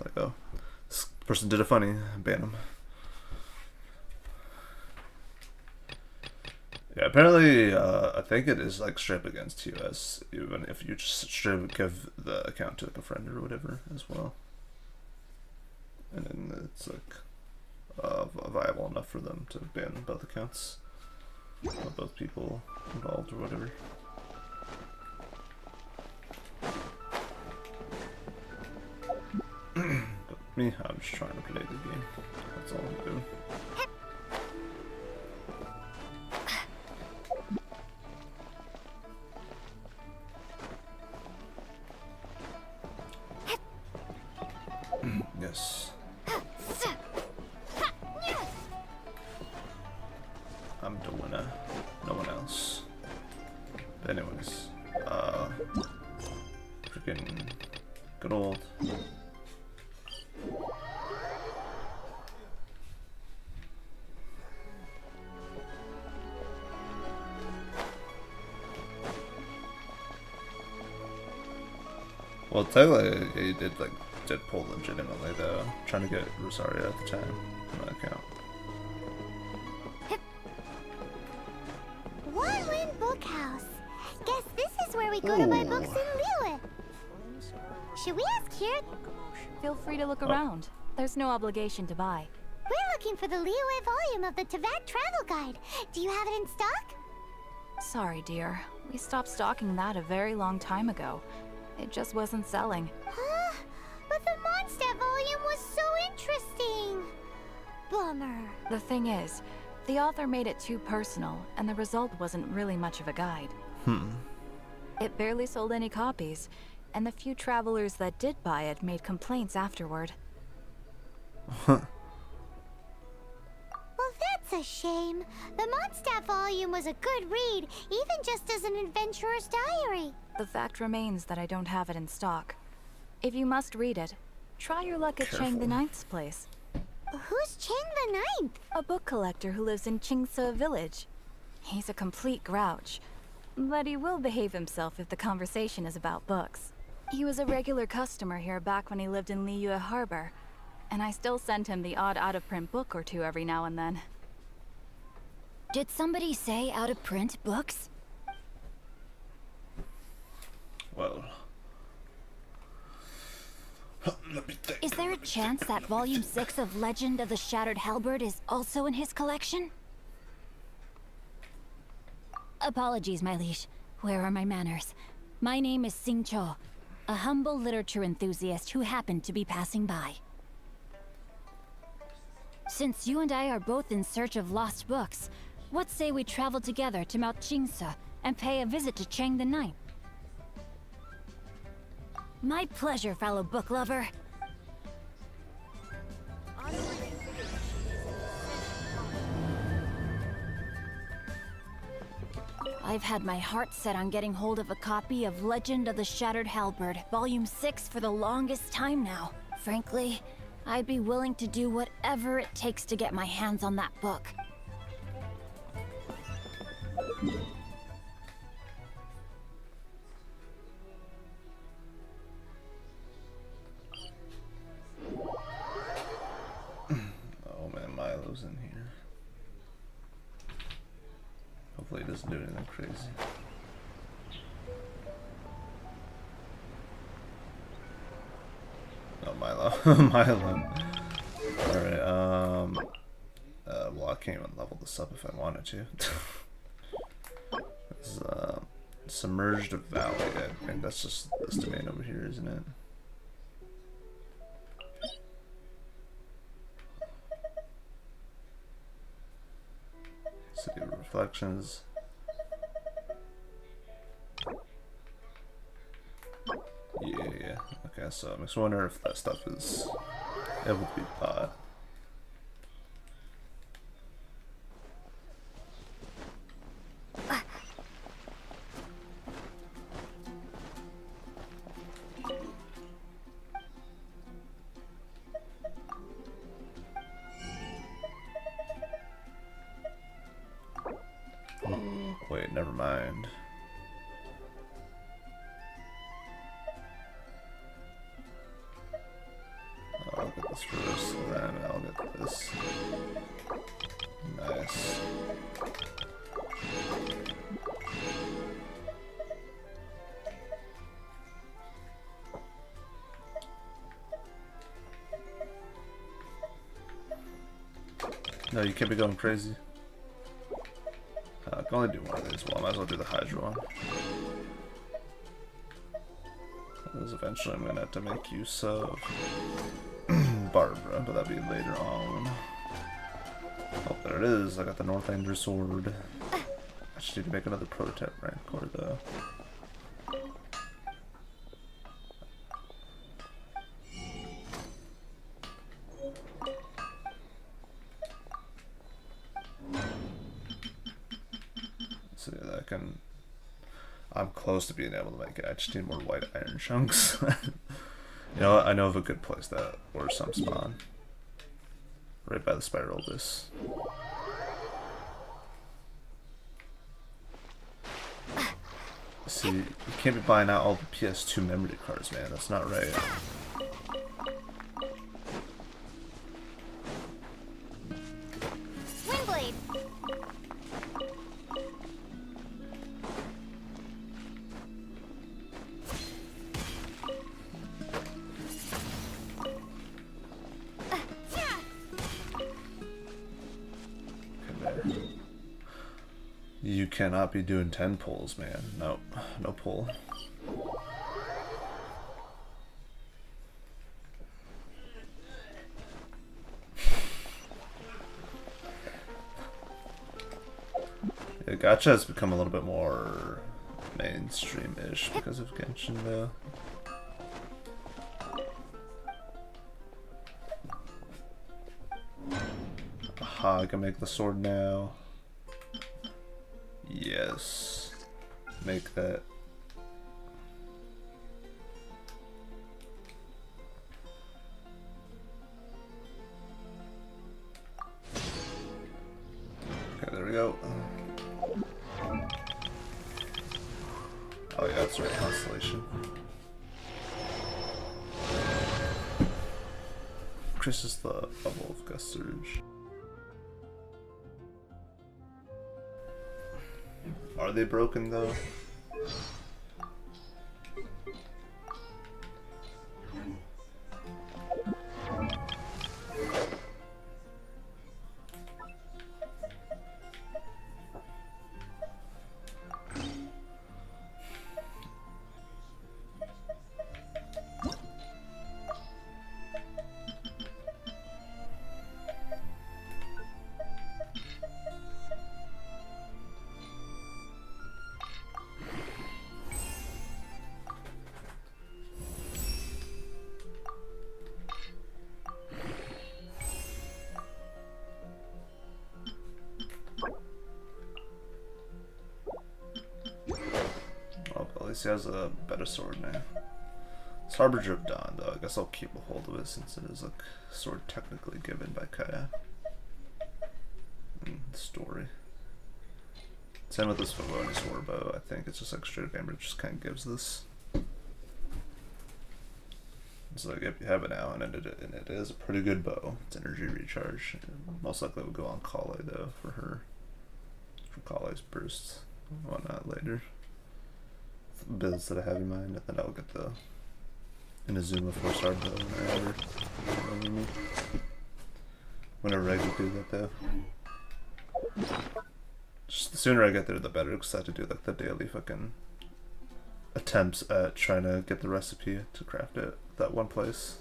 like, oh, this person did a funny, ban him. Yeah, apparently, I think it is like straight up against TOS, even if you just straight up give the account to like a friend or whatever as well. And then it's like viable enough for them to ban both accounts. Both people involved or whatever. But me, I'm just trying to play the game. That's all I'm doing. Yes. I'm the winner. No Well, technically, he did pull legitimately though, trying to get Rosario at the time on that account. One Bookhouse. Guess this is where we go to buy books in Liyue. Should we ask here? Feel free to look around. There's no obligation to buy. We're looking for the Liyue volume of the Tevat Travel Guide. Do you have it in stock? Sorry, dear. We stopped stocking that a very long time ago. It just wasn't selling. Huh? But the Mondstadt volume was so interesting. Bummer. The thing is, the author made it too personal, and the result wasn't really much of a guide. It barely sold any copies, and the few travelers that did buy it made complaints afterward. Well, that's a shame. The Mondstadt volume was a good read, even just as an adventurer's diary. The fact remains that I don't have it in stock. If you must read it, try your luck at Chang the Ninth's place. Who's Chang the Ninth? A book collector who lives in Qingse village. He's a complete grouch, but he will behave himself if the conversation is about books. He was a regular customer here back when he lived in Liyue Harbor, and I still send him the odd out-of-print book or two every now and then. Did somebody say out-of-print books? Well, Is there a chance that Volume 6 of Legend of the Shattered Halberd is also in his collection? Apologies, my liege. Where are my manners? My name is Sing Cho, a humble literature enthusiast who happened to be passing by. Since you and I are both in search of lost books, what say we travel together to Mount Qingse and pay a visit to Chang the Ninth? My pleasure, fellow book lover. I've had my heart set on getting hold of a copy of Legend of the Shattered Halberd, Volume 6 for the longest time now. Frankly, I'd be willing to do whatever it takes to get my hands on that book. Oh man, Milo's in here. Hopefully he doesn't do anything crazy. Oh, Milo. Milo. Alright, well, I can't even level this up if I wanted to. This is, Submerged Valley. I think that's just this domain over here, isn't it? City of Reflections. Yeah. Okay, so it makes me wonder if that stuff is able to be bought. Wait, never mind. I'll get this first, then I'll get this. Nice. No, you can't be going crazy. I can only do one of these. Well, I might as well do the Hydra one. Because eventually I'm gonna have to make use of Barbara, but that'll be later on. Oh, there it is. I got the North Anger sword. I just need to make another prototype Rancor though. So yeah, that can. I'm close to being able to make it. I just need more white iron chunks. You know what? I know of a good place that where some spawn. Right by the spiral abyss. See, you can't be buying out all the PS2 memory cards, man. That's not right. Windblade. You cannot be doing 10 pulls, man. Nope, no pull. Yeah, gacha has become a little bit more mainstream-ish because of Genshin, though. Aha, I can make the sword now. Yes. Make that. Okay, there we go. Oh yeah, that's right, Constellation. Chris is the bubble of Gust Surge. Are they broken though? He has a better sword now. It's Harbinger of Dawn, though. I guess I'll keep a hold of it since it is a sword technically given by Kaya. Story. Same with this Favoni sword bow. I think it's just like straight up Amber just kind of gives this. It's like, yep, you have it now, and it is a pretty good bow. It's energy recharge. Most likely it would go on Kale, though, for her. For Kale's bursts and whatnot later. Builds that I have in mind, and then I'll get the Inazuma 4-star bow whenever I can do that, though. Just the sooner I get there, the better, because I have to do like the daily fucking attempts at trying to get the recipe to craft it at that one place.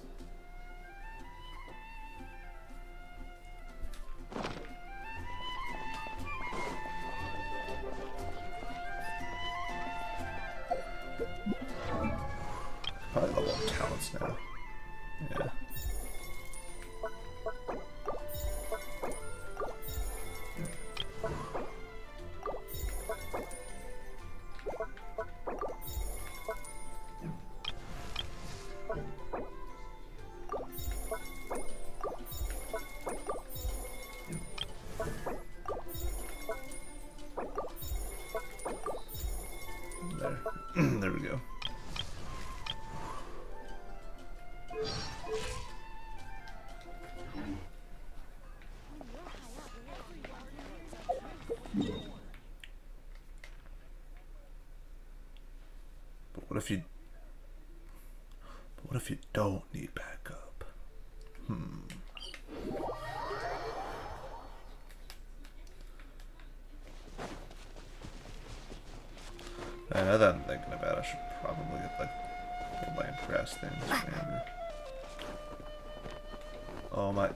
Probably level up talents now. Yeah. There. There we go. But what if you don't need backup? Now that I'm thinking about it, I should probably get like the land grass things. Maybe. Oh my.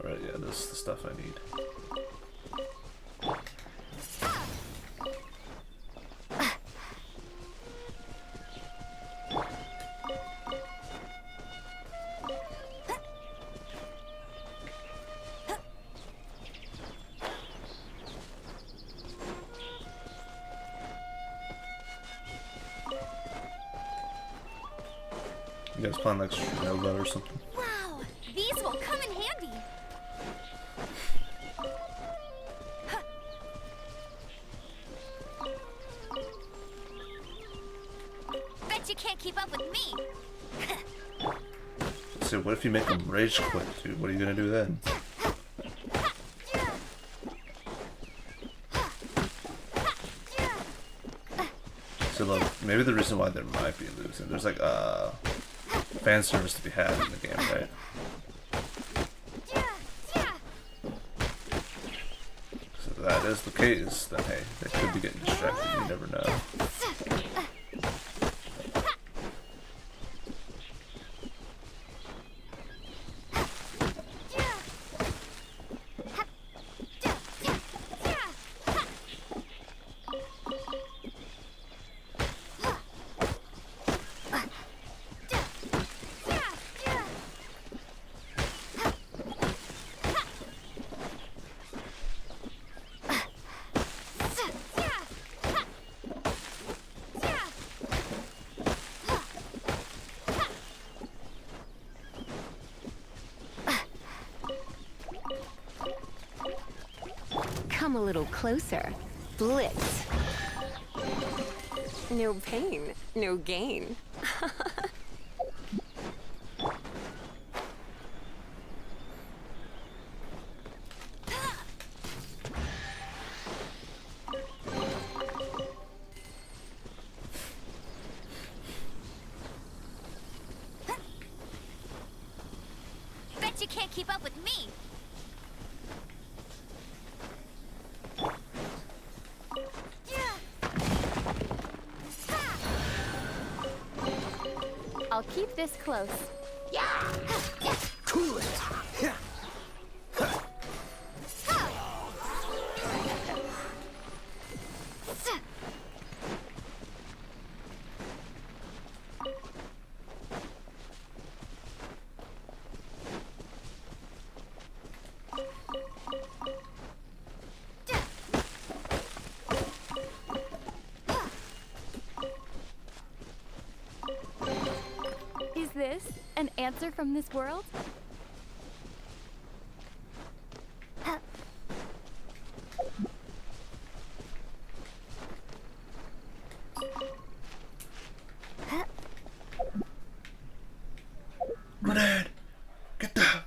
Alright, yeah, this is the stuff I need. You guys playing like Nova or something? Wow, these will come in handy. Bet you can't keep up with me. So what if you make them rage quit, dude? What are you gonna do then? So look, maybe the reason why there might be losing, there's like fan service to be had in the game, right? So if that is the case, then hey, they could be getting distracted, you never know. Come a little closer. Blitz. No pain, no gain. Bet you can't keep up with me. I'll keep this close. Cool it. Is this an answer from this world? Grenade! Get down!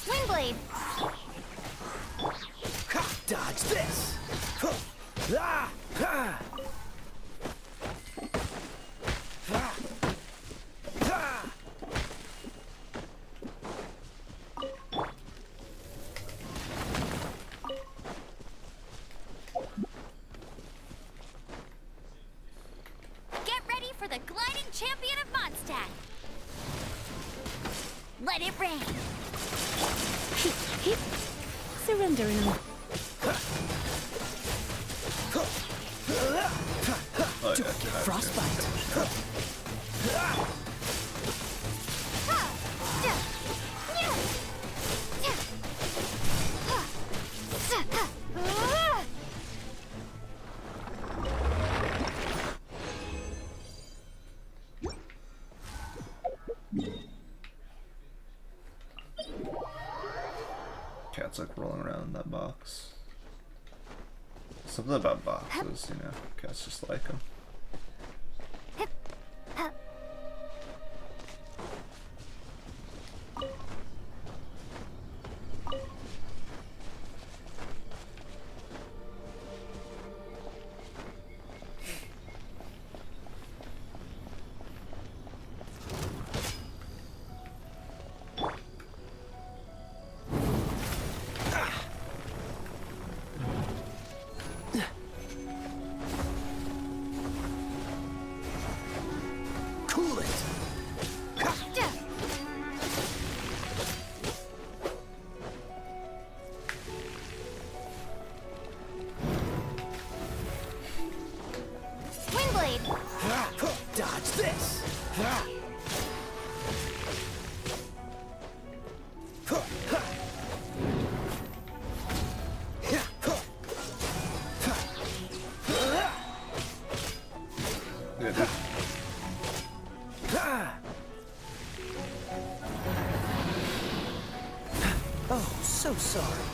Swing blade. Dodge this. Ah, ah. Get ready for the gliding champion of Mondstadt. Let it rain. Surrender in a Oh, Don't get frostbite. Cat's like rolling around in that box. Something about boxes, you know. Cats just like them. it! Windblade! Dodge this! Oh, so sorry.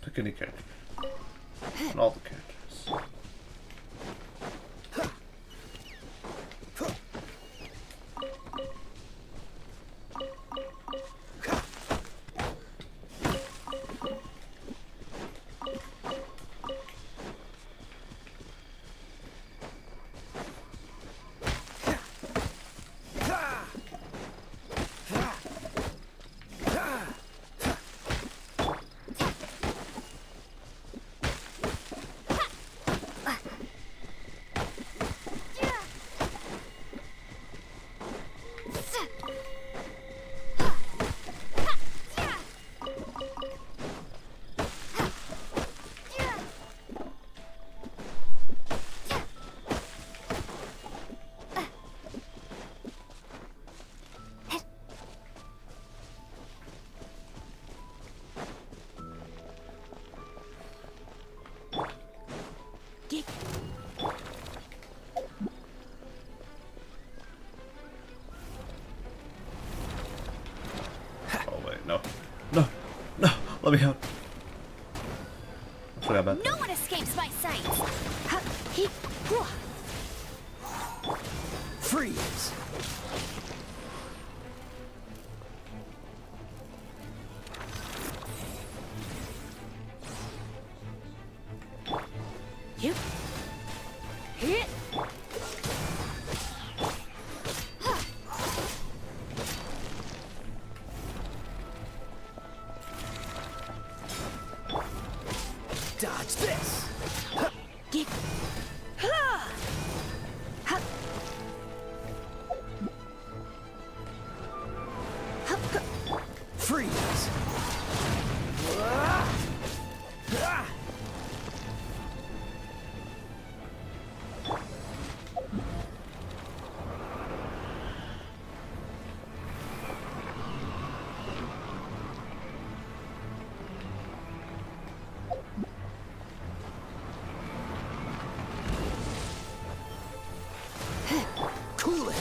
Pick any character. And all the characters. Oh wait, no. No! No! Let me out! I forgot about that. No one escapes my sight! Freeze! You. Hit. Dodge this! Get. Freeze! Cool it!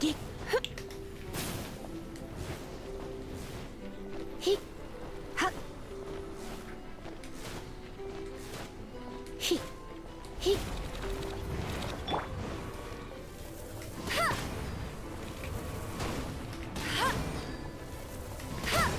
Get. He. Ha. He. He. Ha. Ha. Ha.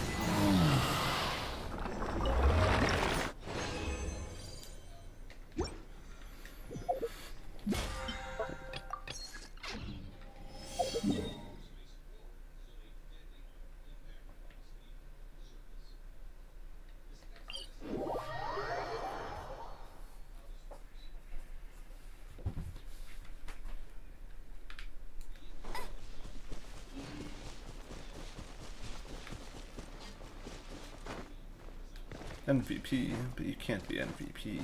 MVP, but you can't be MVP.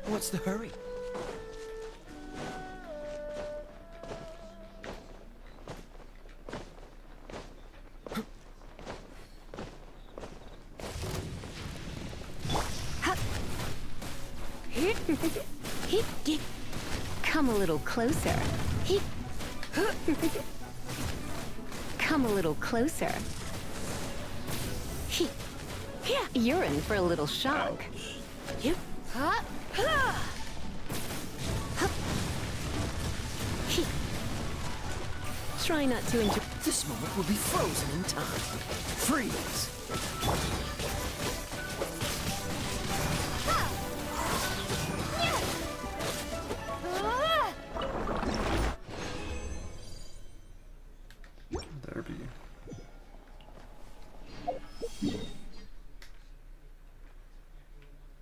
What's the hurry? Come a little closer. Come a little closer. You're in for a little shock. Try not to enjoy. This moment will be frozen in time. Freeze! There be.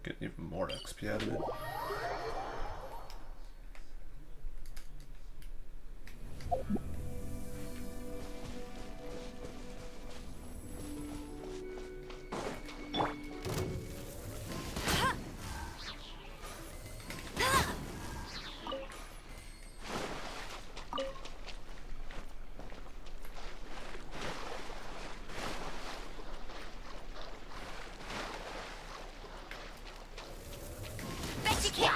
Get even more XP out of it. Bet you can't.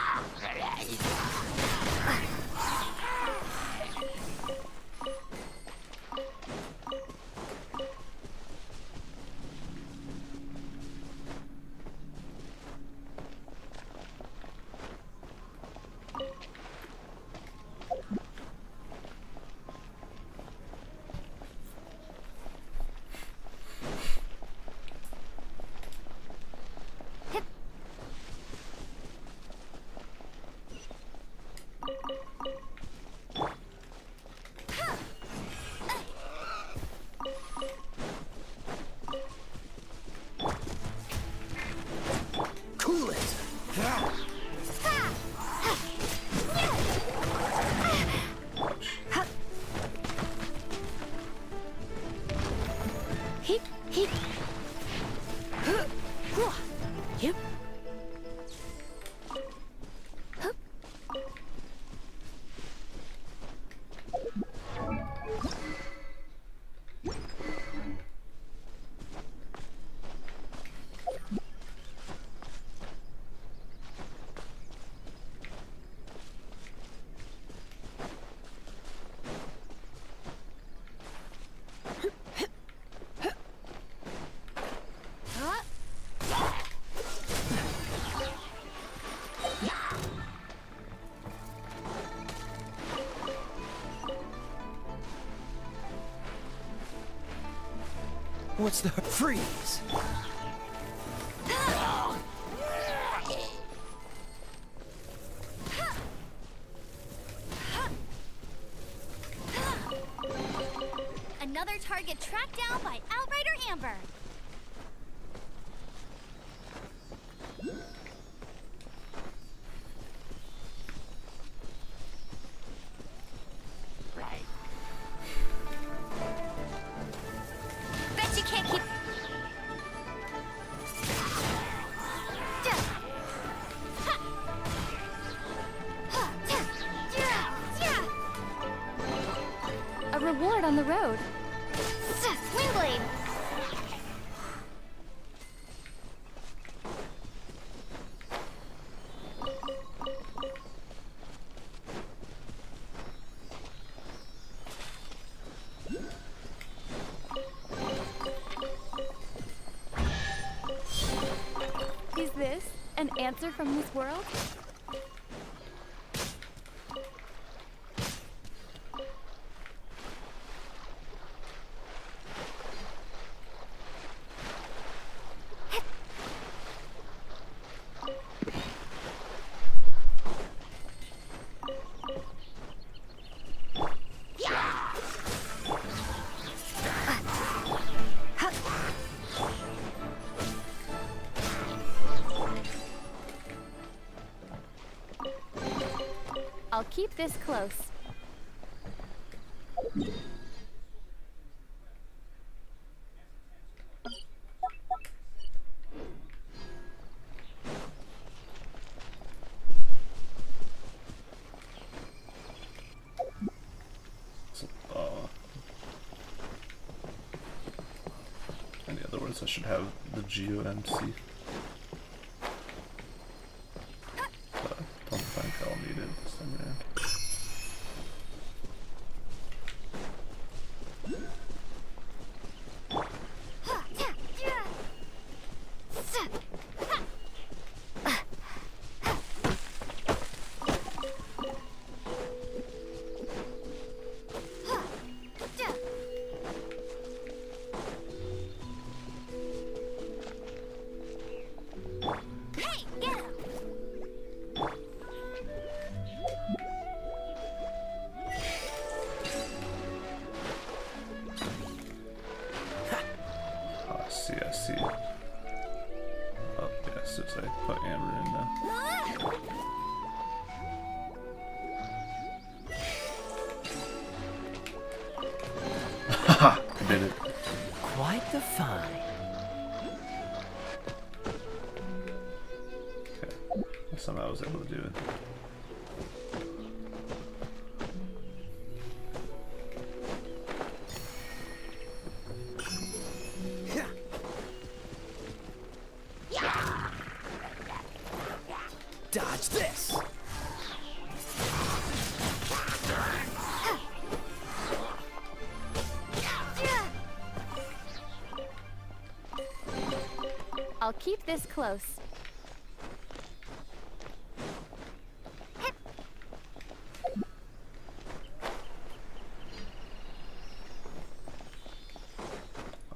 Cool it! Yep. What's the freeze? Another target tracked down by Outrider Amber. Bet you can't keep. A reward on the road. Windblade. Is this an answer from this world? keep this close. Any other words I should have the GOMC. Don't think I'll need it this time around. I see. Oh, yeah, so I put Amber in there. Haha, I did it. Quite the find. Okay, somehow I was able to do it. Dodge this! I'll keep this close.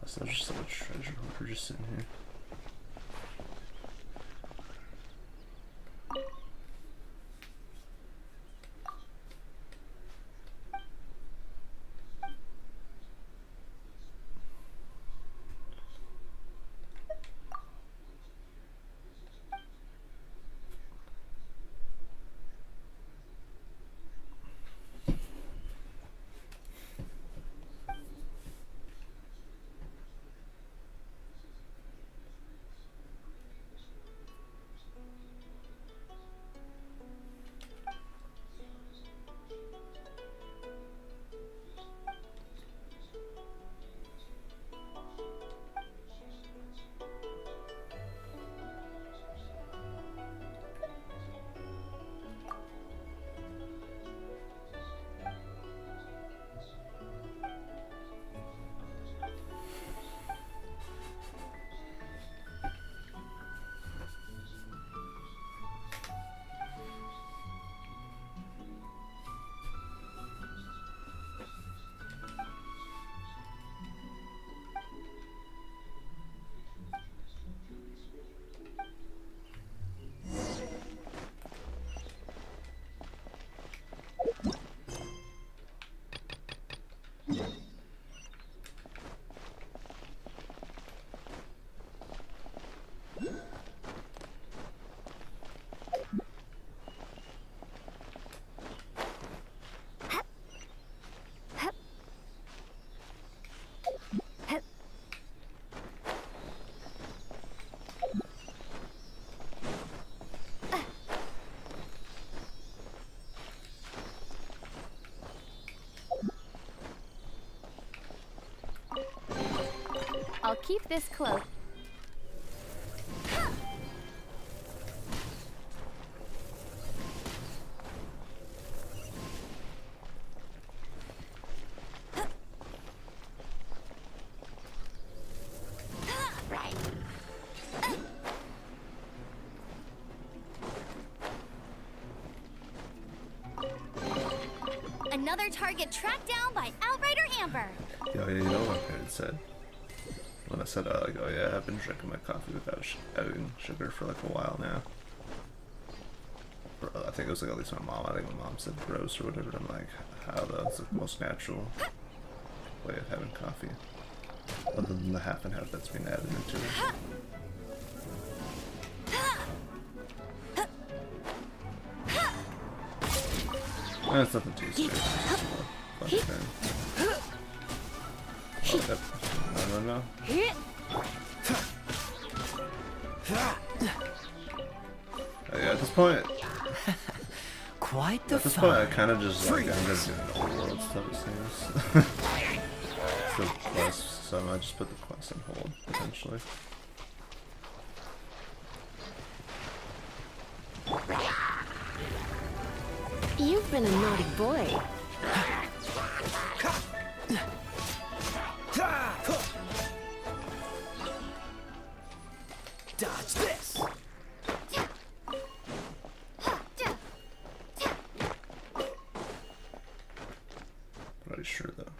So there's just like a treasure hunter just sitting here. I'll keep this close. Another target tracked down by Outrider Amber. Yo, you know what my parents said? When I said, like, oh yeah, I've been drinking my coffee without adding sugar for like a while now. I think it was like at least my mom. I think my mom said gross or whatever. I'm like, how though? It's the most natural way of having coffee. Other than the half and half that's been added into it. That's nothing too serious. Fun thing. Oh, yep. No. Yeah, at this point, Quite the at this point, I kind of just like I'm just doing overworld stuff. It seems. The quest, so I might just put the quest on hold potentially. You've been a naughty boy. Dodge this. Pretty sure though.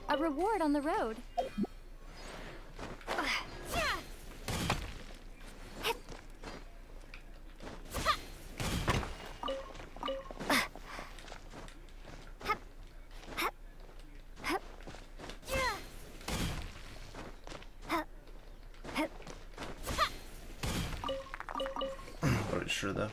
A reward on the road. Pretty sure though.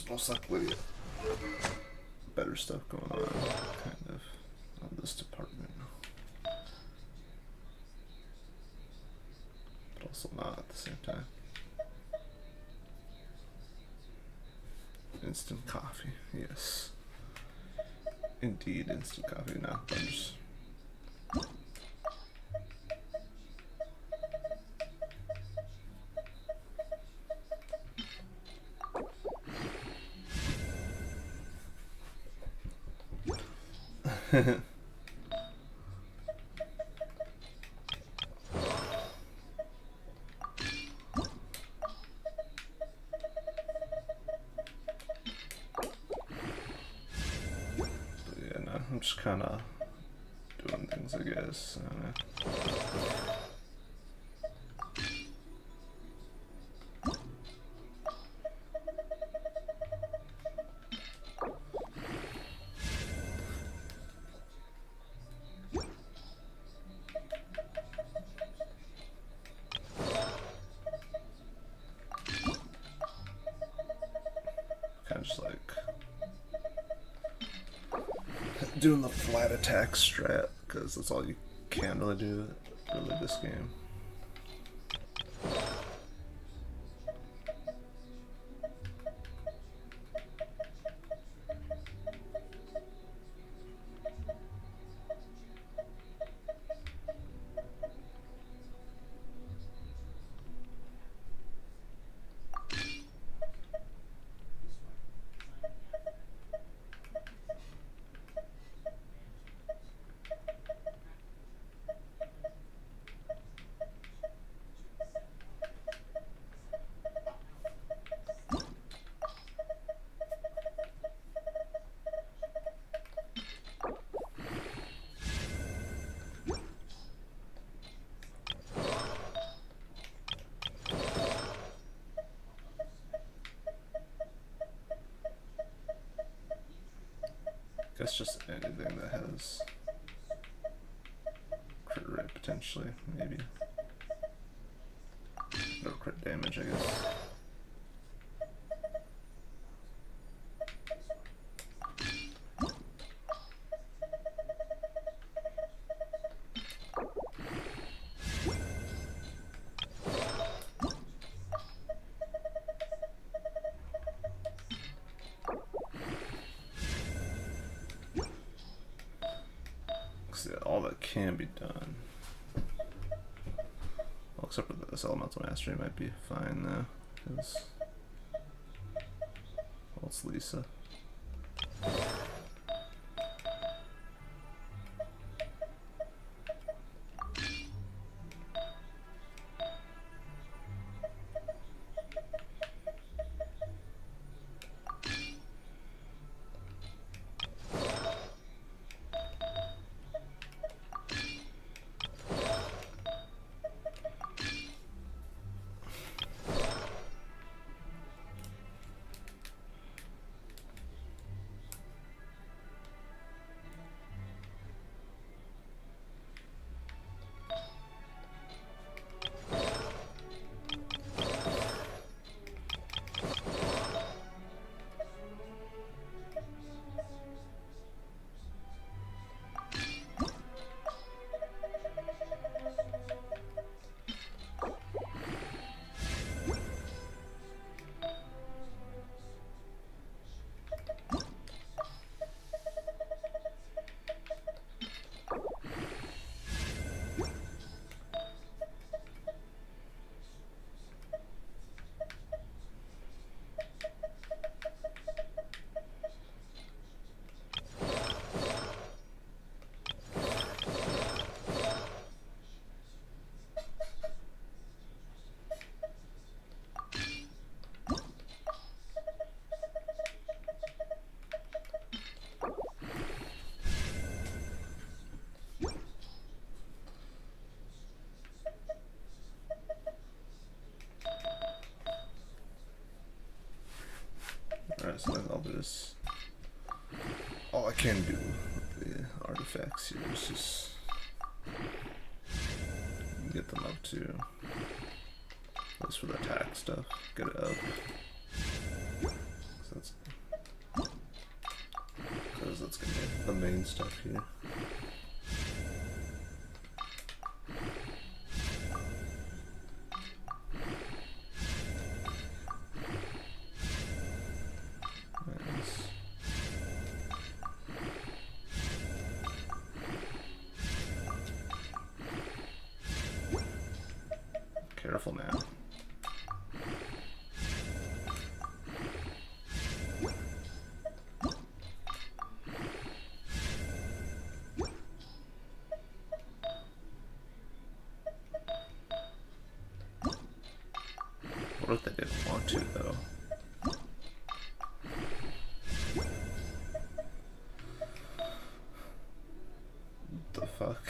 Most likely better stuff going on, kind of, on this department. But also not at the same time. Instant coffee, yes. Indeed, instant coffee. No, I'm just... yeah, no, I'm just kind of doing things, I guess. Kind of just like doing the flat attack strat, because that's all you can really do really this game. Guess just anything that has potentially, maybe. No crit damage, I guess. All that can be done. Well, except for this elemental mastery might be fine though, because well, it's Lisa. Alright, so then I'll do this. All I can do with the artifacts here is just get them up to, at least for the attack stuff, get it up. Because that's gonna be the main stuff here. Careful now. What if they didn't want to, though? The fuck?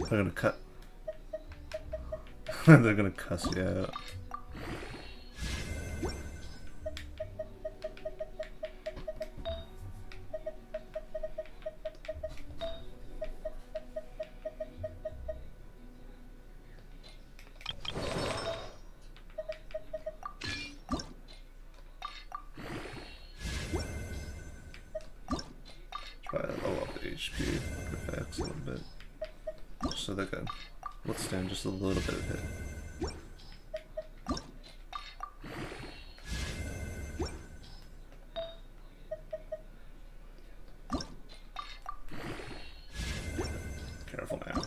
They're gonna cut. They're gonna cuss you out. Try to lower up the HP effects a little bit, so they can withstand just a little bit of hit. Careful now.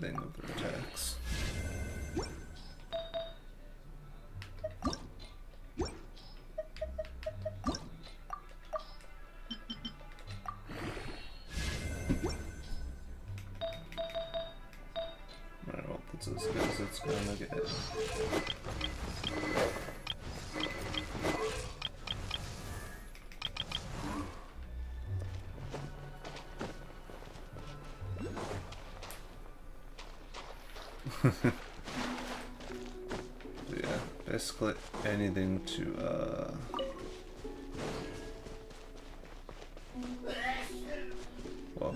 everything with their attacks. Alright, well, that's as good as it's gonna get. Yeah, basically anything to well.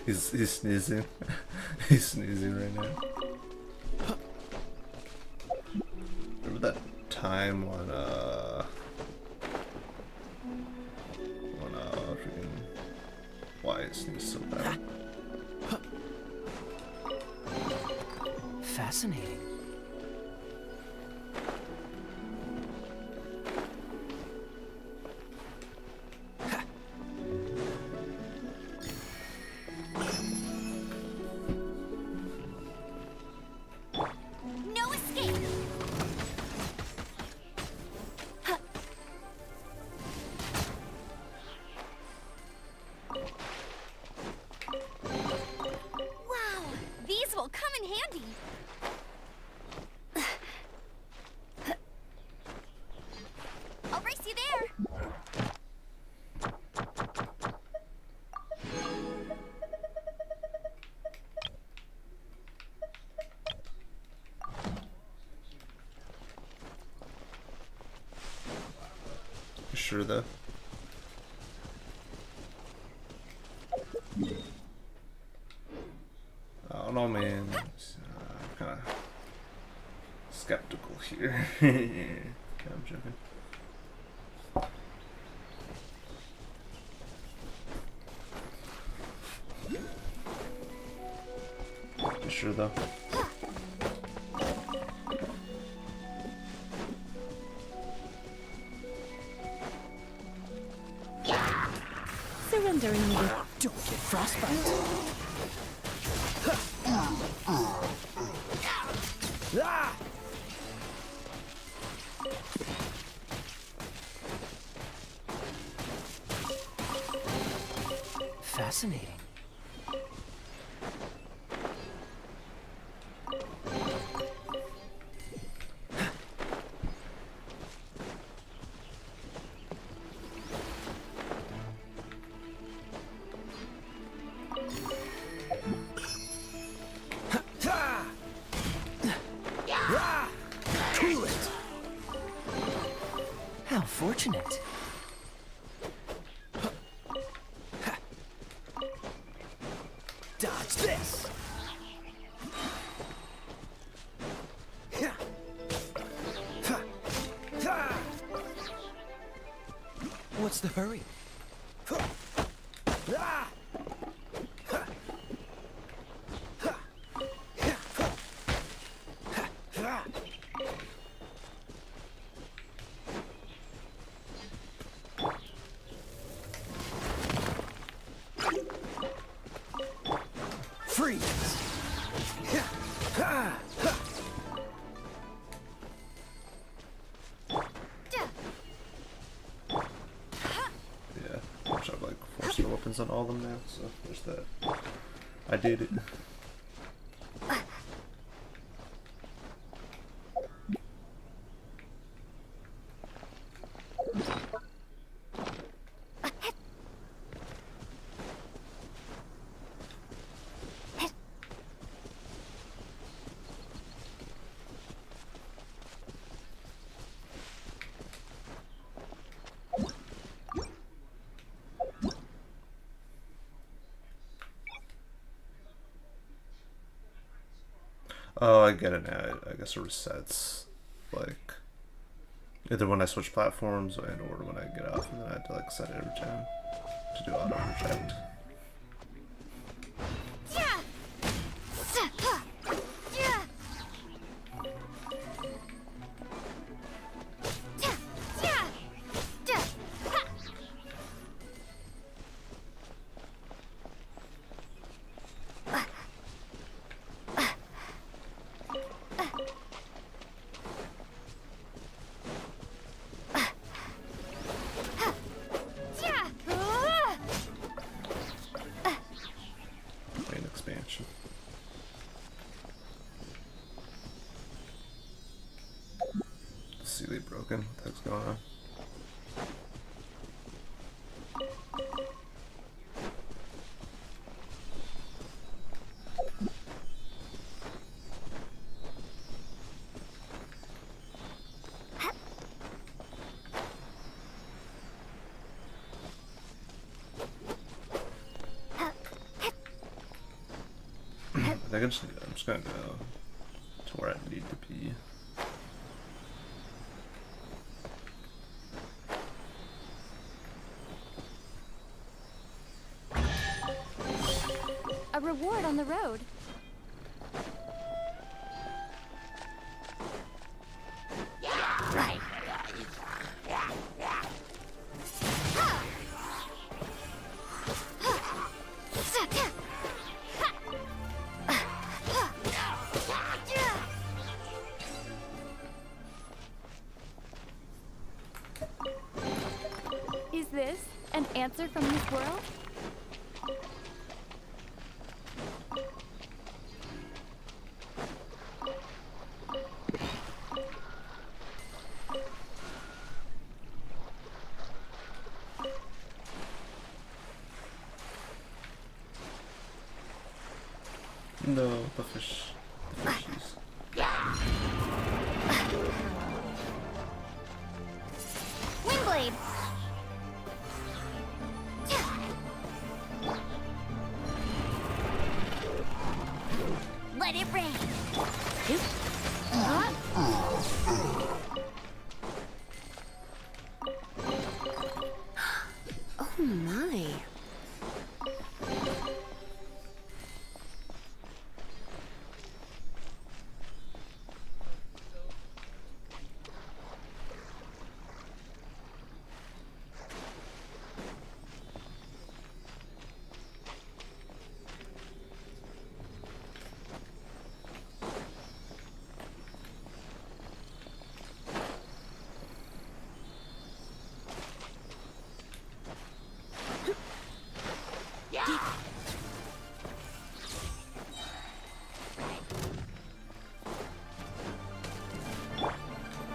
he's sneezing. He's sneezing right now. Remember that time when freaking Wyatt sneezed so bad? Fascinating. No escape! Wow, these will come in handy. I'll race you there. You sure though? I don't know, man. I'm kind of skeptical here. Okay, I'm joking. You sure though? Surrendering me. Don't get frostbite. Ah! Fascinating. Cool it. How fortunate. Dodge this. What's the hurry? Freeze. Yeah, which I've like forced the weapons on all of them now, so there's that. I did it. Oh, I get it now. I guess it resets, like, either when I switch platforms and or when I get off, and then I have to like set it every time to do auto reject. Sealy broken. What the heck's going on? I think I'm just gonna go to where I need to be. A reward on the road. Is this an answer from this world? No, the fish. The fishies. Windblade! Let it rain! Oh my.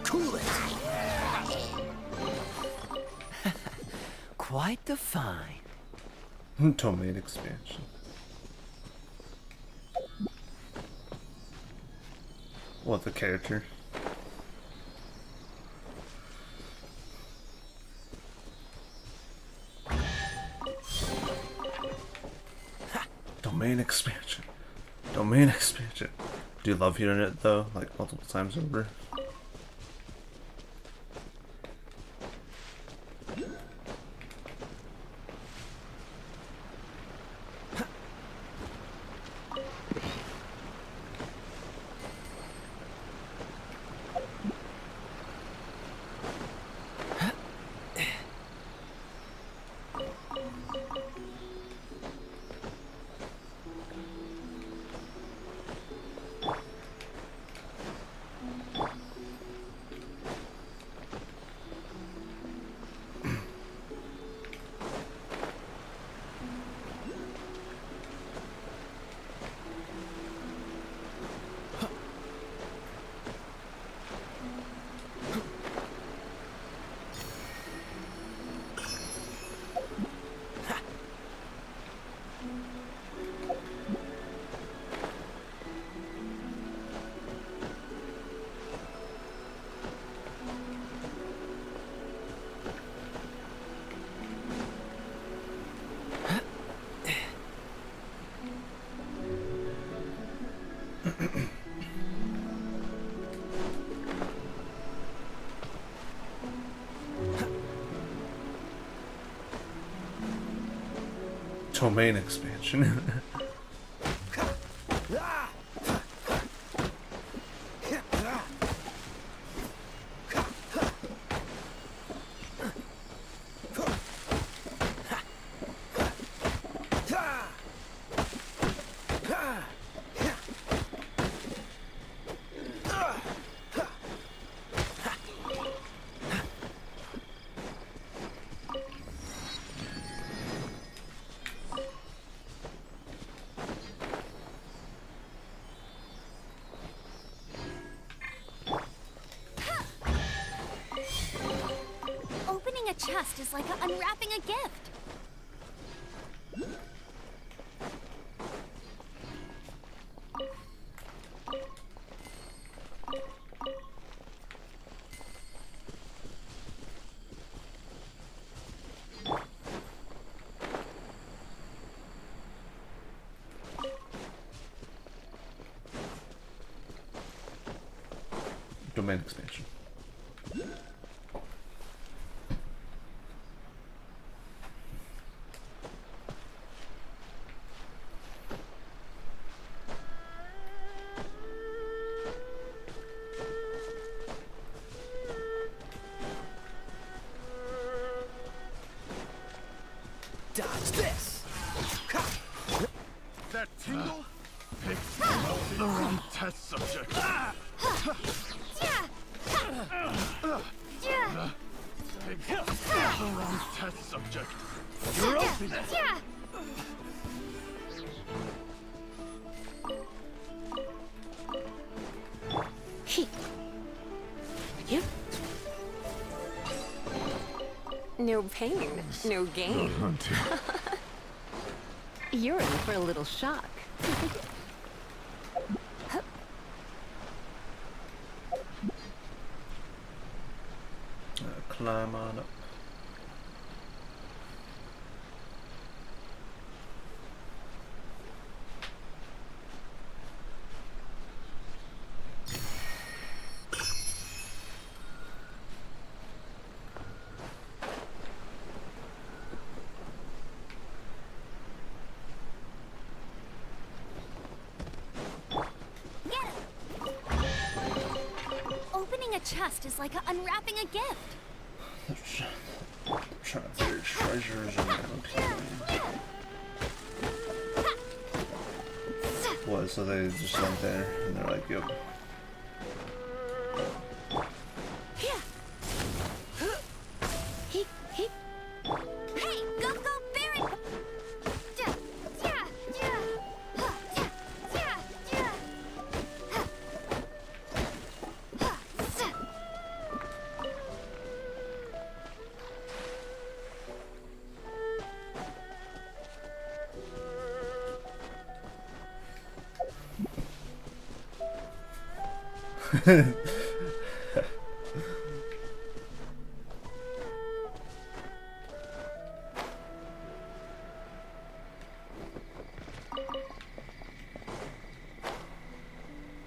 Cool it! Quite the find. Domain expansion. What, the character? Domain expansion. Domain expansion. Do you love hearing it though? Like multiple times over? Domain expansion. chest is like unwrapping a gift. Domain expansion. Dodge this! That tingle? Pick the wrong test subject. Pick the wrong test subject. You're open. Yep. No pain, no gain. You're in for a little shock. Climb on up. Opening a chest is like unwrapping a gift. Trying to figure treasures around. What? So they just went there and they're like, yep. Hey, go Baron!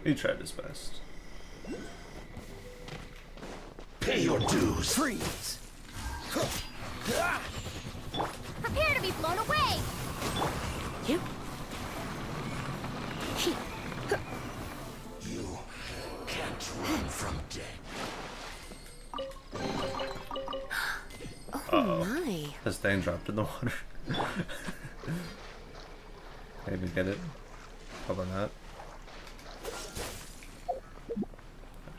He tried his best. Pay your dues. Freeze! Prepare to be blown away! Yep. You can't run from death. Oh my. This thing dropped in the water. Maybe get it. Probably not.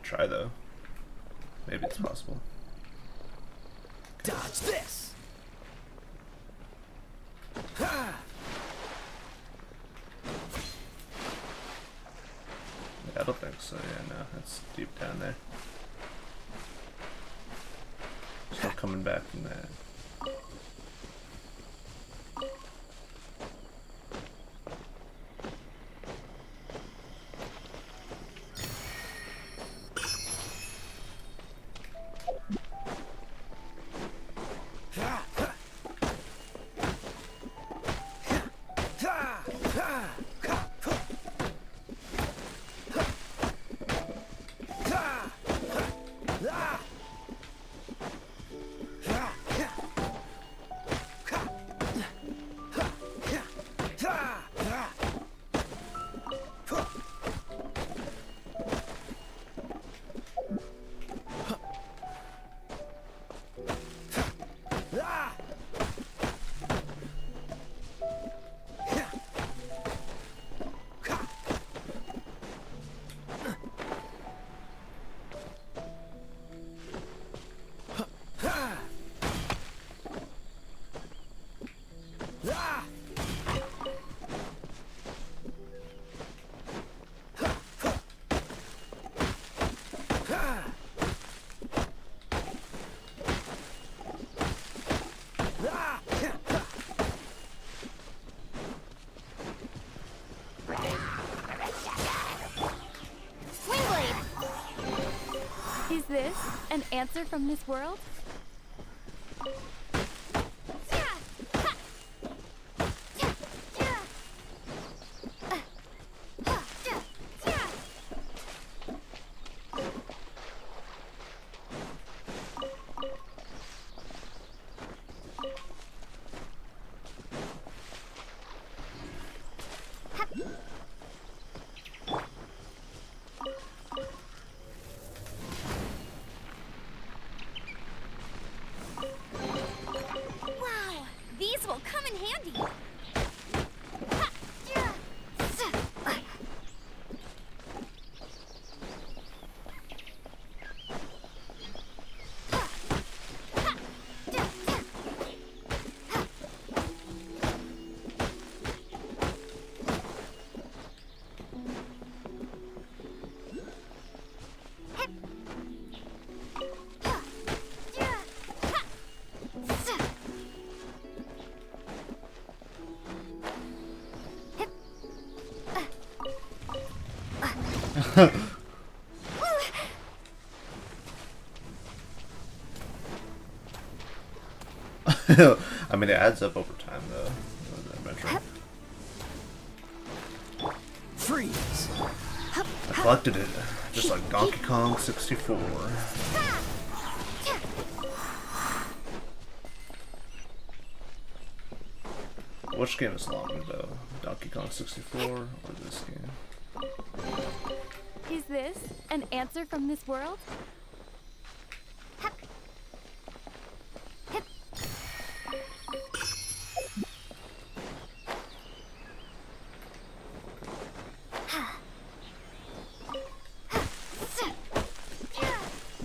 Try though. Maybe it's possible. Dodge this! Ha! Yeah, I don't think so. Yeah, no, it's deep down there. Still coming back from that. Is this an answer from this world? Wow, these will come in handy. I mean, it adds up over time, though. The adventure. Freeze! I collected it, just like Donkey Kong 64. Which game is longer, though? Donkey Kong 64 or this game? Is this an answer from this world?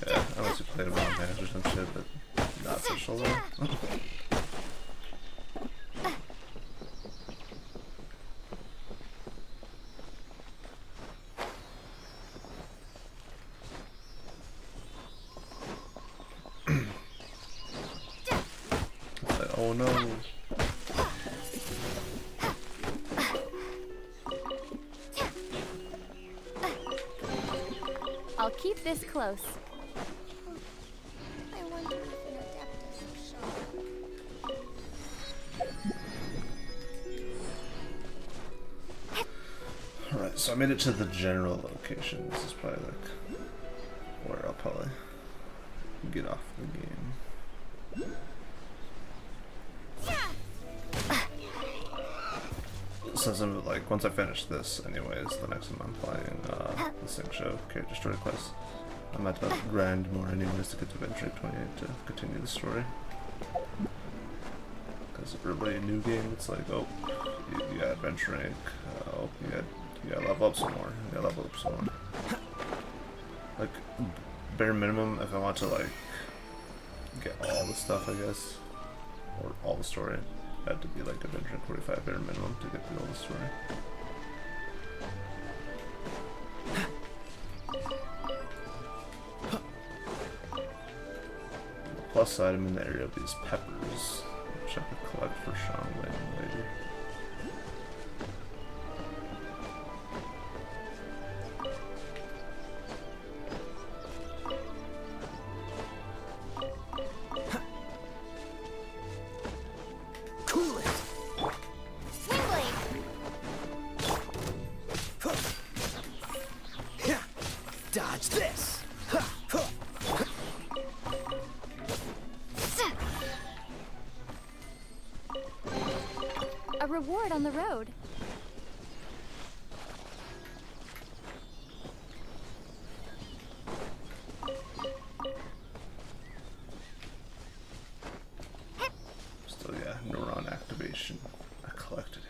Yeah, unless you played it on hands or some shit, but not official though. Oh no. I'll keep this close. I wonder if an Adeptus shop. Alright, so I made it to the general location. This is probably like where I'll probably get off the game. Since I'm like, once I finish this anyways, the next one I'm playing, the Sing Show Character Story Quest. I'm about to grind more anyways to get to Adventure 28 to continue the story. Because early new game, it's like, oh, you got Adventure Inc. Oh, you gotta level up some more. You gotta level up some more. Like, bare minimum, if I want to like get all the stuff, I guess, or all the story, it had to be like Adventure 45 bare minimum to get through all the story. The plus side, I'm in the area of these peppers, which I could collect for Shangwin later. Cool it! Dodge this! A reward on the road. Still, yeah, neuron activation. I collected it.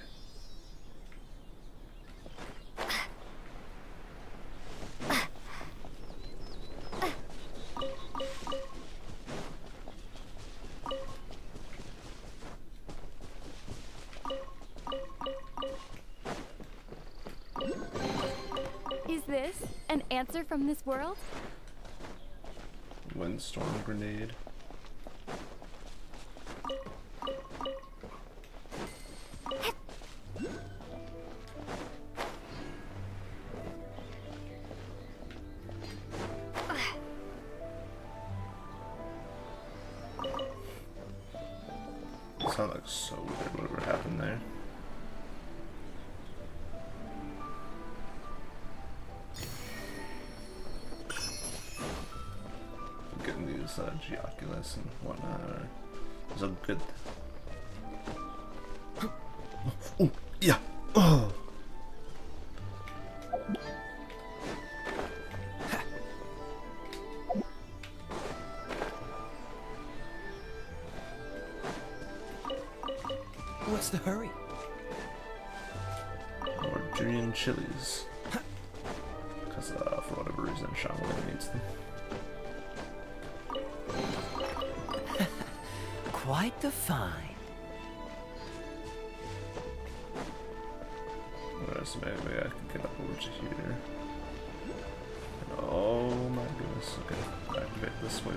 Is this an answer from this world? Windstorm grenade. sounded like so weird whatever happened there. Getting these Geoculus and whatnot is a good. Oh, yeah. Oh. What's the hurry? More Junior chilies. Because for whatever reason, Shaman needs them. Quite the find. Alright, so maybe I can get up over to here. And oh my goodness, okay. Activate this way.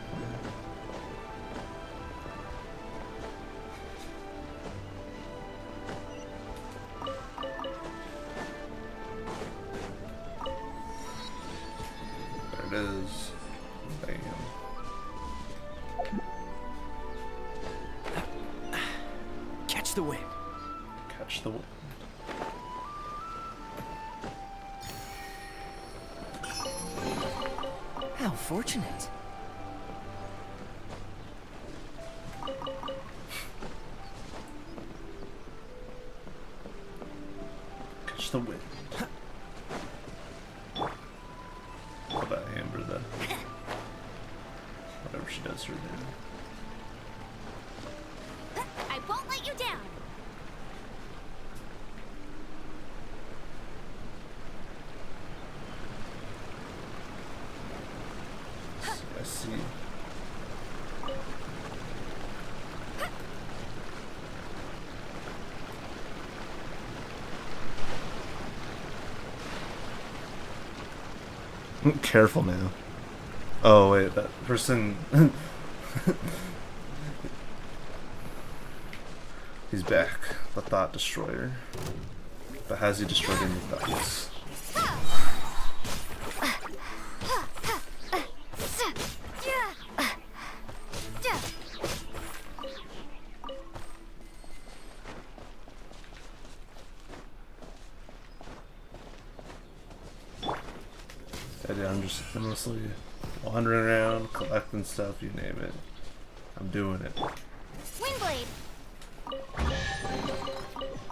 There it is. Bam. Catch the wind. Catch the wind. How fortunate. Catch the wind. How about Amber though? Whatever she does right there. I won't let you down. I see. Careful now. Oh wait, that person. He's back, the Thought Destroyer. But has he destroyed any thoughts? I'm just endlessly wandering around, collecting stuff, you name it. I'm doing it. Windblade.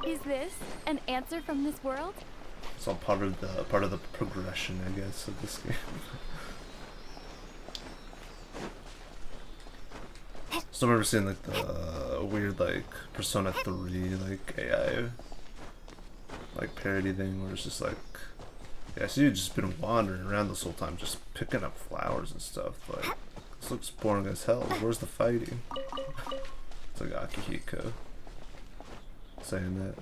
Is this an answer from this world? It's all part of the progression, I guess, of this game. Still remember seeing like the weird like Persona 3 like AI like parody thing where it's just like, yeah, so you've just been wandering around this whole time, just picking up flowers and stuff. Like, this looks boring as hell. Where's the fighting? It's like Akihiko saying that.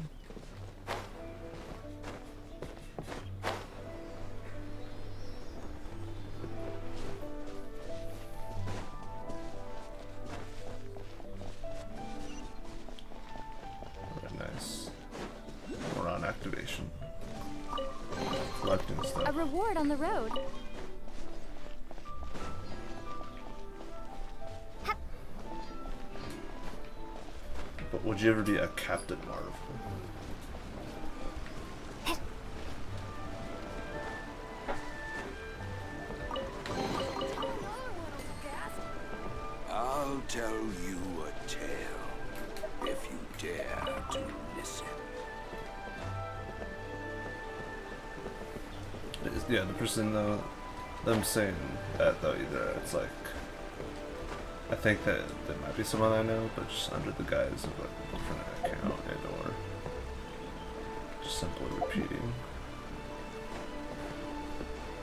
Very nice. We're on activation. Collecting stuff. A reward on the road. But would you ever be a Captain Marvel? I'll tell you a tale, if you dare to listen. Yeah, the person though, them saying that though, either it's like, I think that there might be someone I know, but just under the guise of like a different account and or just simply repeating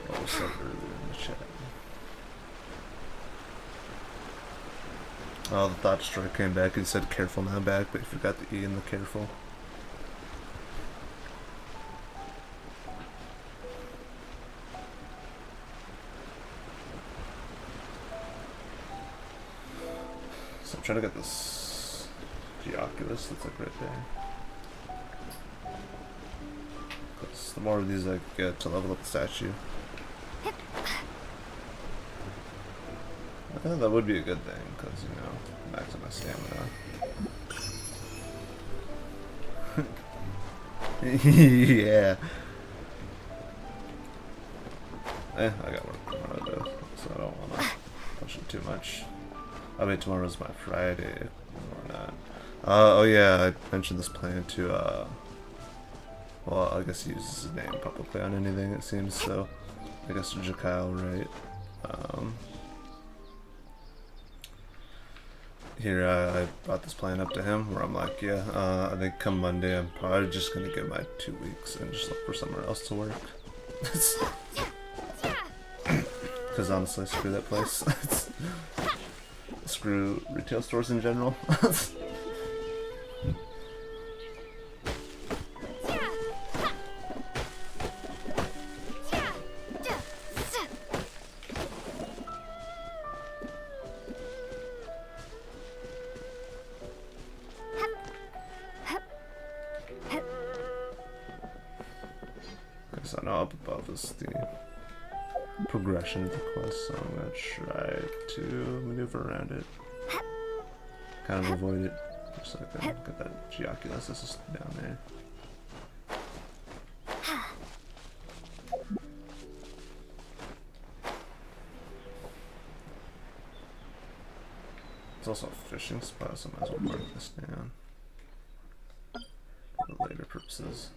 what was said earlier in the chat. Oh, the Thought Destroyer came back and said careful now back, but he forgot the E in the careful. So I'm trying to get this Geoculus that's like right there. Because the more of these I get to level up the statue. That would be a good thing, because, you know, back to my stamina. Yeah. I got work tomorrow though, so I don't want to push it too much. I mean, tomorrow's my Friday. Or not. Oh yeah, I mentioned this plan to, well, I guess he uses his name publicly on anything, it seems, so I guess Jakyle, right? Here, I brought this plan up to him, where I'm like, yeah, I think come Monday, I'm probably just gonna give my 2 weeks and just look for somewhere else to work. Because honestly, screw that place. Screw retail stores in general. So now up above is the progression of the quest, so I'm gonna try to maneuver around it. Kind of avoid it. Just like that. Got that Geoculus that's just down there. It's also a fishing spot, so I might as well mark this down for later purposes.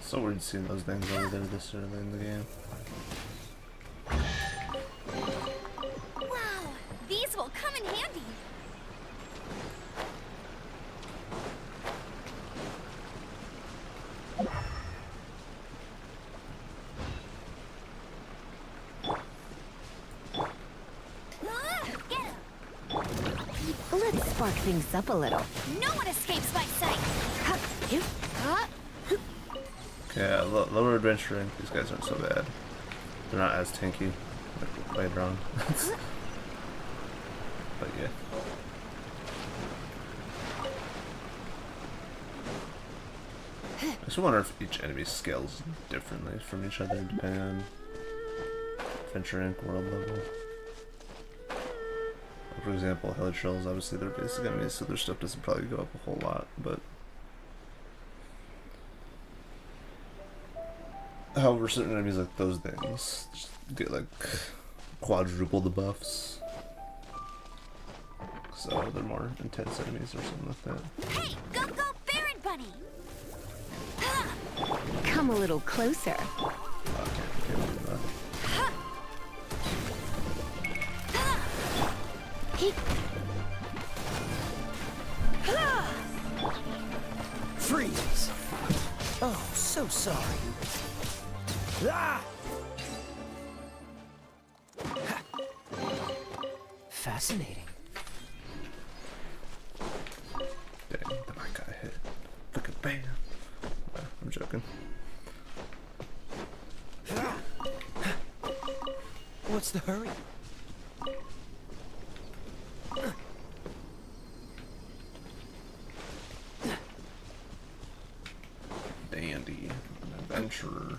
So weird seeing those things over there this early in the game. Wow, these will come in handy. Let's spark things up a little. No one escapes my sight. Yeah, lower adventuring. These guys aren't so bad. They're not as tanky like later on. But yeah. I just wonder if each enemy scales differently from each other depending on Adventure Inc. world level. For example, Hella Trolls, obviously they're basic enemies, so their stuff doesn't probably go up a whole lot, but however, certain enemies like those things just get like quadruple the buffs. So they're more intense enemies or something like that. Hey, go Baron Bunny! Come a little closer. Can't do that. Freeze! Oh, so sorry. Ah! Fascinating. Dang, the mic got hit. Look at bam. I'm joking. What's the hurry? Dandy, an adventurer.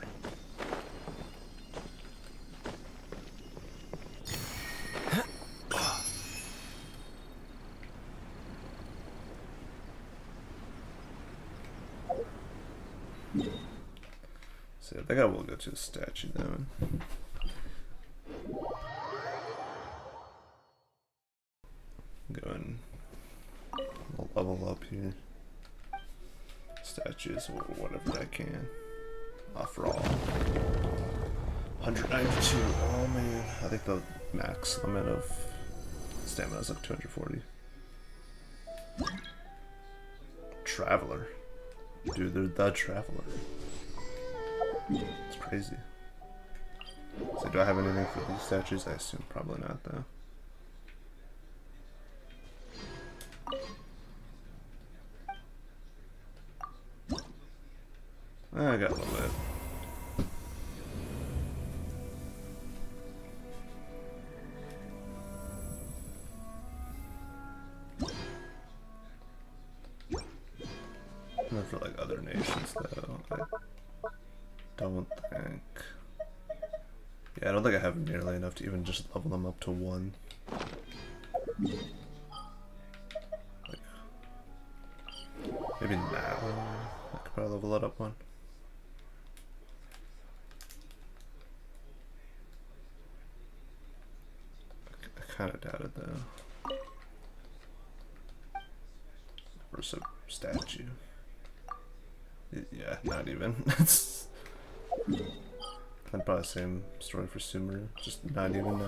So I think I will go to the statue then. Going level up here. Statues or whatever I can. Offer all. 192. Oh man. I think the max limit of stamina is like 240. Traveler. Dude, they're the Traveler. It's crazy. So do I have anything for these statues? I assume probably not though. I got a little bit. And then for like other other nations though. I don't think. Yeah, I don't think I have nearly enough to even just level them up to 1. Like, maybe now I could probably level it up 1. I kind of doubt it though. Where's a statue? Yeah, not even. It's probably the same story for Sumeru, just not even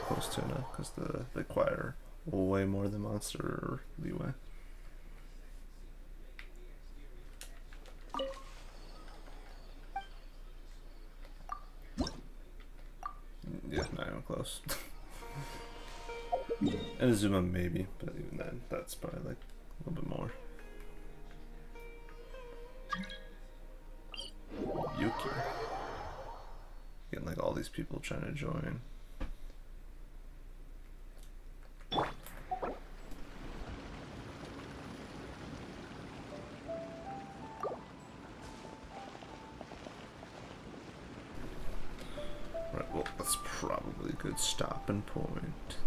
close to enough, because they acquire way more than Monster or Liyue. Yeah, not even close. And Azuma maybe, but even then, that's probably like a little bit more. Yuki. Getting like all these people trying to join. Right, well, that's probably a good stopping point.